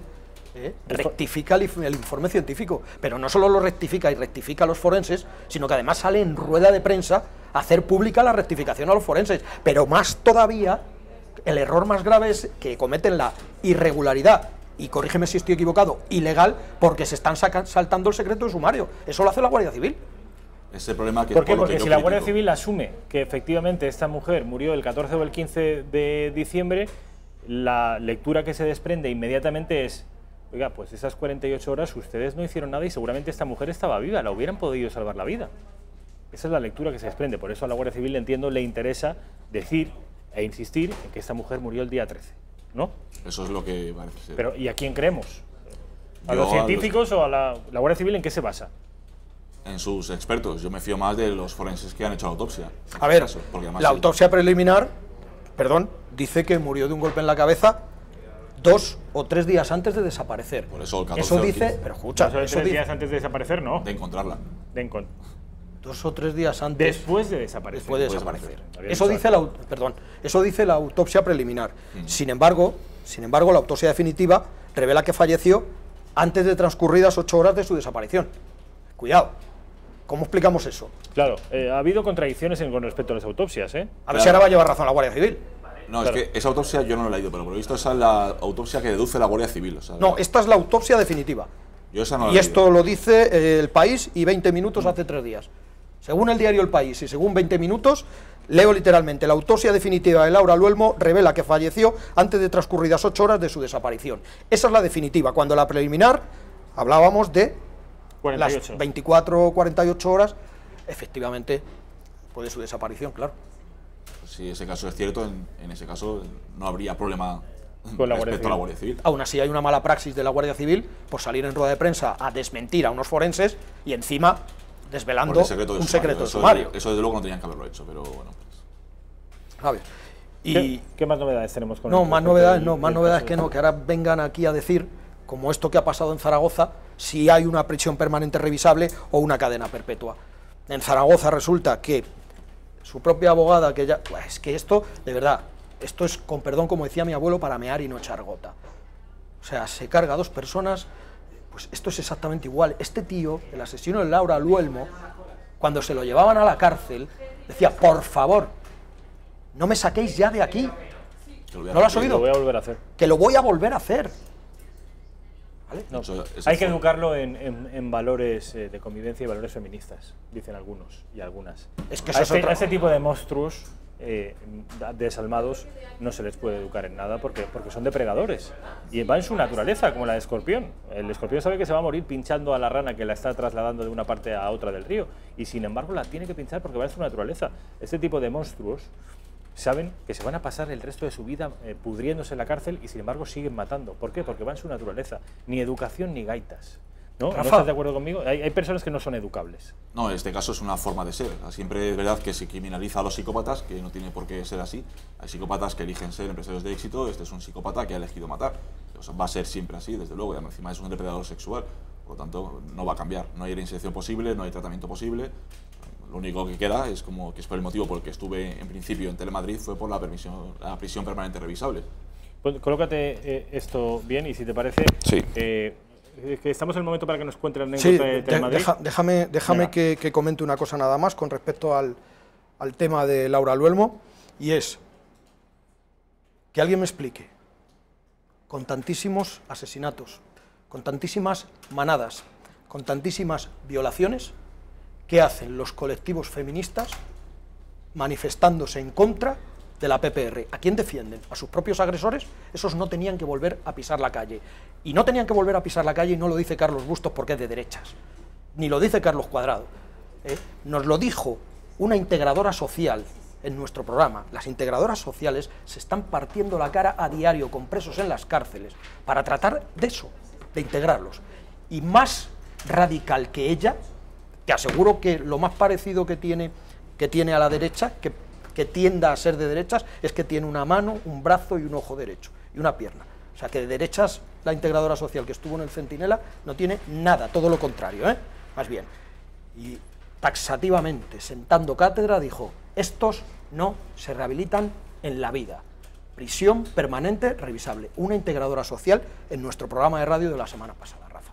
rectifica el informe científico, pero no solo lo rectifica y rectifica a los forenses, sino que además sale en rueda de prensa a hacer pública la rectificación a los forenses. Pero más todavía, el error más grave es que cometen la irregularidad, y corrígeme si estoy equivocado, ilegal, porque se están saltando el secreto de sumario. Eso lo hace la Guardia Civil. Ese problema que ¿Por qué? Porque si la Guardia Civil asume que efectivamente esta mujer murió el 14 o el 15 de diciembre, la lectura que se desprende inmediatamente es: oiga, pues esas 48 horas ustedes no hicieron nada y seguramente esta mujer estaba viva, la hubieran podido salvar la vida. Esa es la lectura que se desprende. Por eso a la Guardia Civil, entiendo, le interesa decir e insistir en que esta mujer murió el día 13, ¿no? Eso es lo que parece ser. Pero ¿y a quién creemos? ¿A los científicos o a la Guardia Civil en qué se basa? En sus expertos. Yo me fío más de los forenses que han hecho la autopsia. A ver, la autopsia preliminar, dice que murió de un golpe en la cabeza 2 o 3 días antes de desaparecer. Por eso el 14 eso dice, pero escucha, eso 3 días antes de desaparecer, no. De encontrarla. 2 o 3 días antes. Después de desaparecer. Después de desaparecer. Eso dice la autopsia preliminar. Sin embargo, la autopsia definitiva revela que falleció antes de transcurridas 8 horas de su desaparición. Cuidado. ¿Cómo explicamos eso? Claro, ha habido contradicciones con respecto a las autopsias, ¿eh? A ver si ahora va a llevar razón la Guardia Civil. No, claro. Es que esa autopsia yo no la he leído, pero por lo visto esa es la autopsia que deduce la Guardia Civil. O sea, no, esta es la autopsia definitiva. Yo esa no la he leído. Y esto lo dice El País y 20 minutos hace 3 días. Según el diario El País y según 20 minutos, leo literalmente: la autopsia definitiva de Laura Luelmo revela que falleció antes de transcurridas 8 horas de su desaparición. Esa es la definitiva. Cuando la preliminar hablábamos de 48. Las 24 o 48 horas, efectivamente, de su desaparición, claro. Si ese caso es cierto, en ese caso no habría problema con respecto a la Guardia Civil. Aún así hay una mala praxis de la Guardia Civil por salir en rueda de prensa a desmentir a unos forenses y encima desvelando un secreto de sumario. Eso desde luego no tenían que haberlo hecho, pero bueno. A ver. Y ¿Qué más novedades tenemos con más novedades que ahora vengan aquí a decir, como esto que ha pasado en Zaragoza, si hay una prisión permanente revisable o una cadena perpetua. En Zaragoza resulta que su propia abogada, que ya... Es que esto, de verdad, esto es, con perdón, como decía mi abuelo, para mear y no echar gota. O sea, se carga a 2 personas, pues esto es exactamente igual. Este tío, el asesino de Laura Luelmo, cuando se lo llevaban a la cárcel, decía, por favor, no me saquéis ya de aquí. ¿No lo has oído? Lo voy a volver a hacer. Que lo voy a volver a hacer. ¿Vale? No, hay que educarlo en valores de convivencia y valores feministas, dicen algunos y algunas. Es que a este tipo de monstruos desalmados no se les puede educar en nada porque son depredadores y va en su naturaleza, como la de escorpión. El escorpión sabe que se va a morir pinchando a la rana que la está trasladando de una parte a otra del río y sin embargo la tiene que pinchar porque va en su naturaleza. Este tipo de monstruos saben que se van a pasar el resto de su vida pudriéndose en la cárcel y sin embargo siguen matando. ¿Por qué? Porque va en su naturaleza. Ni educación ni gaitas. ¿No? ¿No estás de acuerdo conmigo? Hay personas que no son educables. No, en este caso es una forma de ser. Siempre es verdad que se criminaliza a los psicópatas, que no tiene por qué ser así. Hay psicópatas que eligen ser empresarios de éxito. Este es un psicópata que ha elegido matar. O sea, va a ser siempre así, desde luego. Y encima es un depredador sexual. Por lo tanto, no va a cambiar. No hay reinserción posible, no hay tratamiento posible. Lo único que queda es como que es por el motivo por el que estuve en principio en Telemadrid fue por la prisión permanente revisable. Pues, colócate esto bien y si te parece... Sí. Que estamos en el momento para que nos cuente la anécdota de Telemadrid. Déjame que comente una cosa nada más con respecto al tema de Laura Luelmo, y es que alguien me explique, con tantísimos asesinatos, con tantísimas manadas, con tantísimas violaciones, ¿qué hacen los colectivos feministas manifestándose en contra de la PPR? ¿A quién defienden? ¿A sus propios agresores? Esos no tenían que volver a pisar la calle. Y no tenían que volver a pisar la calle, y no lo dice Carlos Bustos porque es de derechas, ni lo dice Carlos Cuadrado. Nos lo dijo una integradora social en nuestro programa. Las integradoras sociales se están partiendo la cara a diario con presos en las cárceles para tratar de eso, de integrarlos. Y más radical que ella, que aseguro que lo más parecido que tiene a la derecha, que tienda a ser de derechas, es que tiene una mano, un brazo y un ojo derecho, y una pierna. O sea que de derechas la integradora social que estuvo en el Centinela no tiene nada, todo lo contrario, más bien. Y taxativamente, sentando cátedra, dijo, estos no se rehabilitan en la vida. Prisión permanente revisable. Una integradora social en nuestro programa de radio de la semana pasada, Rafa.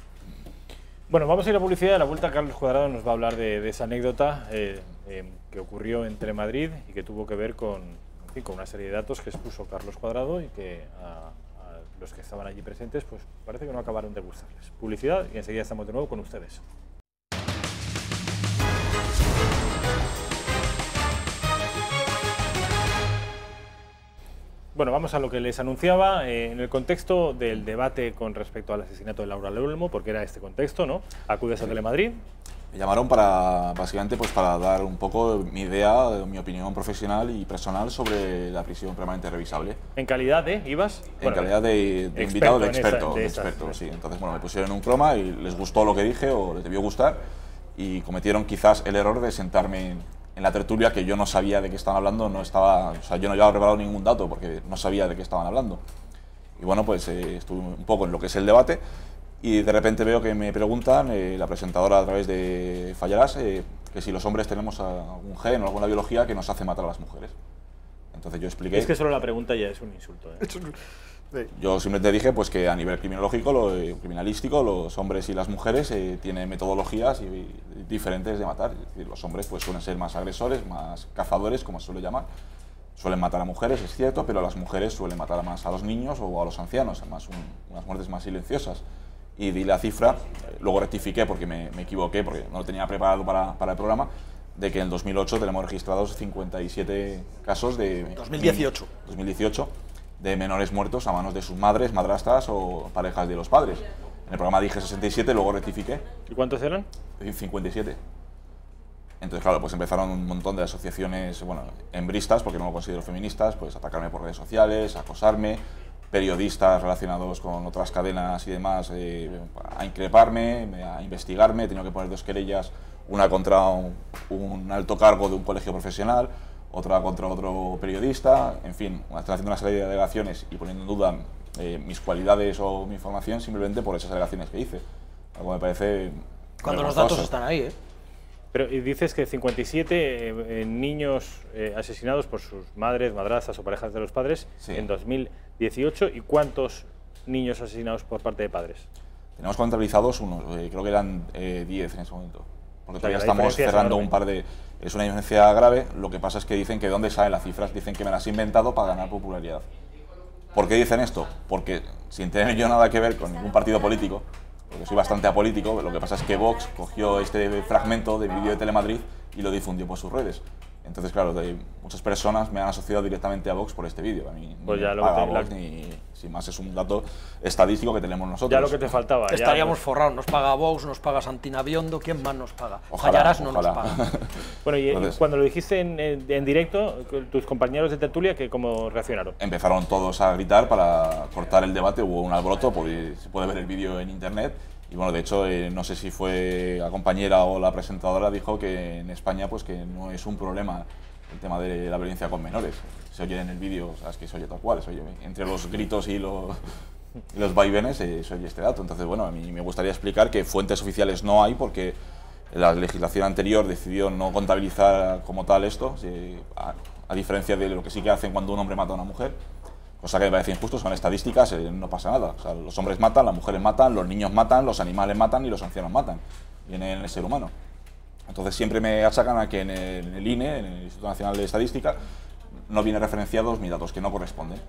Bueno, vamos a ir a publicidad. A la vuelta Carlos Cuadrado nos va a hablar de esa anécdota que ocurrió en Telemadrid y que tuvo que ver con una serie de datos que expuso Carlos Cuadrado y que a los que estaban allí presentes pues parece que no acabaron de gustarles. Publicidad y enseguida estamos de nuevo con ustedes. Bueno, vamos a lo que les anunciaba en el contexto del debate con respecto al asesinato de Laura Luelmo, porque era este contexto, ¿no? Acudes a Telemadrid. Me llamaron básicamente para dar un poco mi idea, mi opinión profesional y personal sobre la prisión permanente revisable. ¿En calidad de ibas? En calidad de invitado, de experto, sí. Entonces, bueno, me pusieron un croma y les gustó lo que dije o les debió gustar y cometieron quizás el error de sentarme en la tertulia que yo no sabía de qué estaban hablando, yo no llevaba preparado ningún dato porque no sabía de qué estaban hablando. Y bueno, pues estuve un poco en lo que es el debate y de repente veo que me preguntan, la presentadora a través de Fallarás, que si los hombres tenemos algún gen o alguna biología que nos hace matar a las mujeres. Entonces yo expliqué... Es que solo la pregunta ya es un insulto. Yo simplemente dije pues, que a nivel criminológico, criminalístico, los hombres y las mujeres tienen metodologías diferentes de matar. Es decir, los hombres pues, suelen ser más agresores, más cazadores, como se suele llamar. Suelen matar a mujeres, es cierto, pero las mujeres suelen matar más a los niños o a los ancianos, además unas muertes más silenciosas. Y di la cifra, luego rectifiqué porque me equivoqué, porque no lo tenía preparado para el programa, de que en el 2008 tenemos registrados 57 casos de... 2018. 2018, de menores muertos a manos de sus madres, madrastras o parejas de los padres. En el programa dije 67, luego rectifiqué. ¿Y cuántos eran? 57. Entonces, claro, pues empezaron un montón de asociaciones, bueno, hembristas, porque no lo considero feministas, pues atacarme por redes sociales, acosarme, periodistas relacionados con otras cadenas y demás, a increparme, a investigarme. He tenido que poner 2 querellas, una contra un alto cargo de un colegio profesional, otra contra otro periodista. En fin, están haciendo una serie de alegaciones y poniendo en duda mis cualidades o mi información simplemente por esas alegaciones que hice. Algo me parece... Cuando los datos están ahí, ¿eh? Pero dices que 57 niños asesinados por sus madres, madrastras o parejas de los padres en 2018. ¿Y cuántos niños asesinados por parte de padres? Tenemos contabilizados unos, creo que eran 10 en ese momento. Porque todavía estamos cerrando un par de... Es una diferencia grave. Lo que pasa es que dicen que ¿de dónde salen las cifras? Dicen que me las he inventado para ganar popularidad. ¿Por qué dicen esto? Porque sin tener yo nada que ver con ningún partido político, porque soy bastante apolítico, lo que pasa es que Vox cogió este fragmento de vídeo de Telemadrid y lo difundió por sus redes. Entonces, claro, muchas personas me han asociado directamente a Vox por este vídeo. A mí pues no ya me paga Vox, ni sin más es un dato estadístico que tenemos nosotros. Ya lo que te faltaba. Estaríamos forrados, nos paga Vox, nos paga Santina Biondo, ¿quién más nos paga? Fallarás no nos paga. Bueno, y entonces, cuando lo dijiste en directo, tus compañeros de tertulia, ¿cómo reaccionaron? Empezaron todos a gritar para cortar el debate, hubo un alboroto, se puede ver el vídeo en internet. Y bueno, de hecho, no sé si fue la compañera o la presentadora, dijo que en España pues que no es un problema el tema de la violencia con menores. Se oye en el vídeo, sabes que se oye tal cual, se oye entre los gritos y los vaivenes se oye este dato. Entonces, bueno, a mí me gustaría explicar que fuentes oficiales no hay porque la legislación anterior decidió no contabilizar como tal esto, a diferencia de lo que sí que hacen cuando un hombre mata a una mujer. Cosa que me parece injusto, son estadísticas, no pasa nada. O sea, los hombres matan, las mujeres matan, los niños matan, los animales matan y los ancianos matan. Viene en el ser humano. Entonces siempre me achacan a que en el INE, en el Instituto Nacional de Estadística, no vienen referenciados mis datos, que no corresponden.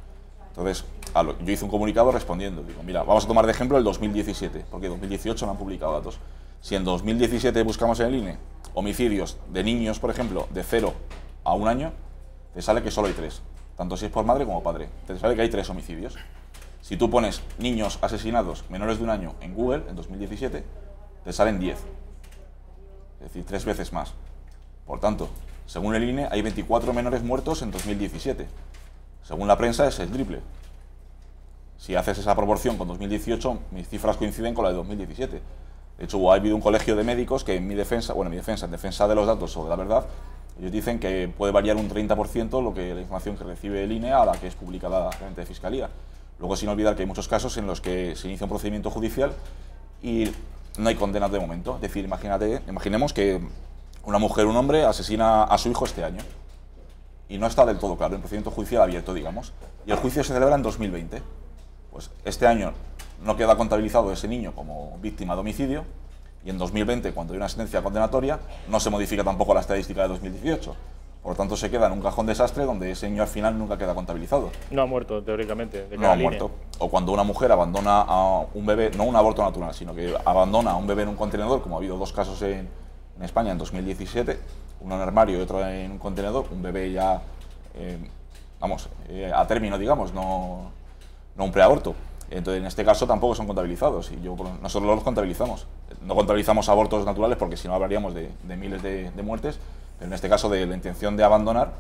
Entonces, yo hice un comunicado respondiendo. Digo, mira, vamos a tomar de ejemplo el 2017, porque en 2018 no han publicado datos. Si en 2017 buscamos en el INE homicidios de niños, por ejemplo, de 0 a 1 año, te sale que solo hay 3. Tanto si es por madre como padre. Te sale que hay 3 homicidios. Si tú pones niños asesinados menores de 1 año en Google, en 2017, te salen 10. Es decir, 3 veces más. Por tanto, según el INE, hay 24 menores muertos en 2017. Según la prensa, es el triple. Si haces esa proporción con 2018, mis cifras coinciden con la de 2017. De hecho, ha habido un colegio de médicos que en defensa de los datos o de la verdad, ellos dicen que puede variar un 30% la información que recibe el INE a la que es publicada la gente de Fiscalía. Luego, sin olvidar que hay muchos casos en los que se inicia un procedimiento judicial y no hay condenas de momento. Es decir, imaginemos que una mujer o un hombre asesina a su hijo este año y no está del todo claro, en procedimiento judicial abierto, digamos, y el juicio se celebra en 2020. Pues este año no queda contabilizado ese niño como víctima de homicidio, y en 2020, cuando hay una sentencia condenatoria, no se modifica tampoco la estadística de 2018. Por lo tanto, se queda en un cajón desastre donde ese niño al final nunca queda contabilizado. No ha muerto, teóricamente. No ha muerto. O cuando una mujer abandona a un bebé, no un aborto natural, sino que abandona a un bebé en un contenedor, como ha habido 2 casos en España en 2017, uno en armario y otro en un contenedor, un bebé ya, a término, digamos, no un preaborto. Entonces, en este caso tampoco son contabilizados y nosotros los contabilizamos. No contabilizamos abortos naturales porque si no hablaríamos de miles de muertes, pero en este caso de la intención de abandonar,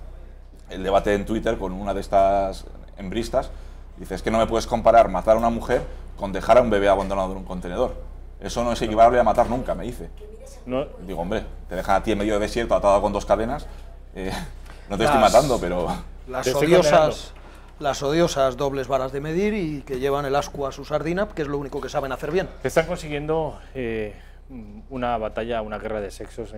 el debate en Twitter con una de estas hembristas, dice, es que no me puedes comparar matar a una mujer con dejar a un bebé abandonado en un contenedor. Eso no es equivalente a matar nunca, me dice. No. Digo, hombre, te dejan a ti en medio de desierto atado con 2 cadenas, no te estoy matando, pero... Las odiosas dobles varas de medir y que llevan el ascua a su sardina, que es lo único que saben hacer bien. Están consiguiendo una batalla, una guerra de sexos,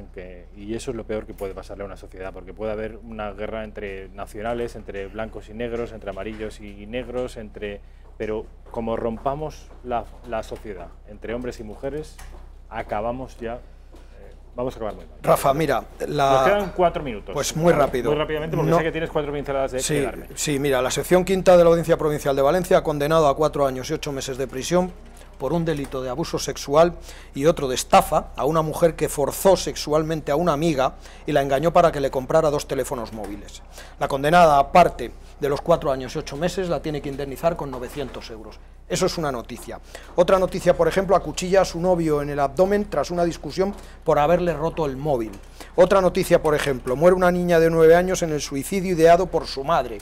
y eso es lo peor que puede pasarle a una sociedad, porque puede haber una guerra entre nacionales, entre blancos y negros, entre amarillos y negros, pero como rompamos la sociedad entre hombres y mujeres, acabamos ya... Vamos a acabar muy mal. Rafa, mira... Nos quedan 4 minutos. Pues muy rápido. Muy rápidamente, porque sé que tienes 4 pinceladas de darme. Sí, mira, la sección 5ª de la Audiencia Provincial de Valencia ha condenado a 4 años y 8 meses de prisión por un delito de abuso sexual y otro de estafa a una mujer que forzó sexualmente a una amiga y la engañó para que le comprara 2 teléfonos móviles. La condenada, aparte de los 4 años y 8 meses, la tiene que indemnizar con 900 euros. Eso es una noticia. Otra noticia, por ejemplo, acuchilla a su novio en el abdomen tras una discusión por haberle roto el móvil. Otra noticia, por ejemplo, muere una niña de 9 años en el suicidio ideado por su madre.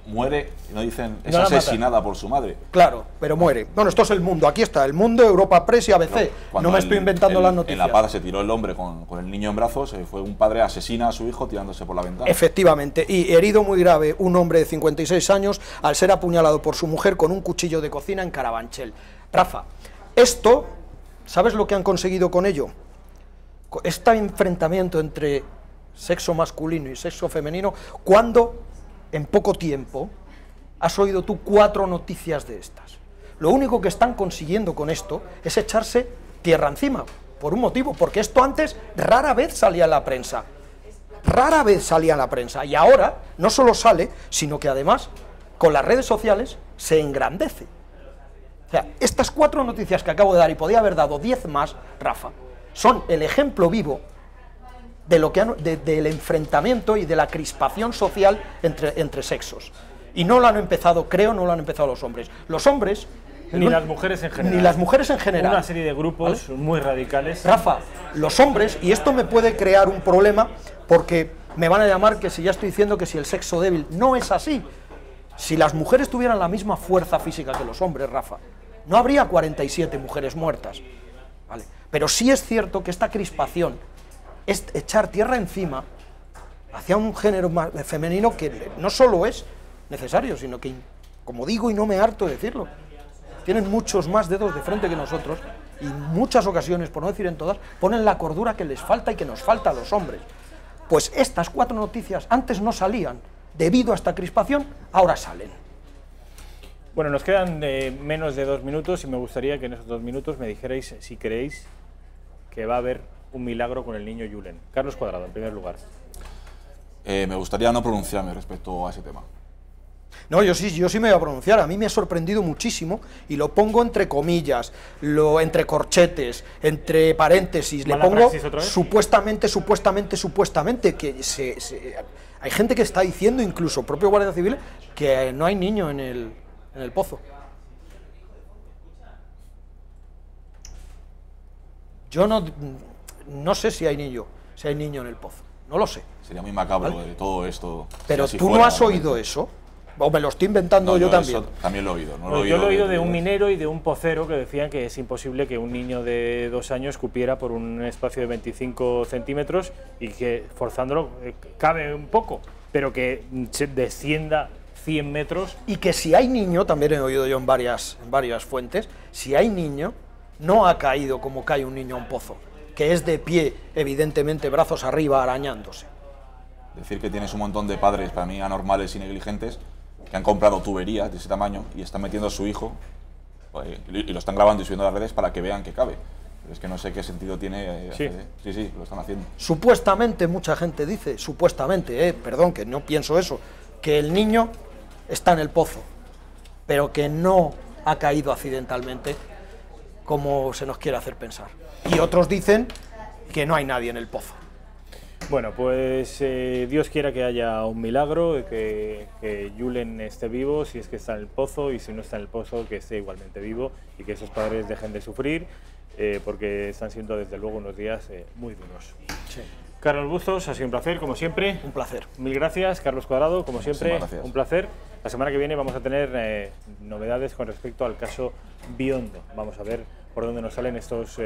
muere, no dicen, es No la matan. asesinada por su madre. Claro, pero muere. Bueno, esto es El Mundo, aquí está, El Mundo, Europa Press y ABC. Cuando No me estoy inventando las En noticias. La Paz se tiró el hombre con el niño en brazos, fue un padre asesina a su hijo tirándose por la ventana. Efectivamente, y herido muy grave un hombre de 56 años al ser apuñalado por su mujer con un cuchillo de cocina en Carabanchel. Rafa, esto, ¿sabes lo que han conseguido con ello? Este enfrentamiento entre sexo masculino y sexo femenino, cuando en poco tiempo has oído tú 4 noticias de estas. Lo único que están consiguiendo con esto es echarse tierra encima, por un motivo, porque esto antes rara vez salía en la prensa. Rara vez salía en la prensa, y ahora no solo sale, sino que además con las redes sociales se engrandece. O sea, estas 4 noticias que acabo de dar, y podía haber dado 10 más, Rafa, son el ejemplo vivo de lo que del enfrentamiento y de la crispación social entre sexos. Y no lo han empezado, creo, no lo han empezado los hombres. Los hombres... Ni las mujeres en general. Ni las mujeres en general. Una serie de grupos muy radicales. Rafa, los hombres, y esto me puede crear un problema, porque me van a llamar que si ya estoy diciendo que si el sexo débil, no es así. Si las mujeres tuvieran la misma fuerza física que los hombres, Rafa, no habría 47 mujeres muertas. ¿Vale? Pero sí es cierto que esta crispación es echar tierra encima hacia un género femenino que no solo es necesario, sino que, como digo y no me harto de decirlo, tienen muchos más dedos de frente que nosotros y en muchas ocasiones, por no decir en todas, ponen la cordura que les falta y que nos falta a los hombres. Pues estas 4 noticias antes no salían, debido a esta crispación, ahora salen. Bueno, nos quedan menos de 2 minutos y me gustaría que en esos 2 minutos me dijerais si creéis que va a haber un milagro con el niño Julen. Carlos Cuadrado, en primer lugar. Me gustaría no pronunciarme respecto a ese tema. No, yo sí me voy a pronunciar. A mí me ha sorprendido muchísimo y lo pongo entre comillas, entre corchetes, entre paréntesis. Le pongo supuestamente, que hay gente que está diciendo, incluso propio Guardia Civil, que no hay niño en el pozo. Yo no sé si hay niño en el pozo, no lo sé. Sería muy macabro, ¿vale? Todo esto. Pero si tú fuera, no has oído eso, o me lo estoy inventando yo también. También lo he oído. Yo lo he oído de un minero y de un pocero que decían que es imposible que un niño de 2 años cupiera por un espacio de 25 centímetros y que forzándolo cabe un poco, pero que descienda 100 metros. Y que si hay niño, también he oído yo en varias fuentes, si hay niño, no ha caído como cae un niño a un pozo, que es de pie, evidentemente, brazos arriba, arañándose. Decir que tienes un montón de padres, para mí, anormales y negligentes, que han comprado tuberías de ese tamaño y están metiendo a su hijo y lo están grabando y subiendo a las redes para que vean que cabe. Pero es que no sé qué sentido tiene. Sí, lo están haciendo. Supuestamente, mucha gente dice, supuestamente, perdón, que no pienso eso, que el niño está en el pozo, pero que no ha caído accidentalmente, como se nos quiere hacer pensar. Y otros dicen que no hay nadie en el pozo. Bueno, pues Dios quiera que haya un milagro, que Julen esté vivo, si es que está en el pozo, y si no está en el pozo, que esté igualmente vivo, y que esos padres dejen de sufrir, porque están siendo desde luego unos días muy duros. Sí. Carlos Bustos, ha sido un placer, como siempre. Un placer. Mil gracias, Carlos Cuadrado, como siempre, un placer. La semana que viene vamos a tener novedades con respecto al caso Biondo. Vamos a ver por dónde nos salen estos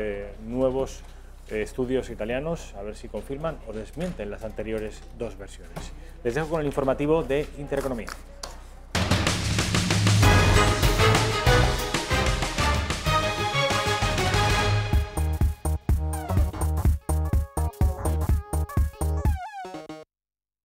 nuevos estudios italianos, a ver si confirman o desmienten las anteriores 2 versiones. Les dejo con el informativo de Intereconomía.